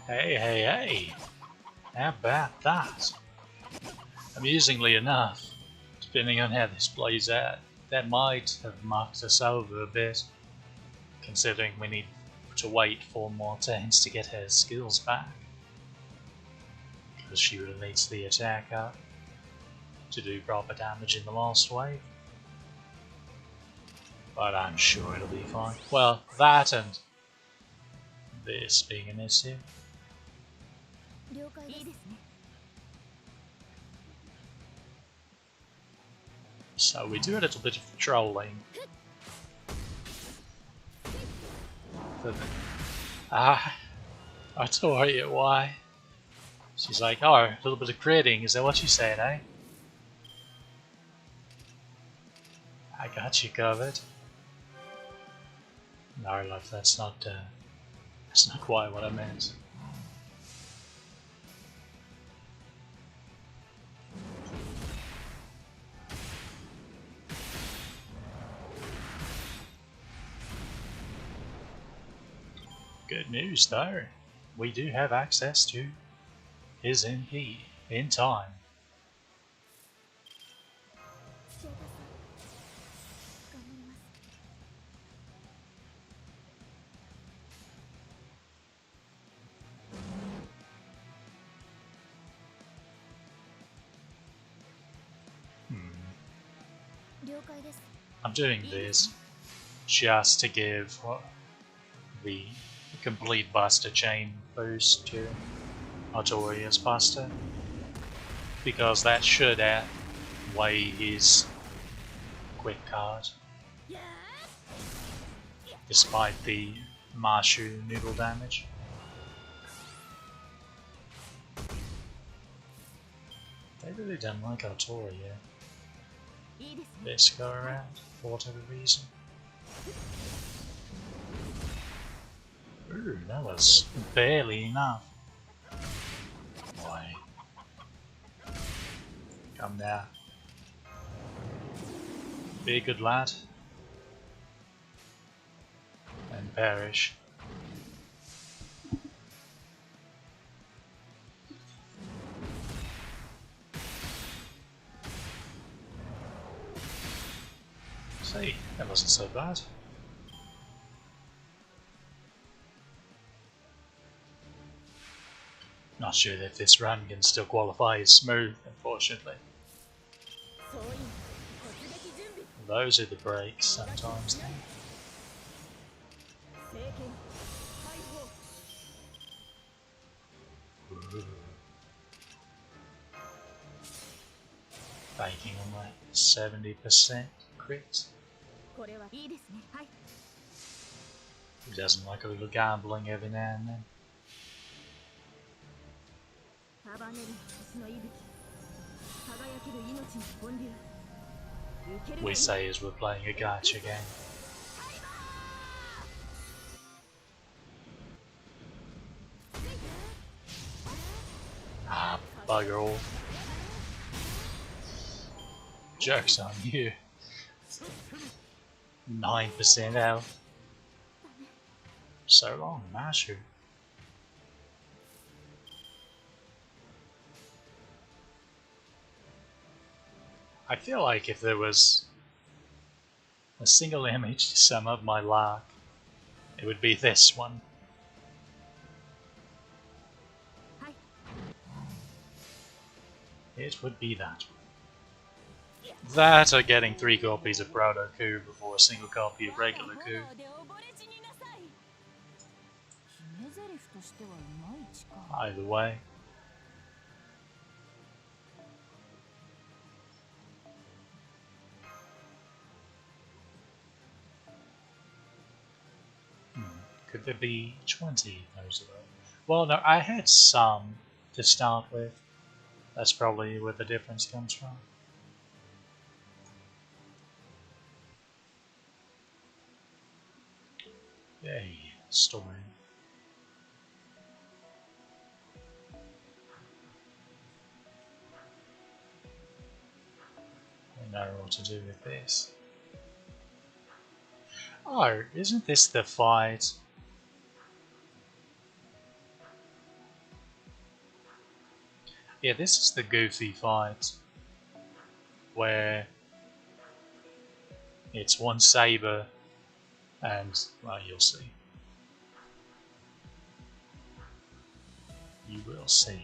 A: Hey, how about that? Amusingly enough, depending on how this plays out, that might have marked us over a bit, considering we need to wait 4 more turns to get her skills back, because she really needs the attack up to do proper damage in the last wave. But I'm sure it'll be fine. Well, that and this being an issue. So we do a little bit of trolling. I told you why. She's like, oh, a little bit of critting, is that what you said, eh? I got you covered. No, love, that's not quite what I meant. Good news though, we do have access to his MP in time. I'm doing this just to give the complete Buster Chain boost to Artorias Buster, because that should outweigh his quick card, despite the Marshu noodle damage. They really don't like Artoria this go around, for whatever reason. Ooh, that was barely enough. Boy. Come now. Be a good lad. And perish. See, that wasn't so bad. Not sure if this run can still qualify as smooth, unfortunately. Those are the breaks sometimes. Ooh. Banking on like 70% crit. Who doesn't like a little gambling every now and then? We say as we're playing a gacha game. Ah, bugger all. Joke's on you. 9% health. So long, Mashu. I feel like if there was a single image to sum up my luck, it would be this one. It would be that one. That or getting 3 copies of Proto Coup before a single copy of regular Coup. Either way. Could there be 20 those of those? Well, no, I had some to start with. That's probably where the difference comes from. Yay, story. I know what to do with this. Oh, isn't this the fight? Yeah, this is the goofy fight where it's one saber and, well, you'll see. You will see.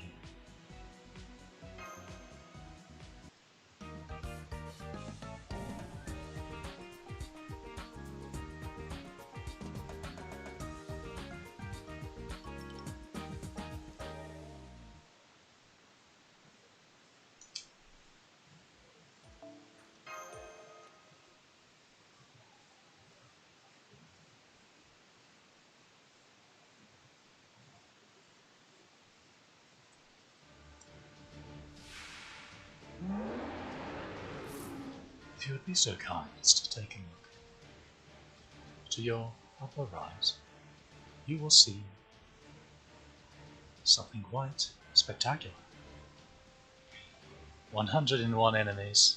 A: If you would be so kind as to take a look to your upper right, you will see something quite spectacular. 101 enemies.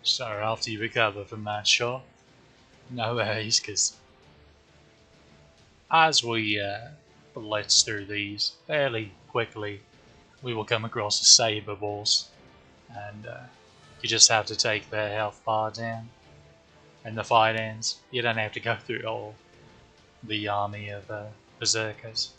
A: So after you recover from that shot, no worries, because as we blitz through these fairly quickly, we will come across a saber boss, and you just have to take their health bar down, and the fight ends. You don't have to go through all the army of berserkers.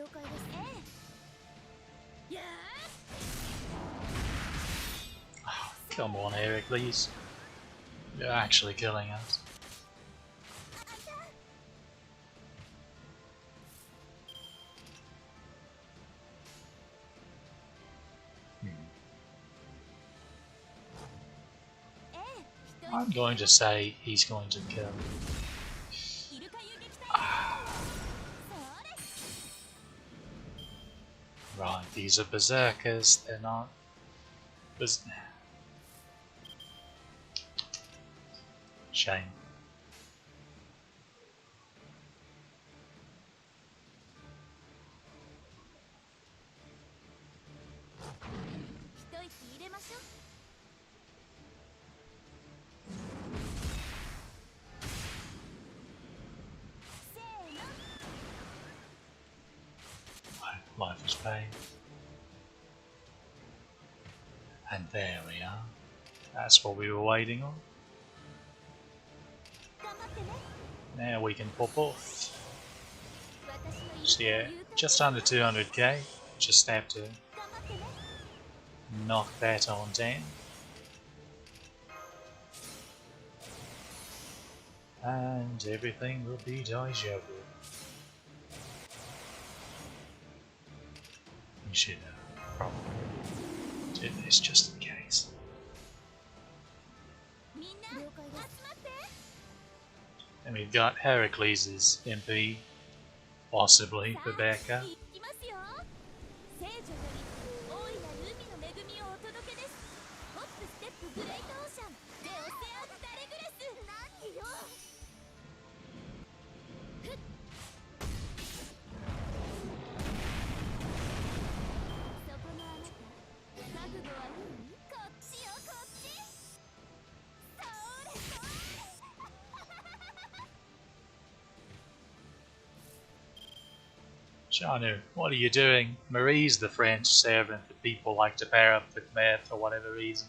B: 了解です。ええ。や
A: Come on, Heracles. You're actually killing us. I'm going to say he's going to kill. Right, these are berserkers, they're not... Shame. Life is pain. And there we are. That's what we were waiting on. Now we can pop off. So yeah, just under 200k. Just have to knock that on down. And everything will be deja vu. We should probably do this just in case. And we've got Heracles' MP, possibly for backup. Shanu, what are you doing? Marie's the French servant that people like to pair up with meth for whatever reason.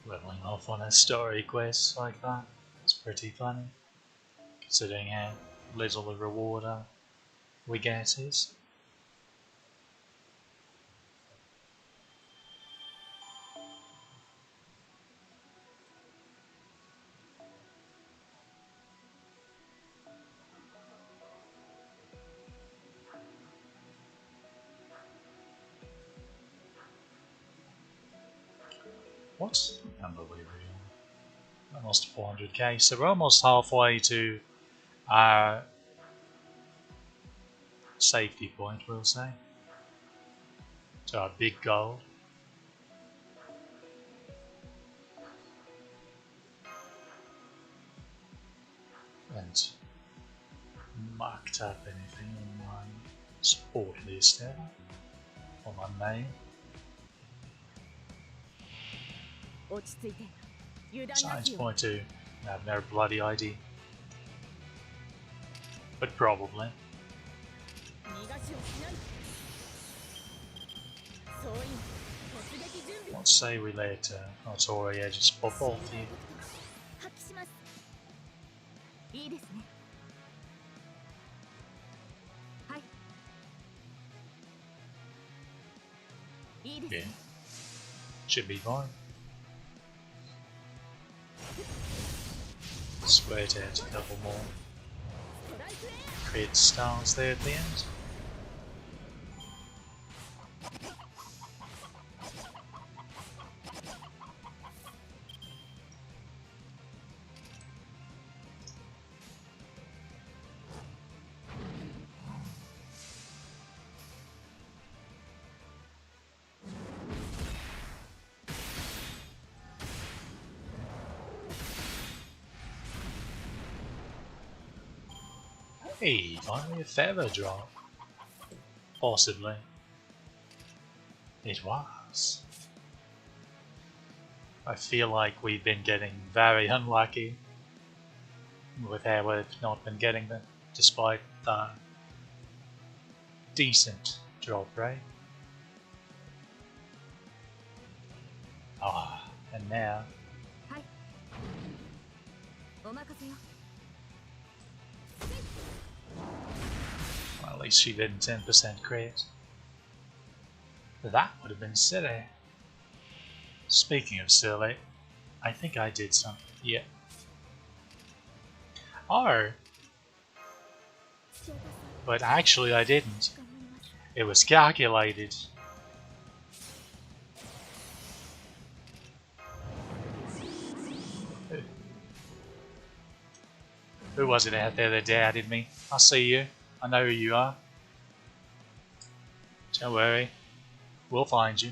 A: Leveling off on a story quest like that, it's pretty funny, considering how little the reward we get is. What number were we on? Almost 400k, so we're almost halfway to our safety point, we'll say. To our big goal. And marked up anything on my support list there, on my main. Signs point to I have no bloody ID. But probably. Let's say we let Artoria just pop off here. Yeah, should be fine. Spread out a couple more. Create stars there at the end. Hey, finally a feather drop. Possibly. It was. I feel like we've been getting very unlucky with how we've not been getting them, despite the decent drop rate. Ah, and now. Well, at least she didn't 10% crit. That would have been silly. Speaking of silly, I think I did something. Yeah. Oh. But actually I didn't. It was calculated. Who was it out there that doubted me? I see you. I know who you are. Don't worry. We'll find you.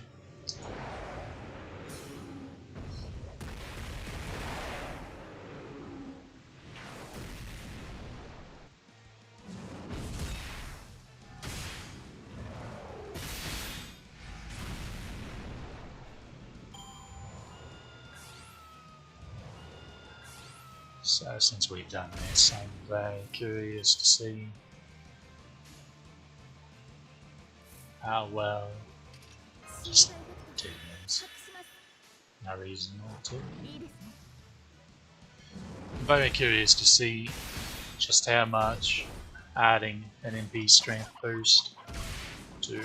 A: So since we've done this, I'm very curious to see how well just do this. No reason not to. I'm very curious to see just how much adding an MP strength boost to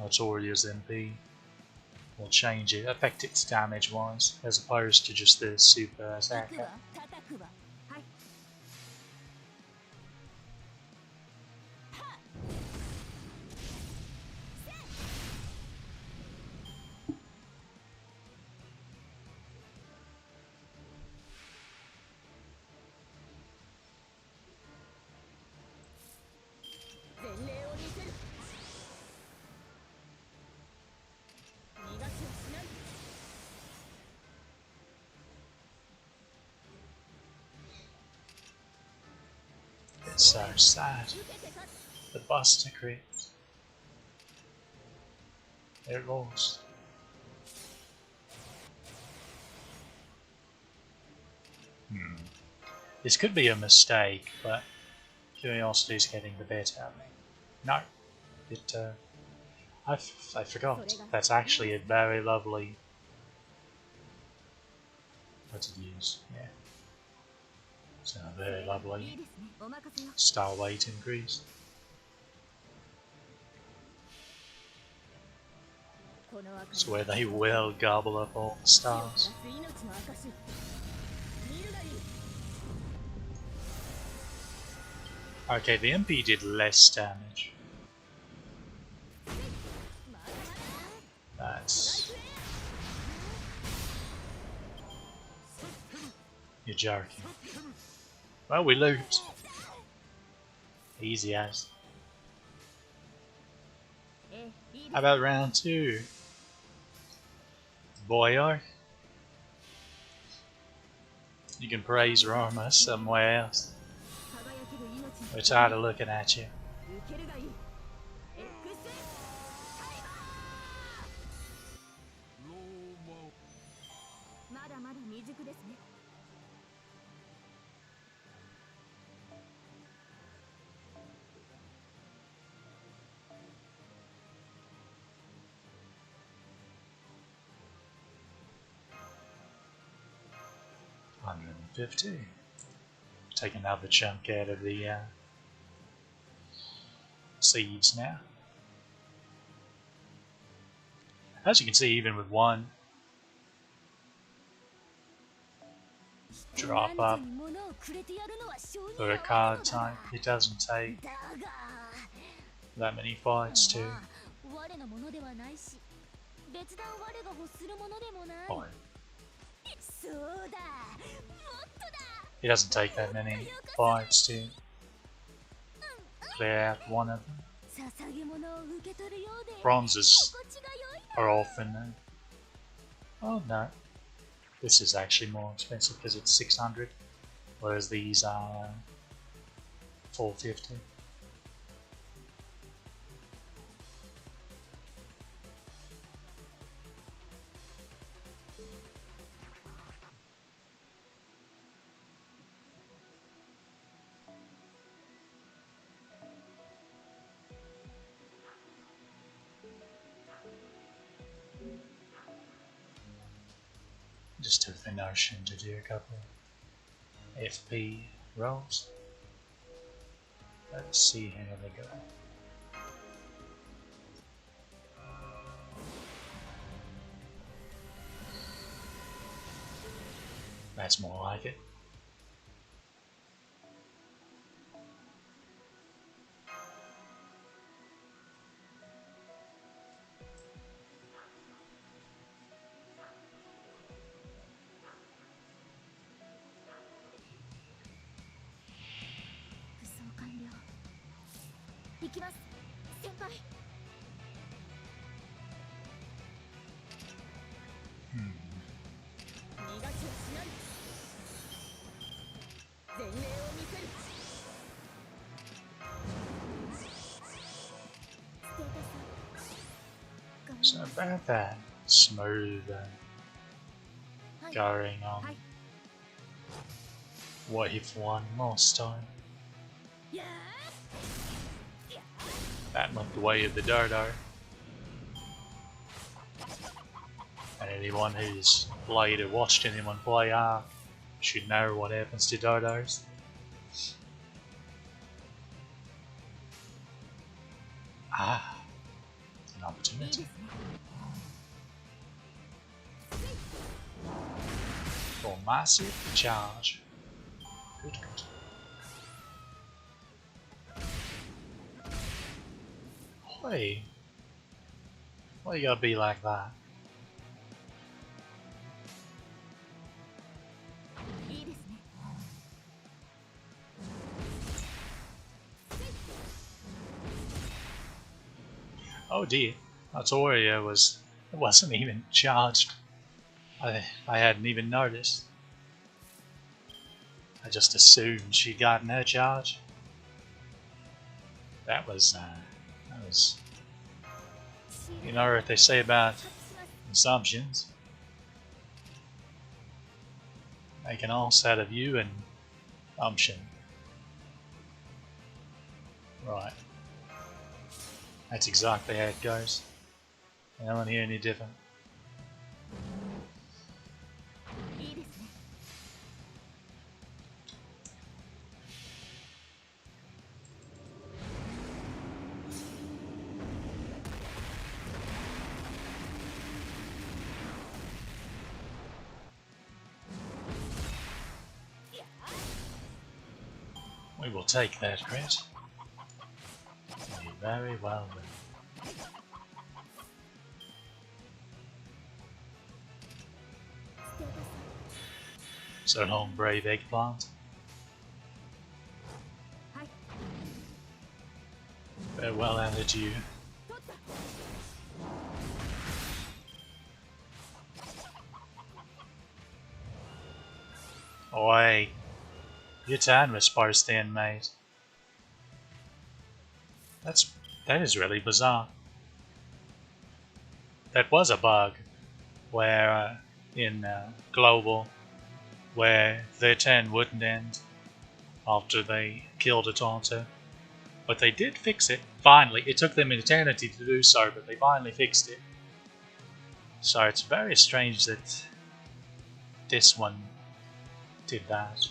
A: Artoria's MP will change it, affect its damage wise, as opposed to just the super attack. It's so sad. The Buster crit. It lost. This could be a mistake, but curiosity is getting the better of me. No, it. I forgot. That's actually a very lovely. What's it use? Yeah. It's a very lovely star weight increase. It's where they will gobble up all the stars. Okay, the MP did less damage. That's... You're joking. Well, we lose. Easy as. How about round 2? Boyo? You can praise Roma somewhere else. We're tired of looking at you. $150. Take another chunk out of the seeds now. As you can see, even with one drop up for a card type, it doesn't take that many fights to fight. It doesn't take that many fights to clear out one of them. Bronzes are often... oh no, this is actually more expensive because it's 600, whereas these are 450. Just took the notion to do a couple FP rolls. Let's see how they go. That's more like it. So about that smooth going on. What if one last time? That looked the way of the dodo. And anyone who's played or watched anyone play Ark should know what happens to dodos. Ah, an opportunity. For massive charge. Good, good. Hey, why you gotta be like that? Oh dear, Artoria wasn't even charged. I hadn't even noticed. I just assumed she'd gotten her charge. That was, you know what they say about assumptions. Make an ass out of you and umption. Right. That's exactly how it goes. I don't hear any different. We will take that crit. Very well then. So long, brave eggplant. Farewell, adieu. Oi, your turn was supposed to end, mate. That is really bizarre. That was a bug where in global where their turn wouldn't end after they killed a taunter. But they did fix it, finally. It took them an eternity to do so, but they finally fixed it. So it's very strange that this one did that.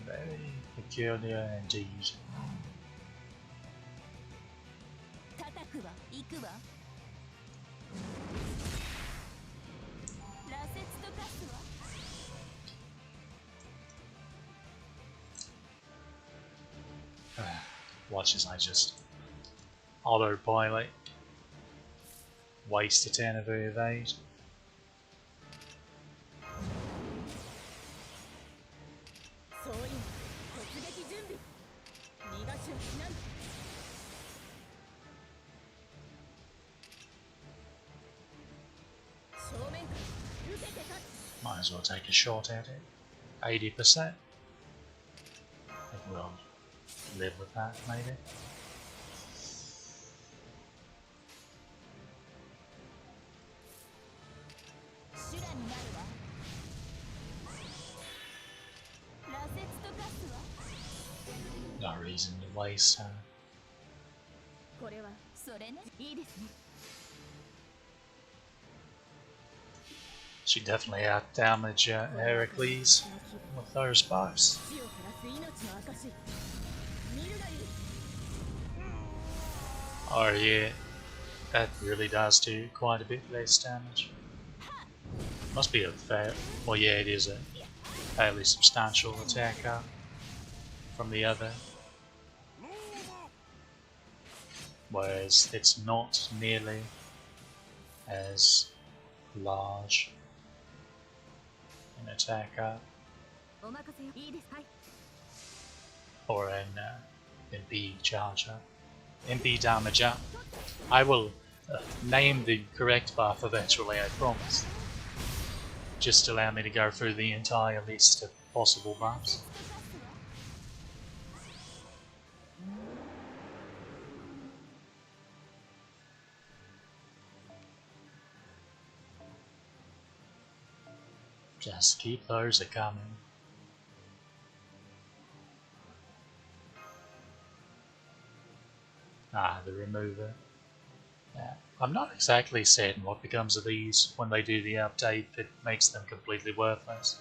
A: Very peculiar indeed. Watch as I just autopilot. Waste a turn of her evade. Might as well take a shot at it. 80%. I think we'll live with that, maybe. No reason to waste her. She definitely out-damage Heracles with those buffs. Oh yeah, that really does do quite a bit less damage. Must be a fair, well yeah, it is a fairly substantial attacker from the other. Whereas it's not nearly as large an attacker or an MP charger. MP damager. I will name the correct buff eventually, I promise. Just allow me to go through the entire list of possible buffs. Just keep those a-coming. Ah, the remover. Yeah. I'm not exactly certain what becomes of these when they do the update that makes them completely worthless.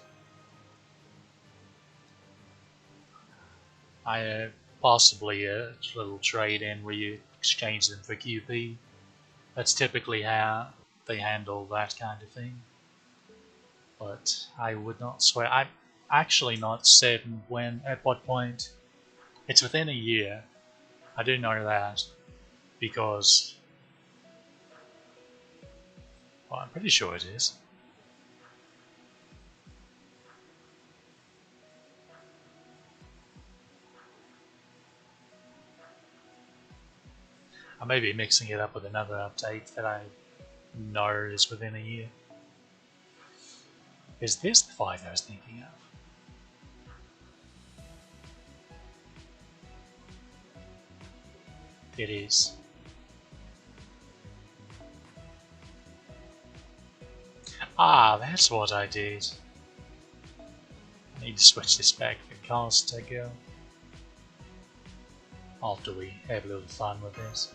A: Possibly a little trade-in where you exchange them for QP. That's typically how they handle that kind of thing. But I would not swear. I'm actually not certain at what point. It's within a year. I do know that because, well, I'm pretty sure it is. I may be mixing it up with another update that I know is within a year. Is this the fight I was thinking of? It is. Ah, that's what I did. I need to switch this back to caster girl. After we have a little fun with this.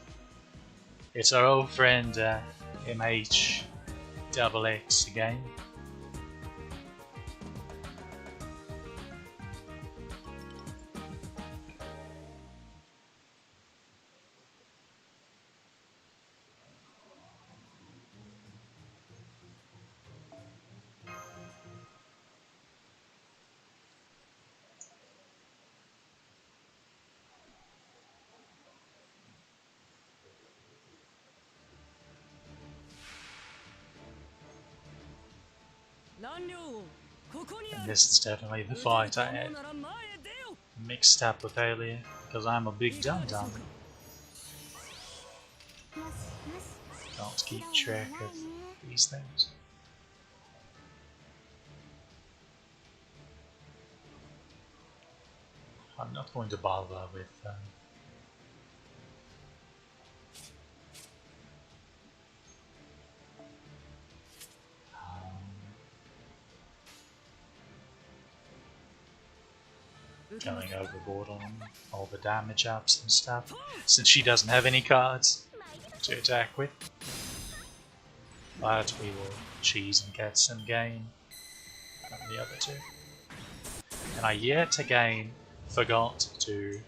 A: It's our old friend MH XX again. And this is definitely the fight I had mixed up with earlier, because I'm a big dum-dum. Can't keep track of these things. I'm not going to bother with going overboard on all the damage ups and stuff, since she doesn't have any cards to attack with. But we will cheese and get some gain from the other two. And I yet again forgot to...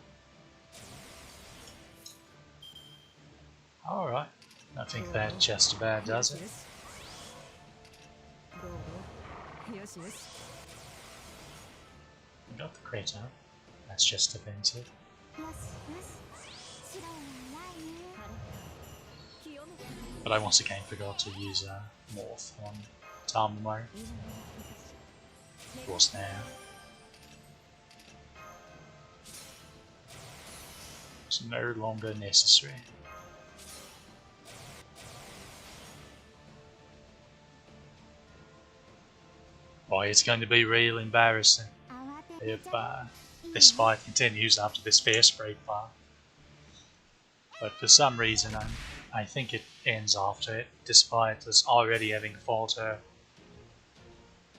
A: Alright, I think that just about does it. We got the crit up. That's just defensive. But I once again forgot to use a morph on Tammo. Of course now. It's no longer necessary. Boy, it's going to be real embarrassing
B: 慌て
A: if
B: てちゃいい
A: this
B: よ
A: fight continues after this fierce break part. But for some reason, I think it ends after it, despite us already having fought her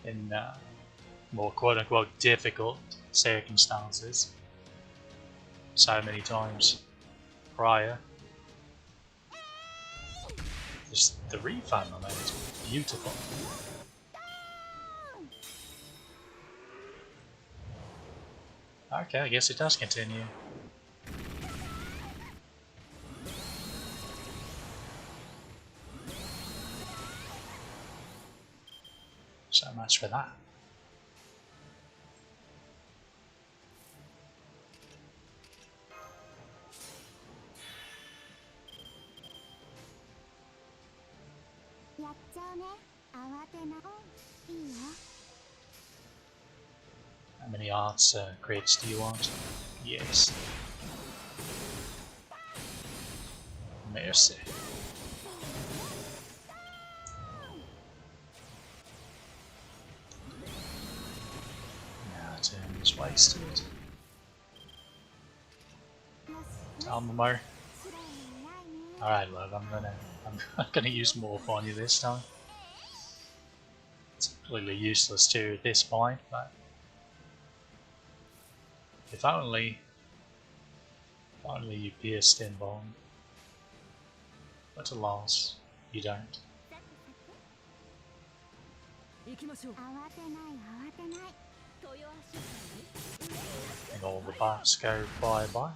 A: in more quote-unquote difficult circumstances so many times prior. Just the refund on that is beautiful. Okay, I guess it does continue. So much for that.
B: やっちゃうね慌てなうんいいよ
A: How many arts credits do you want? Yes. Mercy. Now turn is wasted.
B: よし
A: Almamo.
B: 失礼ないね
A: Alright, love, I'm gonna use Morph on you this time. It's completely useless too at this point, but if only you pierced in bone. But alas, you don't.
C: 行きましょう。
B: 慌てない慌てない豊橋
A: And all the buffs go bye bye.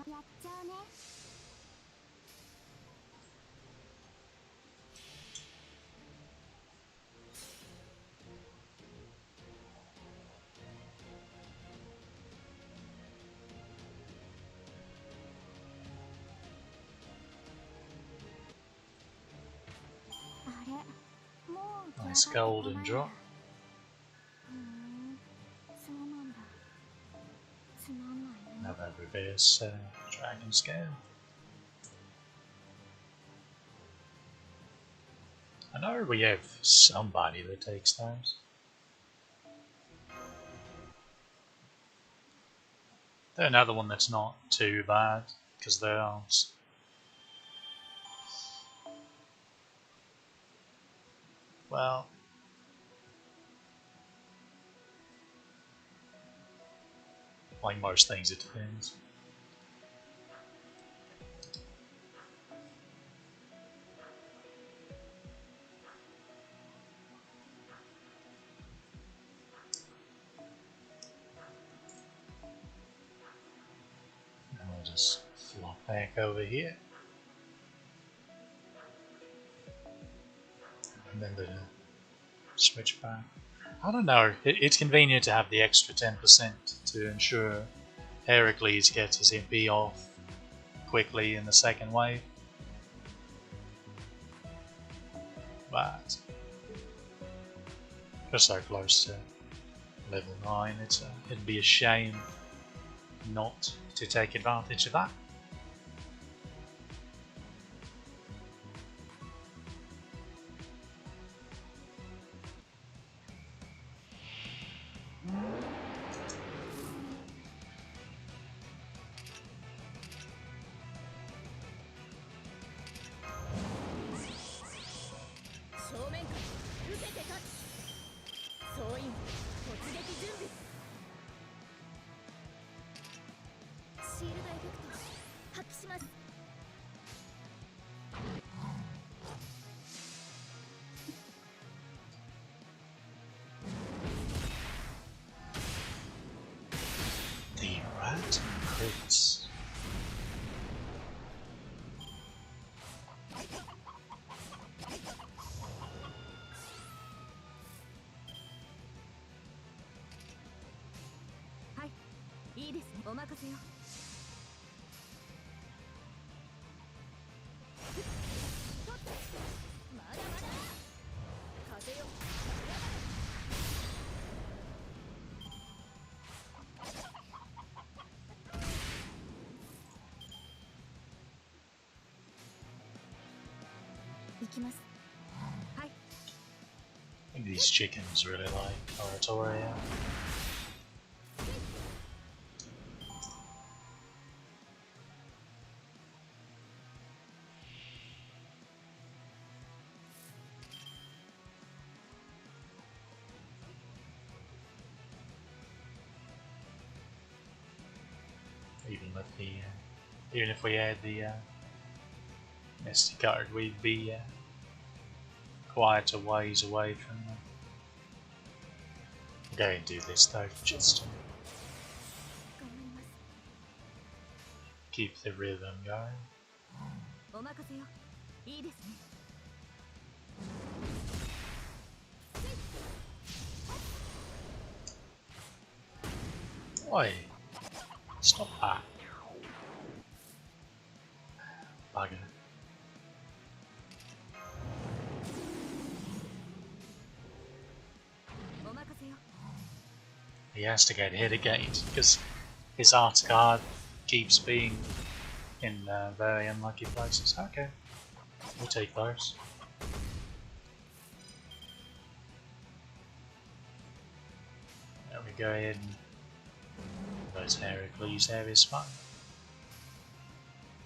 B: やっちゃうね あれもう
A: Nice golden drop.
B: そうなんだつまんないね
A: Another reverse dragon scale. I know we have somebody that takes those. They're another one that's not too bad because they are. Well, like most things, it depends. I'll just flop back over here. Remember to switch back. I don't know, it's convenient to have the extra 10% to ensure Heracles gets his MP off quickly in the second wave. But we're so close to level 9, it'd be a shame not to take advantage of that. The rat crits.
C: Hi. いいですね。お任せよ。まだまだ。風よ。
B: きます。
C: はい。
A: I think these chickens really like oratorio. Even if we had the Misty card, we'd be quite a ways away from them. I'm going to do this though, just to
B: 頑張ります。
A: keep the rhythm going.
C: お任せよ。いいですね。
A: Oi! Stop that. Bugger. He has to get hit again because his art card keeps being in very unlucky places. Okay, we'll take those. There we go ahead and those Heracles have his fun.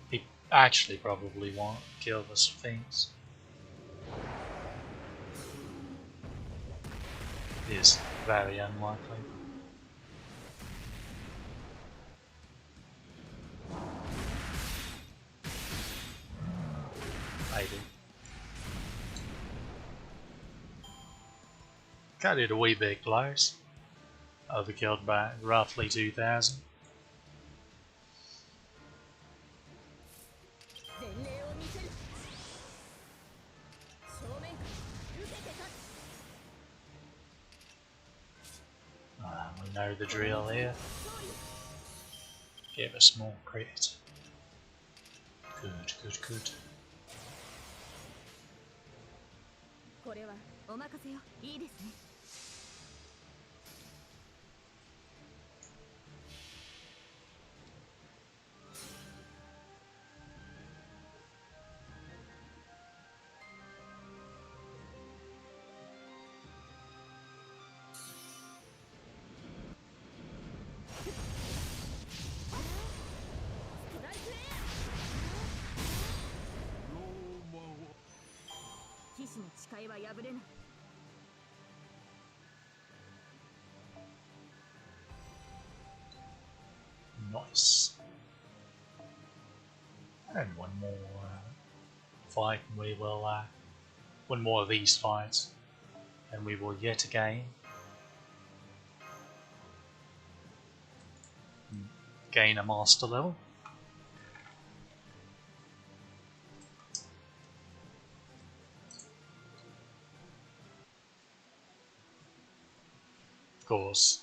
A: He actually probably won't kill the Sphinx. It is very unlikely. Maybe. Cut it a wee bit close. Overkilled by roughly 2,000.
C: 前例を見せる。正面から受けて立つ。
A: We know the drill here. Give us more credit. Good, good, good.
C: これはお任せよ。いいですね。 騎士の誓いは破れない。
A: Nice. And one more fight, and we will one more of these fights, and we will yet again gain a master level. Of course.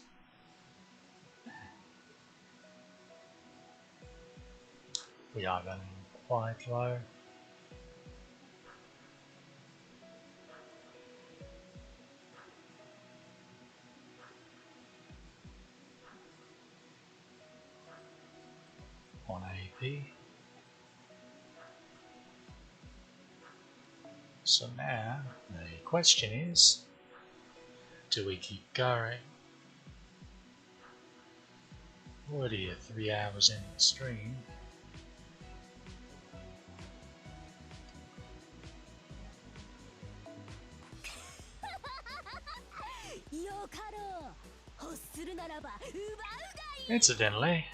A: We are running quite low. On AP. So now the question is, do we keep going? Already at 3 hours in the stream.
B: よかろう。欲するならば奪うがいい。
A: Incidentally,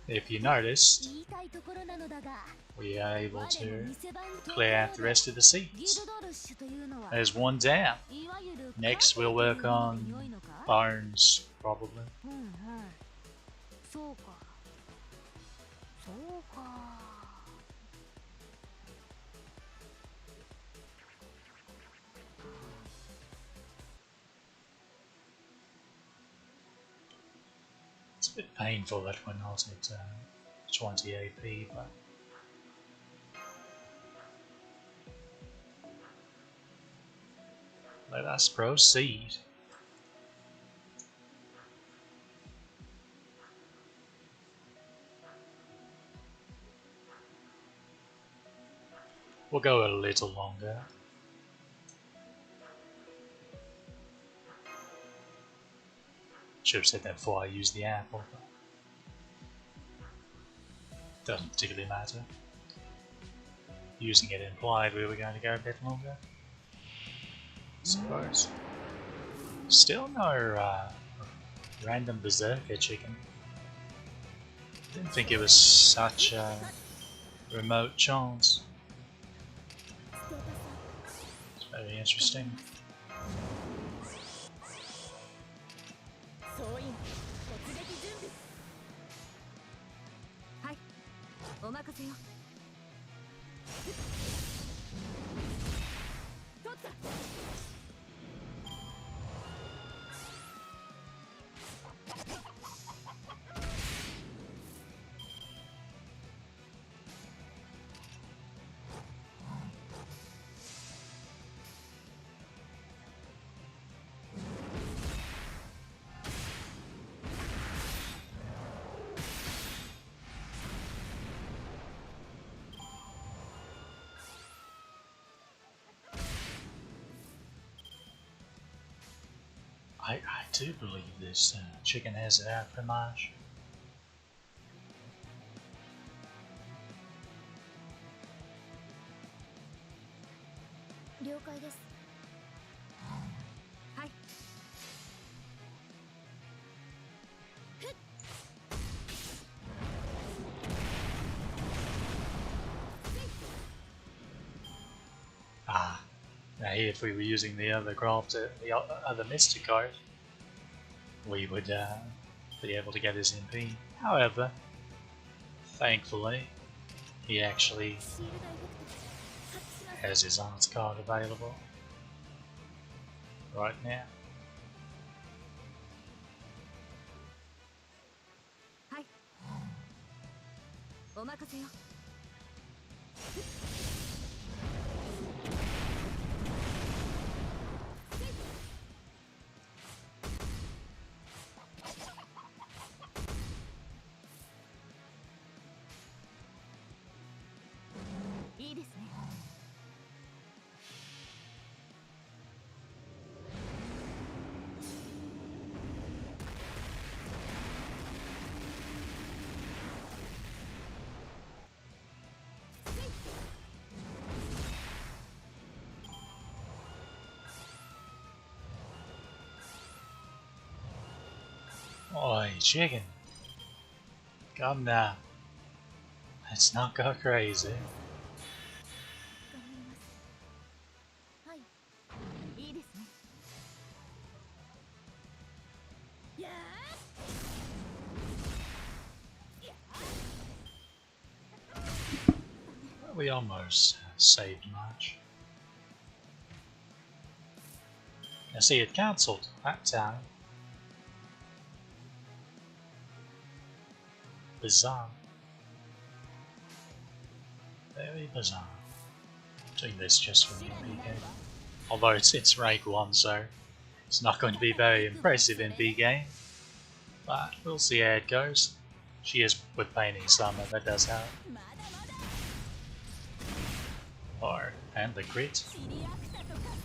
A: if you noticed,
B: 言いたいところなのだが、
A: we are able
B: 我
A: to
B: の店番
A: clear out the rest of the
B: ギル
A: seats.
B: ドルッシュというのは、
A: There's one down.
B: いわゆる
A: Next we'll work
B: カーテンという意味で
A: on
B: 良いのか？
A: bones, probably.
B: うんうん。そうか。そうか。
A: It's a bit painful that we're not at 20 AP, but let us proceed. We'll go a little longer Should have said that before I used the apple, but doesn't particularly matter. Using it implied we were going to go a bit longer. Suppose. Still no random berserker chicken. Didn't think it was such a remote chance. It's very interesting.
C: 総員突撃準備。はい、お任せよ。取った。
A: I do believe this chicken has it out pretty much.
B: 了解です。
C: はい。
A: Ah, now here if we were using the other craft, the other mystic card, we would be able to get his MP. However, thankfully, he actually
B: シールドエフェクト発揮します。
A: has his arts card available right now.
C: はい。お任せよ。いいですね。
A: Oi, chicken! Come now. Let's not go crazy.
B: 頑張ります。はい。
C: いいですね。やー。
A: We almost saved much. I see it cancelled that time. Bizarre. Very bizarre. Doing this just for the MP game. Although it's rank 1, so it's not going to be very impressive MP game. But we'll see how it goes. She is with painting summer, that does help.
C: まだまだ。
A: Or, and the crit.
C: シリアクタと化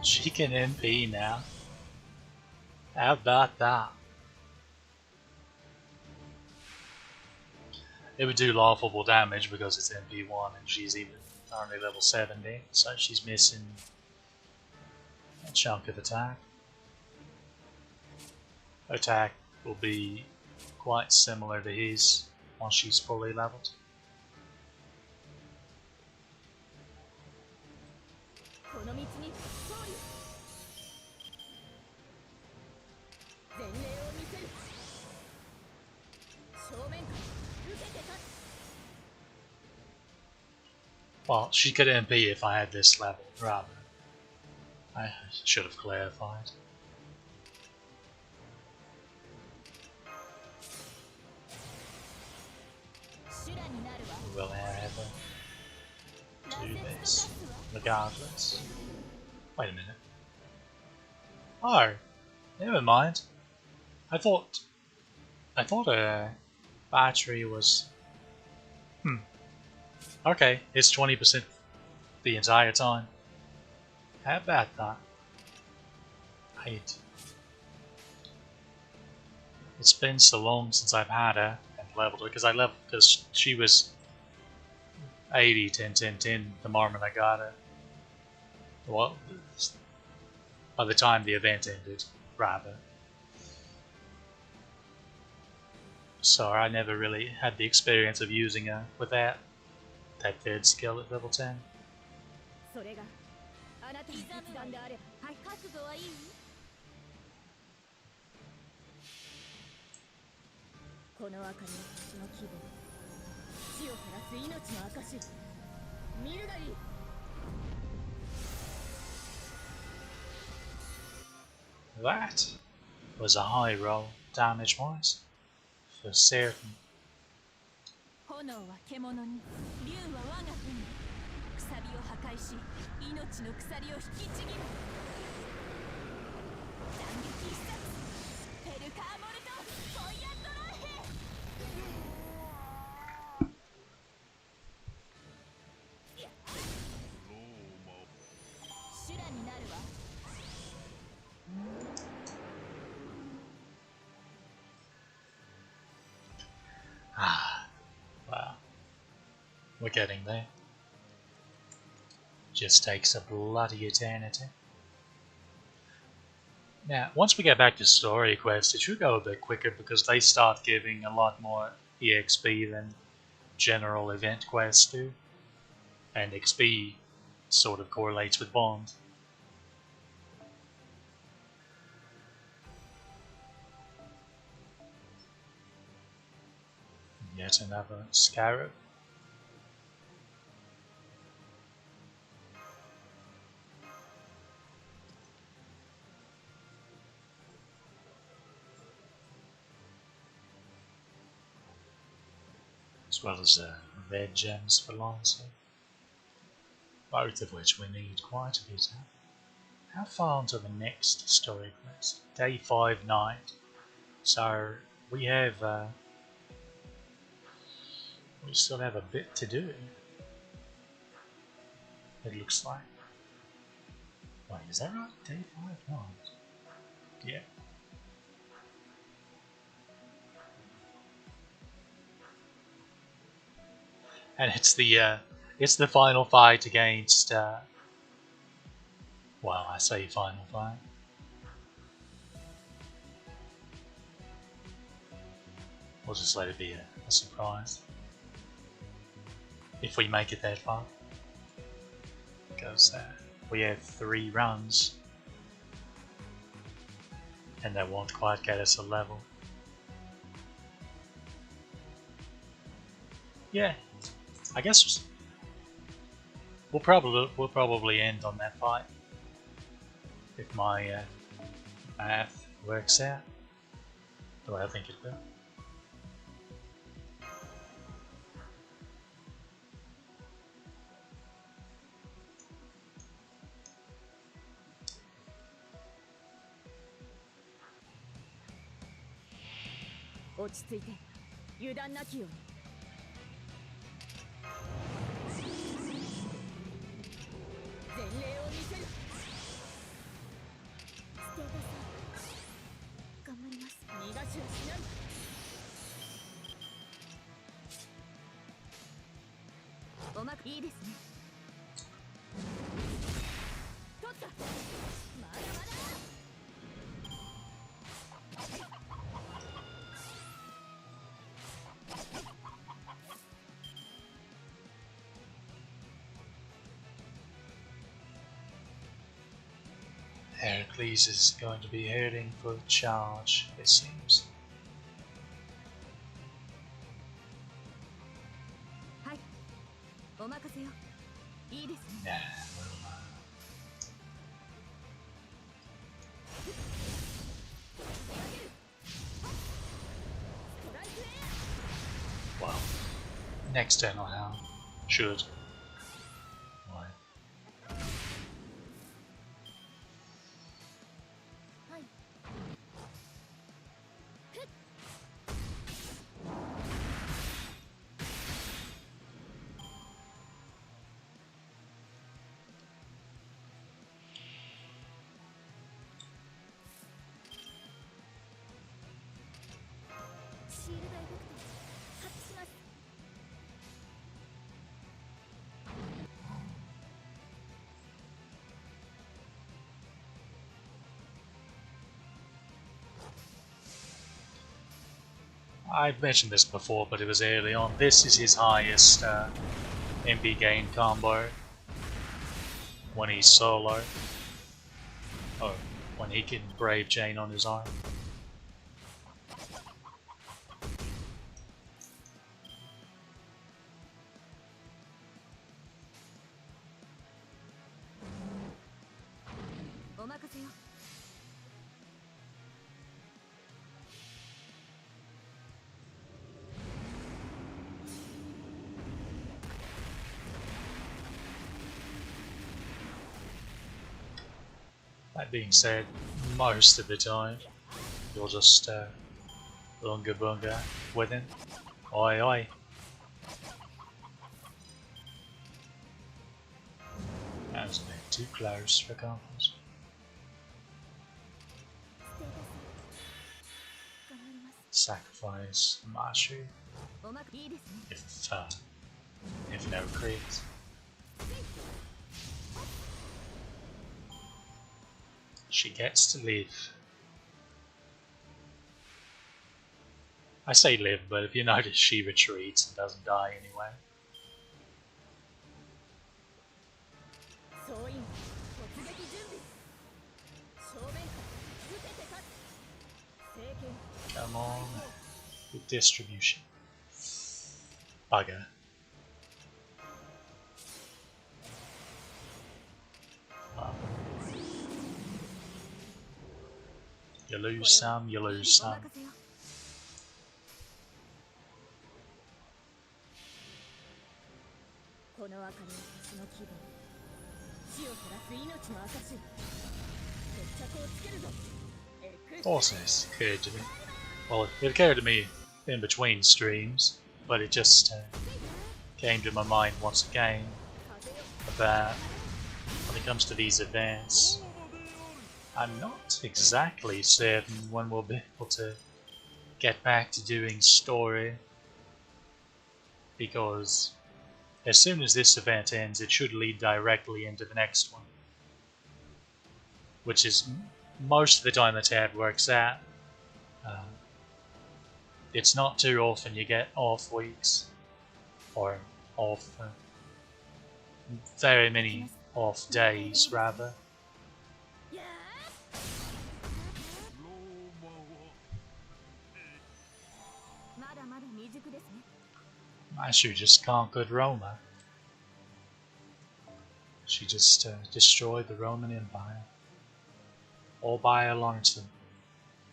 C: せ。
A: She can MP now. How about that? It would do laughable damage because it's MP1 and she's even only level 70, so she's missing a chunk of attack. Attack will be quite similar to his once she's fully leveled.
C: この道に勝利。前例を見せる。正面から受けて立つ。
A: Well, she could MP if I had this level, rather. I should have clarified. Will however do this regardless. Wait a minute. Oh, never mind. I thought a battery was. Okay, it's 20% the entire time. How about that? It's been so long since I've had her and leveled her because she was 80, 10, 10, 10 the moment I got her. Well, by the time the event ended, rather. So I never really had the experience of using her without that third skill at level 10.
C: それがあなたの決断であれば、はい、覚悟はいい？この明かりは私の希望。死を照らす命の証。見るがいい。
A: That was a high roll, damage-wise, for certain.
C: 炎は獣に、竜は我が手に。鎖を破壊し、命の鎖を引きちぎる。斬撃必殺、ペルカーモルト、フォイアンドラーヘ。修羅になるわ。
A: Ah, wow. We're getting there. Just takes a bloody eternity. Now, once we get back to story quests, it should go a bit quicker because they start giving a lot more EXP than general event quests do. And XP sort of correlates with bond. Yet another scarab. As well as red gems for Lancer. Both of which we need quite a bit of. How far onto the next story quest? Day 5 night. So we have we still have a bit to do. It looks like. Wait, is that right? Day 5 night. Yeah. And it's the final fight against well, I say final fight. We'll just let it be a surprise. If we make it that far. Because we have 3 runs. And that won't quite get us a level. Yeah, I guess we'll probably end on that fight if my math works out the way I think it will. Heracles is going to be heading for a charge, it seems. Yeah, well, next turn on how should. Why? I've mentioned this before, but it was early on. This is his highest MP gain combo when he's solo. Oh, when he can Brave Jane on his own. That being said, most of the time you'll just bunga bunga with him. Oi oi. That was a bit too close for comfort. Sacrifice Mashu if no crit. She gets to live. I say live, but if you notice she retreats and doesn't die anyway. Come on. Good distribution. Bugger. Well, you lose some, you lose some. Also, this occurred to me. Well, it occurred to me in between streams, but it just came to my mind once again about when it comes to these events. I'm not exactly certain when we'll be able to get back to doing story, because as soon as this event ends, it should lead directly into the next one, which is most of the time that's how it works out. It's not too often you get off weeks, or off very many off days rather. Mashu just conquered Roma. She just destroyed the Roman Empire. All by alone.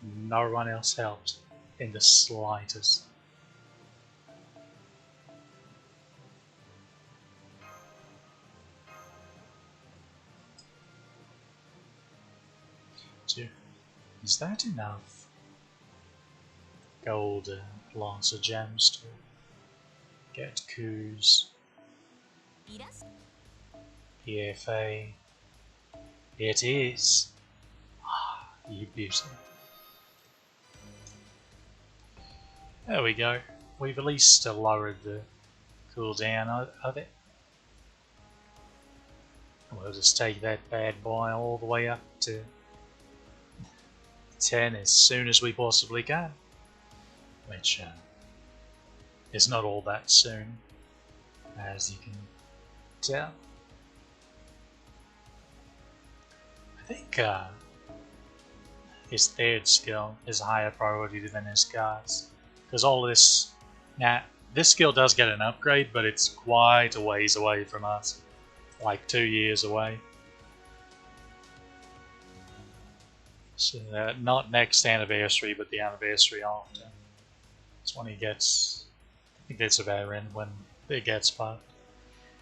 A: No one else helped in the slightest. Is that enough gold Lancer gems to get coups? PFA. It is. Ah, you beauty. There we go. We've at least lowered the cooldown of it. We'll just take that bad boy all the way up to 10 as soon as we possibly can. Which is not all that soon, as you can tell. I think his third skill is a higher priority than his cards. Because all this... Now, this skill does get an upgrade, but it's quite a ways away from us. Like 2 years away. So, not next anniversary, but the anniversary after. It's when he gets... I think that's about in when it gets buffed.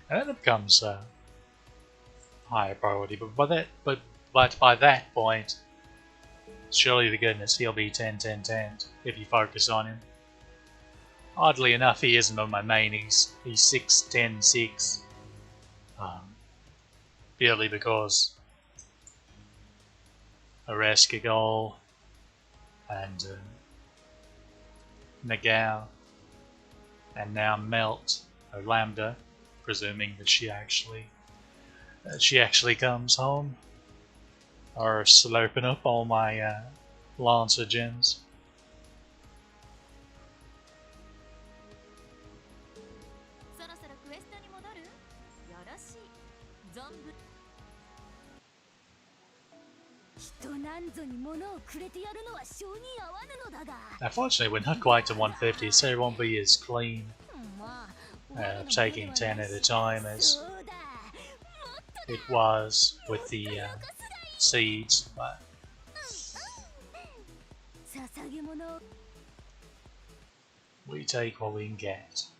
A: And then it becomes higher priority, but by that point, surely to goodness he'll be 10-10-10 if you focus on him. Oddly enough, he isn't on my main. He's 6-10-6. Purely because Areskagol and Nagao and now Melt or Lambda, presuming that she actually comes home, are slurping up all my Lancer gems.
C: しい存分
B: 人なんぞに物をくれてやるのは性に合わぬのだが
A: Unfortunately, we're not quite to 150, so it won't be as clean
B: まあ
A: taking 10 at a time as
B: そうだ
A: it was with the seeds, but
B: 捧げ物を
A: we take what we can get.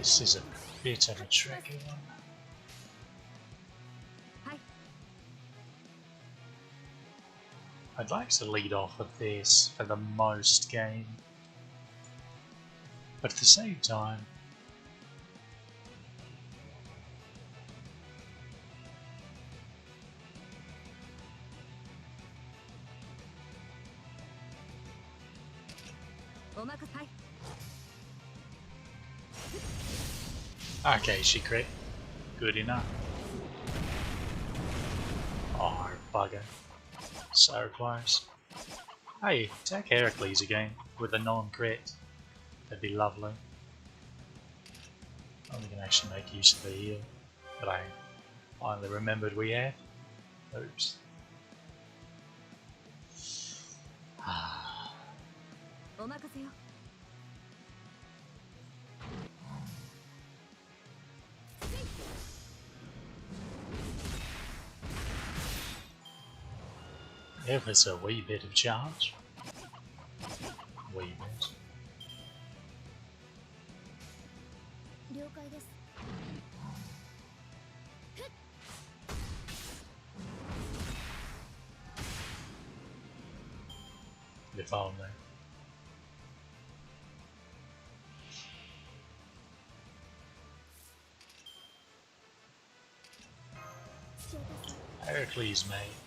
A: This is a bit of a tricky one. I'd like to lead off with this for the most game, but at the same time, okay, she crit. Good enough. Oh, bugger. So close. Hey, attack Heracles again with a non-crit. That'd be lovely. Oh, we can actually make use of the heal that I finally remembered we had. Oops. Ever so wee bit of charge. Wee bit.
B: 了解です
A: If only. Heracles, mate.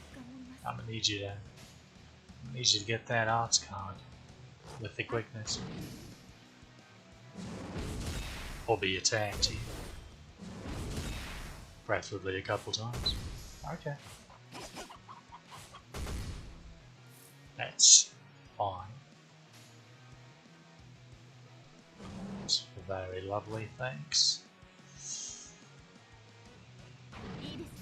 A: I'm gonna need you to get that arts card with the quickness. Or be attacked here. Preferably a couple times. Okay. That's fine. That's very lovely, thanks.
B: いいですね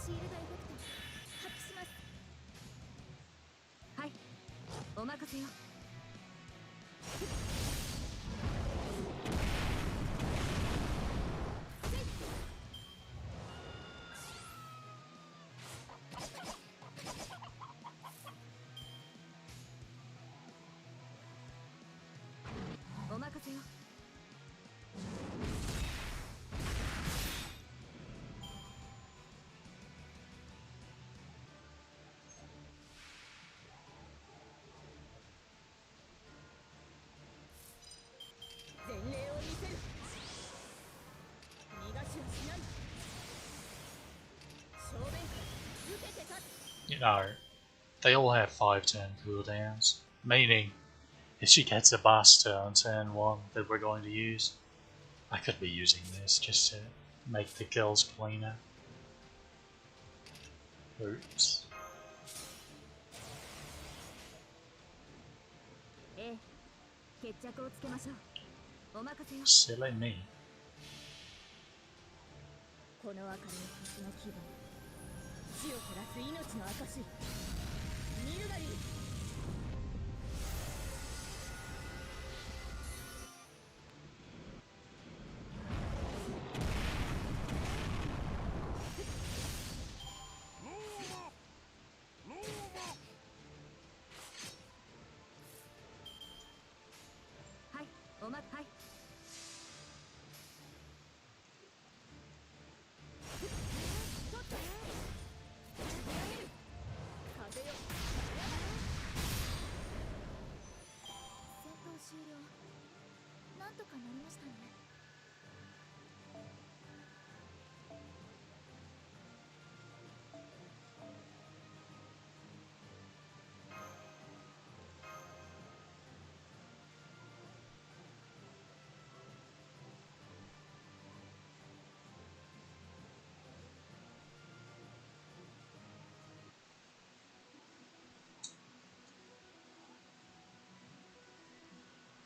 B: シールドエフェクト発揮します
C: はいお任せよお任せよ前例を見せる逃がしはしない正面から受けて立つ
A: You know, they all have 5-turn cooldowns, meaning if she gets a buster on turn 1 that we're going to use, I could be using this just to make the kills cleaner. Oops.
C: ええ決着をつけましょうお任せよ
A: Silly me.
C: この明かりの星の気分血を照らす命の証ミルガリー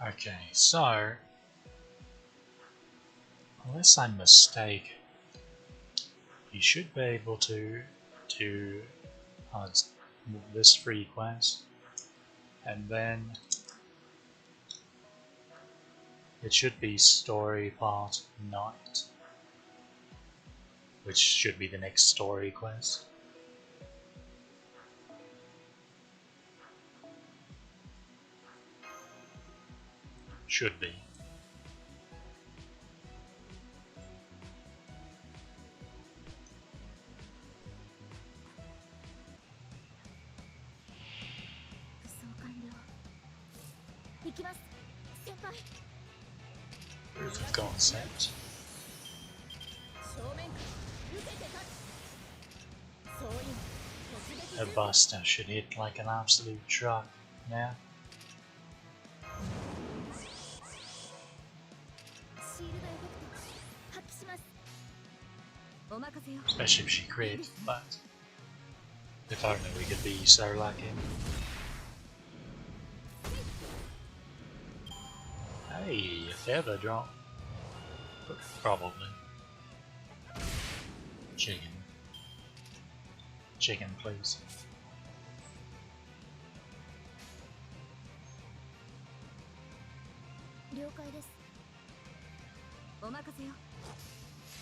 A: Okay, so unless I'm mistaken, you should be able to do this free quest, and then it should be story part night, which should be the next story quest. Should be. Proof of concept. A buster should hit like an absolute truck now. Especially if she crit, but if only we could be so lucky. Hey, a feather drop. Probably. Chicken. Chicken, please.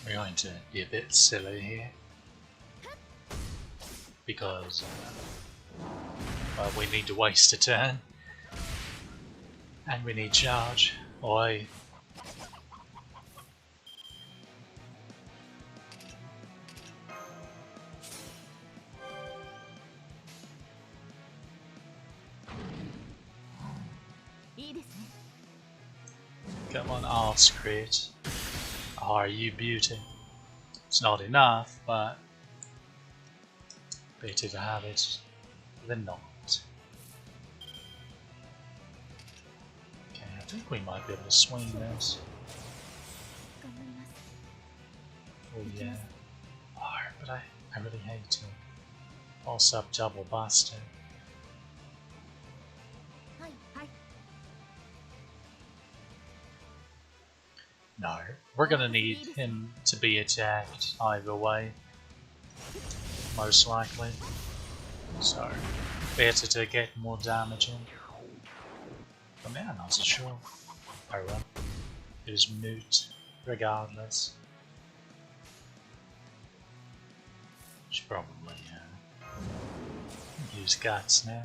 A: We're going to be a bit silly here. Because well, we need to waste a turn. And we need charge. Oi. Come on, arts crit. Are you beauty? It's not enough, but better to have it than not. Okay, I think we might be able to swing this. Oh yeah. Oh, but I really hate to also up double buster. No, we're gonna need him to be attacked either way, most likely. So, better to get more damage in. But now I'm not so sure. Oh well, it is moot regardless. Should probably use guts now.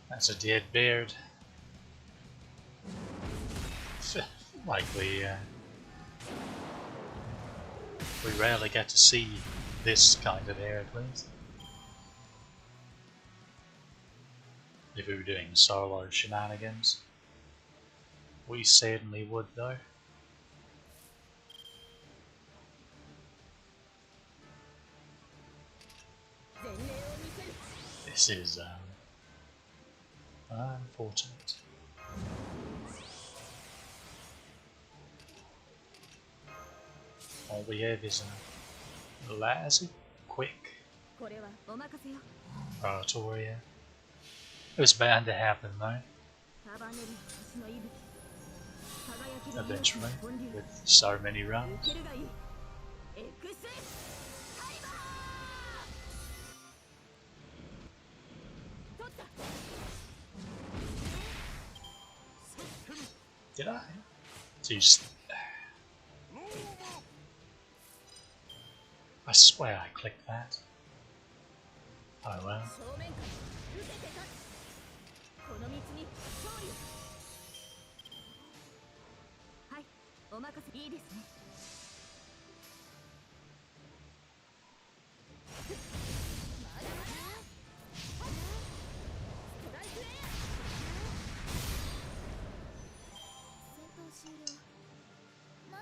A: That's a dead beard. Like we rarely get to see this kind of hair, at least. If we were doing solo shenanigans, we certainly would, though. This is unfortunate. All we have is a lazy, quick oratoria. It was bound to happen though. Eventually, with so many runs. Did I? Jeez. I swear I clicked that. Oh well.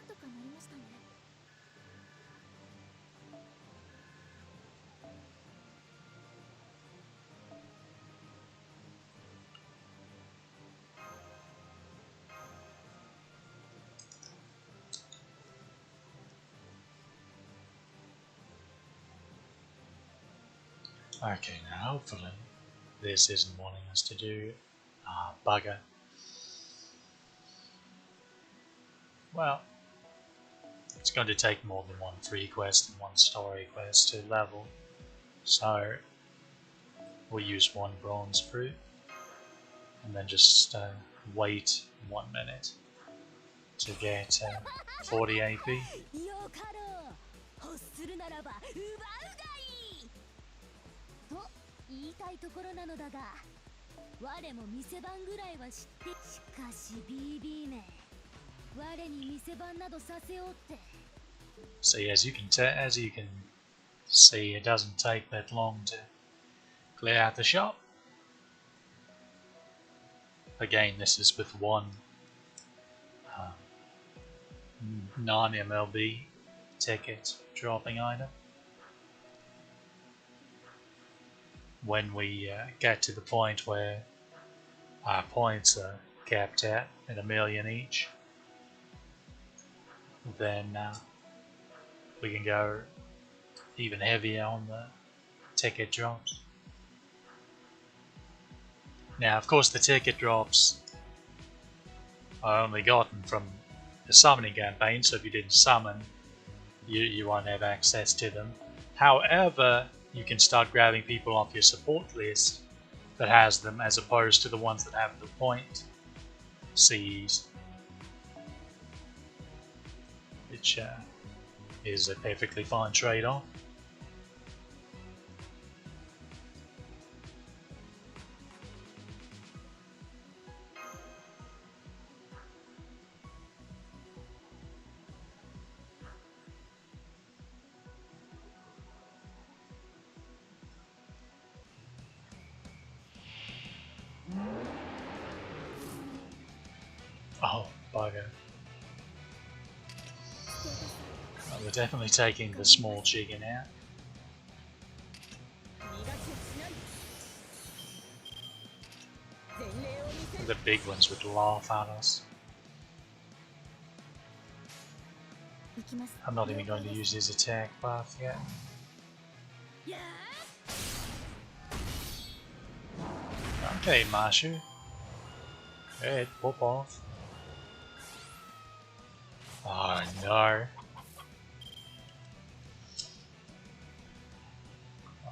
B: とかなりましたね。
A: Okay, now hopefully this isn't wanting us to do bugger. Well, it's going to take more than one free quest and one story quest to level, so we'll use one bronze fruit and then just wait 1 minute to get 40 AP.
B: よかろう。欲するならば奪うがいいと言いたいところなのだが、我も店番ぐらいは知って。しかし BB め、我に店番などさせようって。
A: See, as you can see, it doesn't take that long to clear out the shop. Again, this is with one non-MLB ticket dropping item. When we get to the point where our points are capped at 1 million each, then we can go even heavier on the ticket drops. Now, of course, the ticket drops are only gotten from the summoning campaign, so if you didn't summon, you won't have access to them. However, you can start grabbing people off your support list that has them, as opposed to the ones that have the point CEs, which is a perfectly fine trade-off. Oh, bugger. Oh, we're definitely taking the small chicken out. The big ones would laugh at us. I'm not even going to use his attack buff yet. Okay, Mashu. Hey, pop off. Oh no.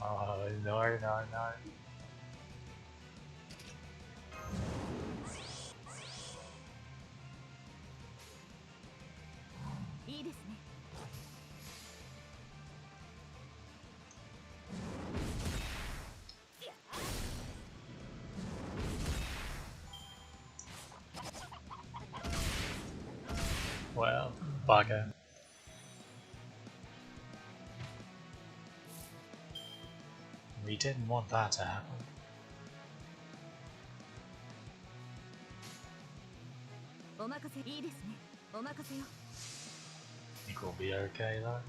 A: Oh no, no, no. Well, bugger. We didn't want that to happen. Think we'll be okay though.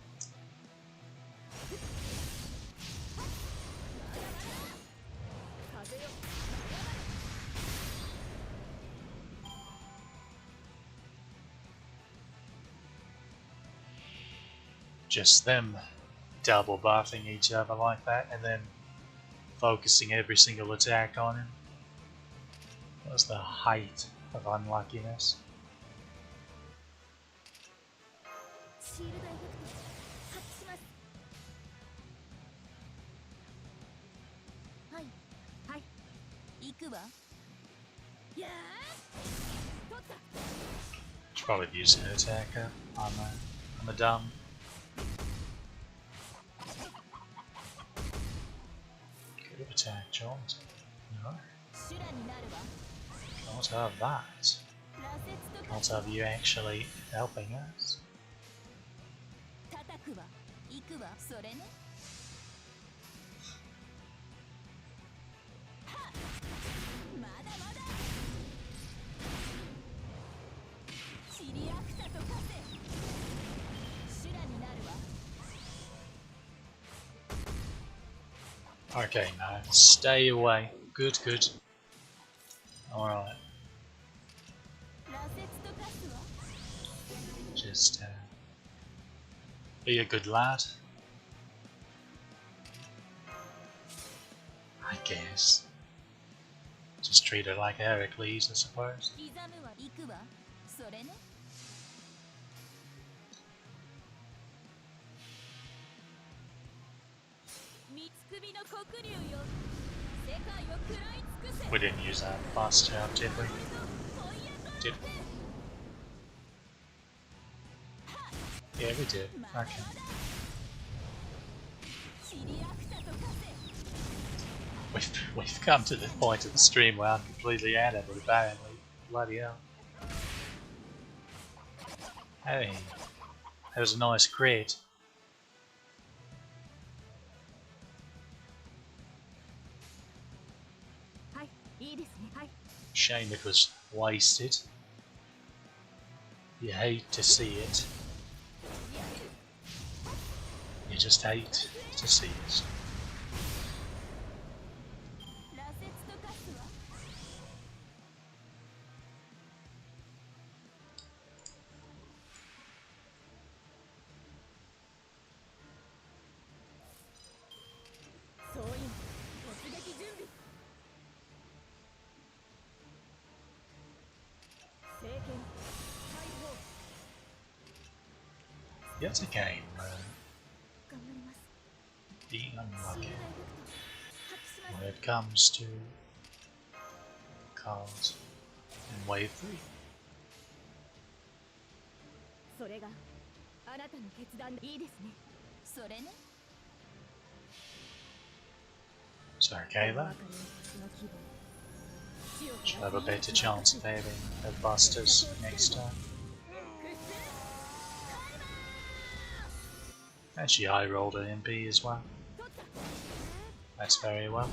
A: Just them double buffing each other like that and then focusing every single attack on him. That was the height of unluckiness. Should probably use an attacker on the dumb. Could have attacked Jones. No. Can't have that. Can't have you actually helping us. Okay, no, stay away. Good, good. Alright,
C: 羅刹と化すわ
A: just be a good lad. I guess. Just treat her like Heracles, I suppose.
C: 刻むわ行くわそれね三つ首の黒竜よ世界を食らい尽くせ
A: We didn't use that last jab, did we? Did we? Yeah, we did. Okay.
C: チリアクタと化せ
A: We've come to the point of the stream where I'm completely out of it, apparently. Bloody hell. Hey, that was a nice crit.
C: はいいいですねはい
A: Shame it was wasted. You hate to see it. You just hate to see it.
C: 羅刹と化すわ 総員突撃準備聖剣解放
A: Yet again,
C: 頑張ります
A: being unlucky
C: 信頼力と発揮します
A: when it comes to cards in wave 3.
C: それがあなたの決断いいですねそれね
A: So Kayla should have a better chance of having her busters next time. And she high rolled an MP as well. That's very welcome.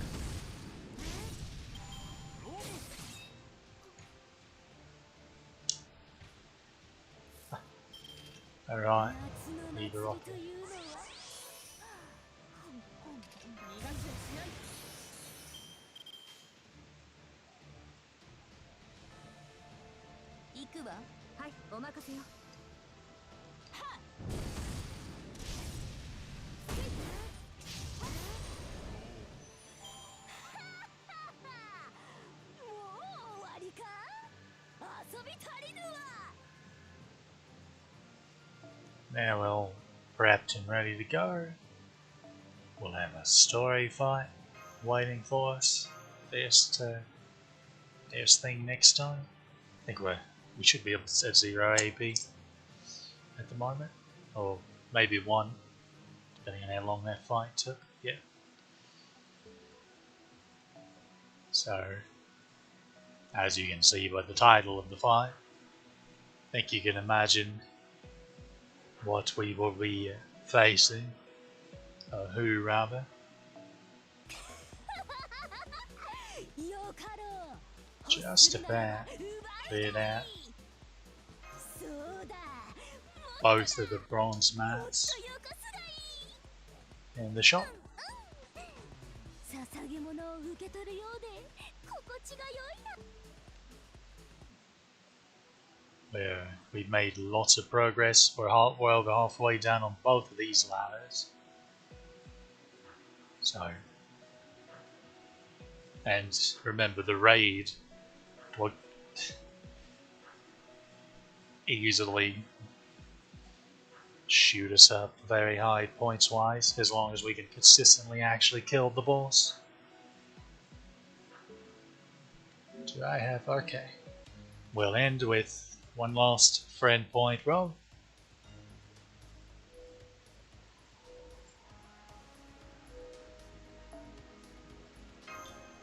A: Alright, leave her off.
C: 行くわはいお任せよもう終わりか遊び足りぬわ
A: Now we're all prepped and ready to go. We'll have a story fight waiting for us. First thing next time. I think we should be able to set 0 AP at the moment, or maybe 1, depending on how long that fight took. Yeah. So, as you can see by the title of the fight, I think you can imagine what we will be facing, or who rather.
C: よかろう
A: Just about cleared out
C: そうだ
A: both of the bronze
C: もっ
A: mats
C: とよこすがいい
A: in the shop.
C: 捧げ物を受け取るようで心地が良いな
A: Where we've made lots of progress. We're over halfway down on both of these ladders. So, and remember the raid would easily shoot us up very high points wise, as long as we can consistently actually kill the boss. Do I have? Okay. We'll end with one last friend point roll.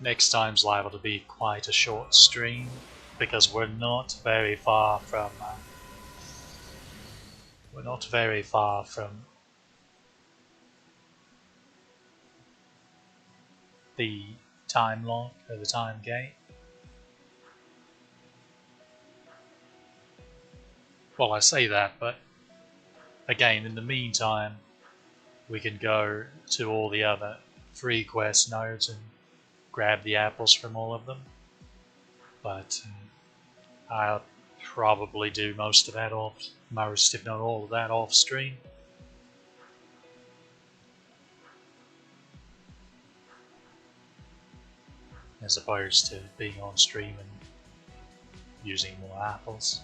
A: Next time's liable to be quite a short stream because we're not very far from the time lock or the time gate. Well, I say that, but again, in the meantime, we can go to all the other free quest nodes and grab the apples from all of them. But I'll probably do most, if not all of that off stream. As opposed to being on stream and using more apples.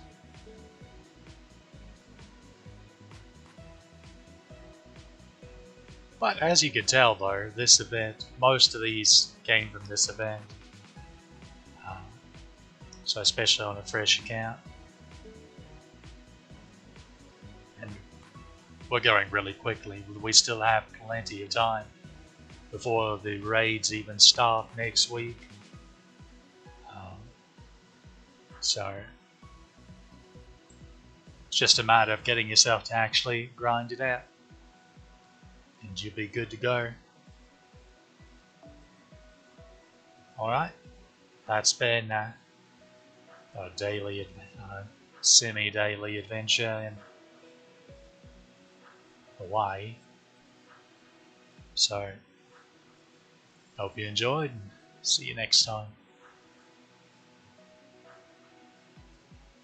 A: But as you can tell though, this event, most of these came from this event. So especially on a fresh account. And we're going really quickly. We still have plenty of time before the raids even start next week. So it's just a matter of getting yourself to actually grind it out, and you'll be good to go. Alright, that's been a daily, semi-daily adventure in Hawaii. So, hope you enjoyed, and see you next time.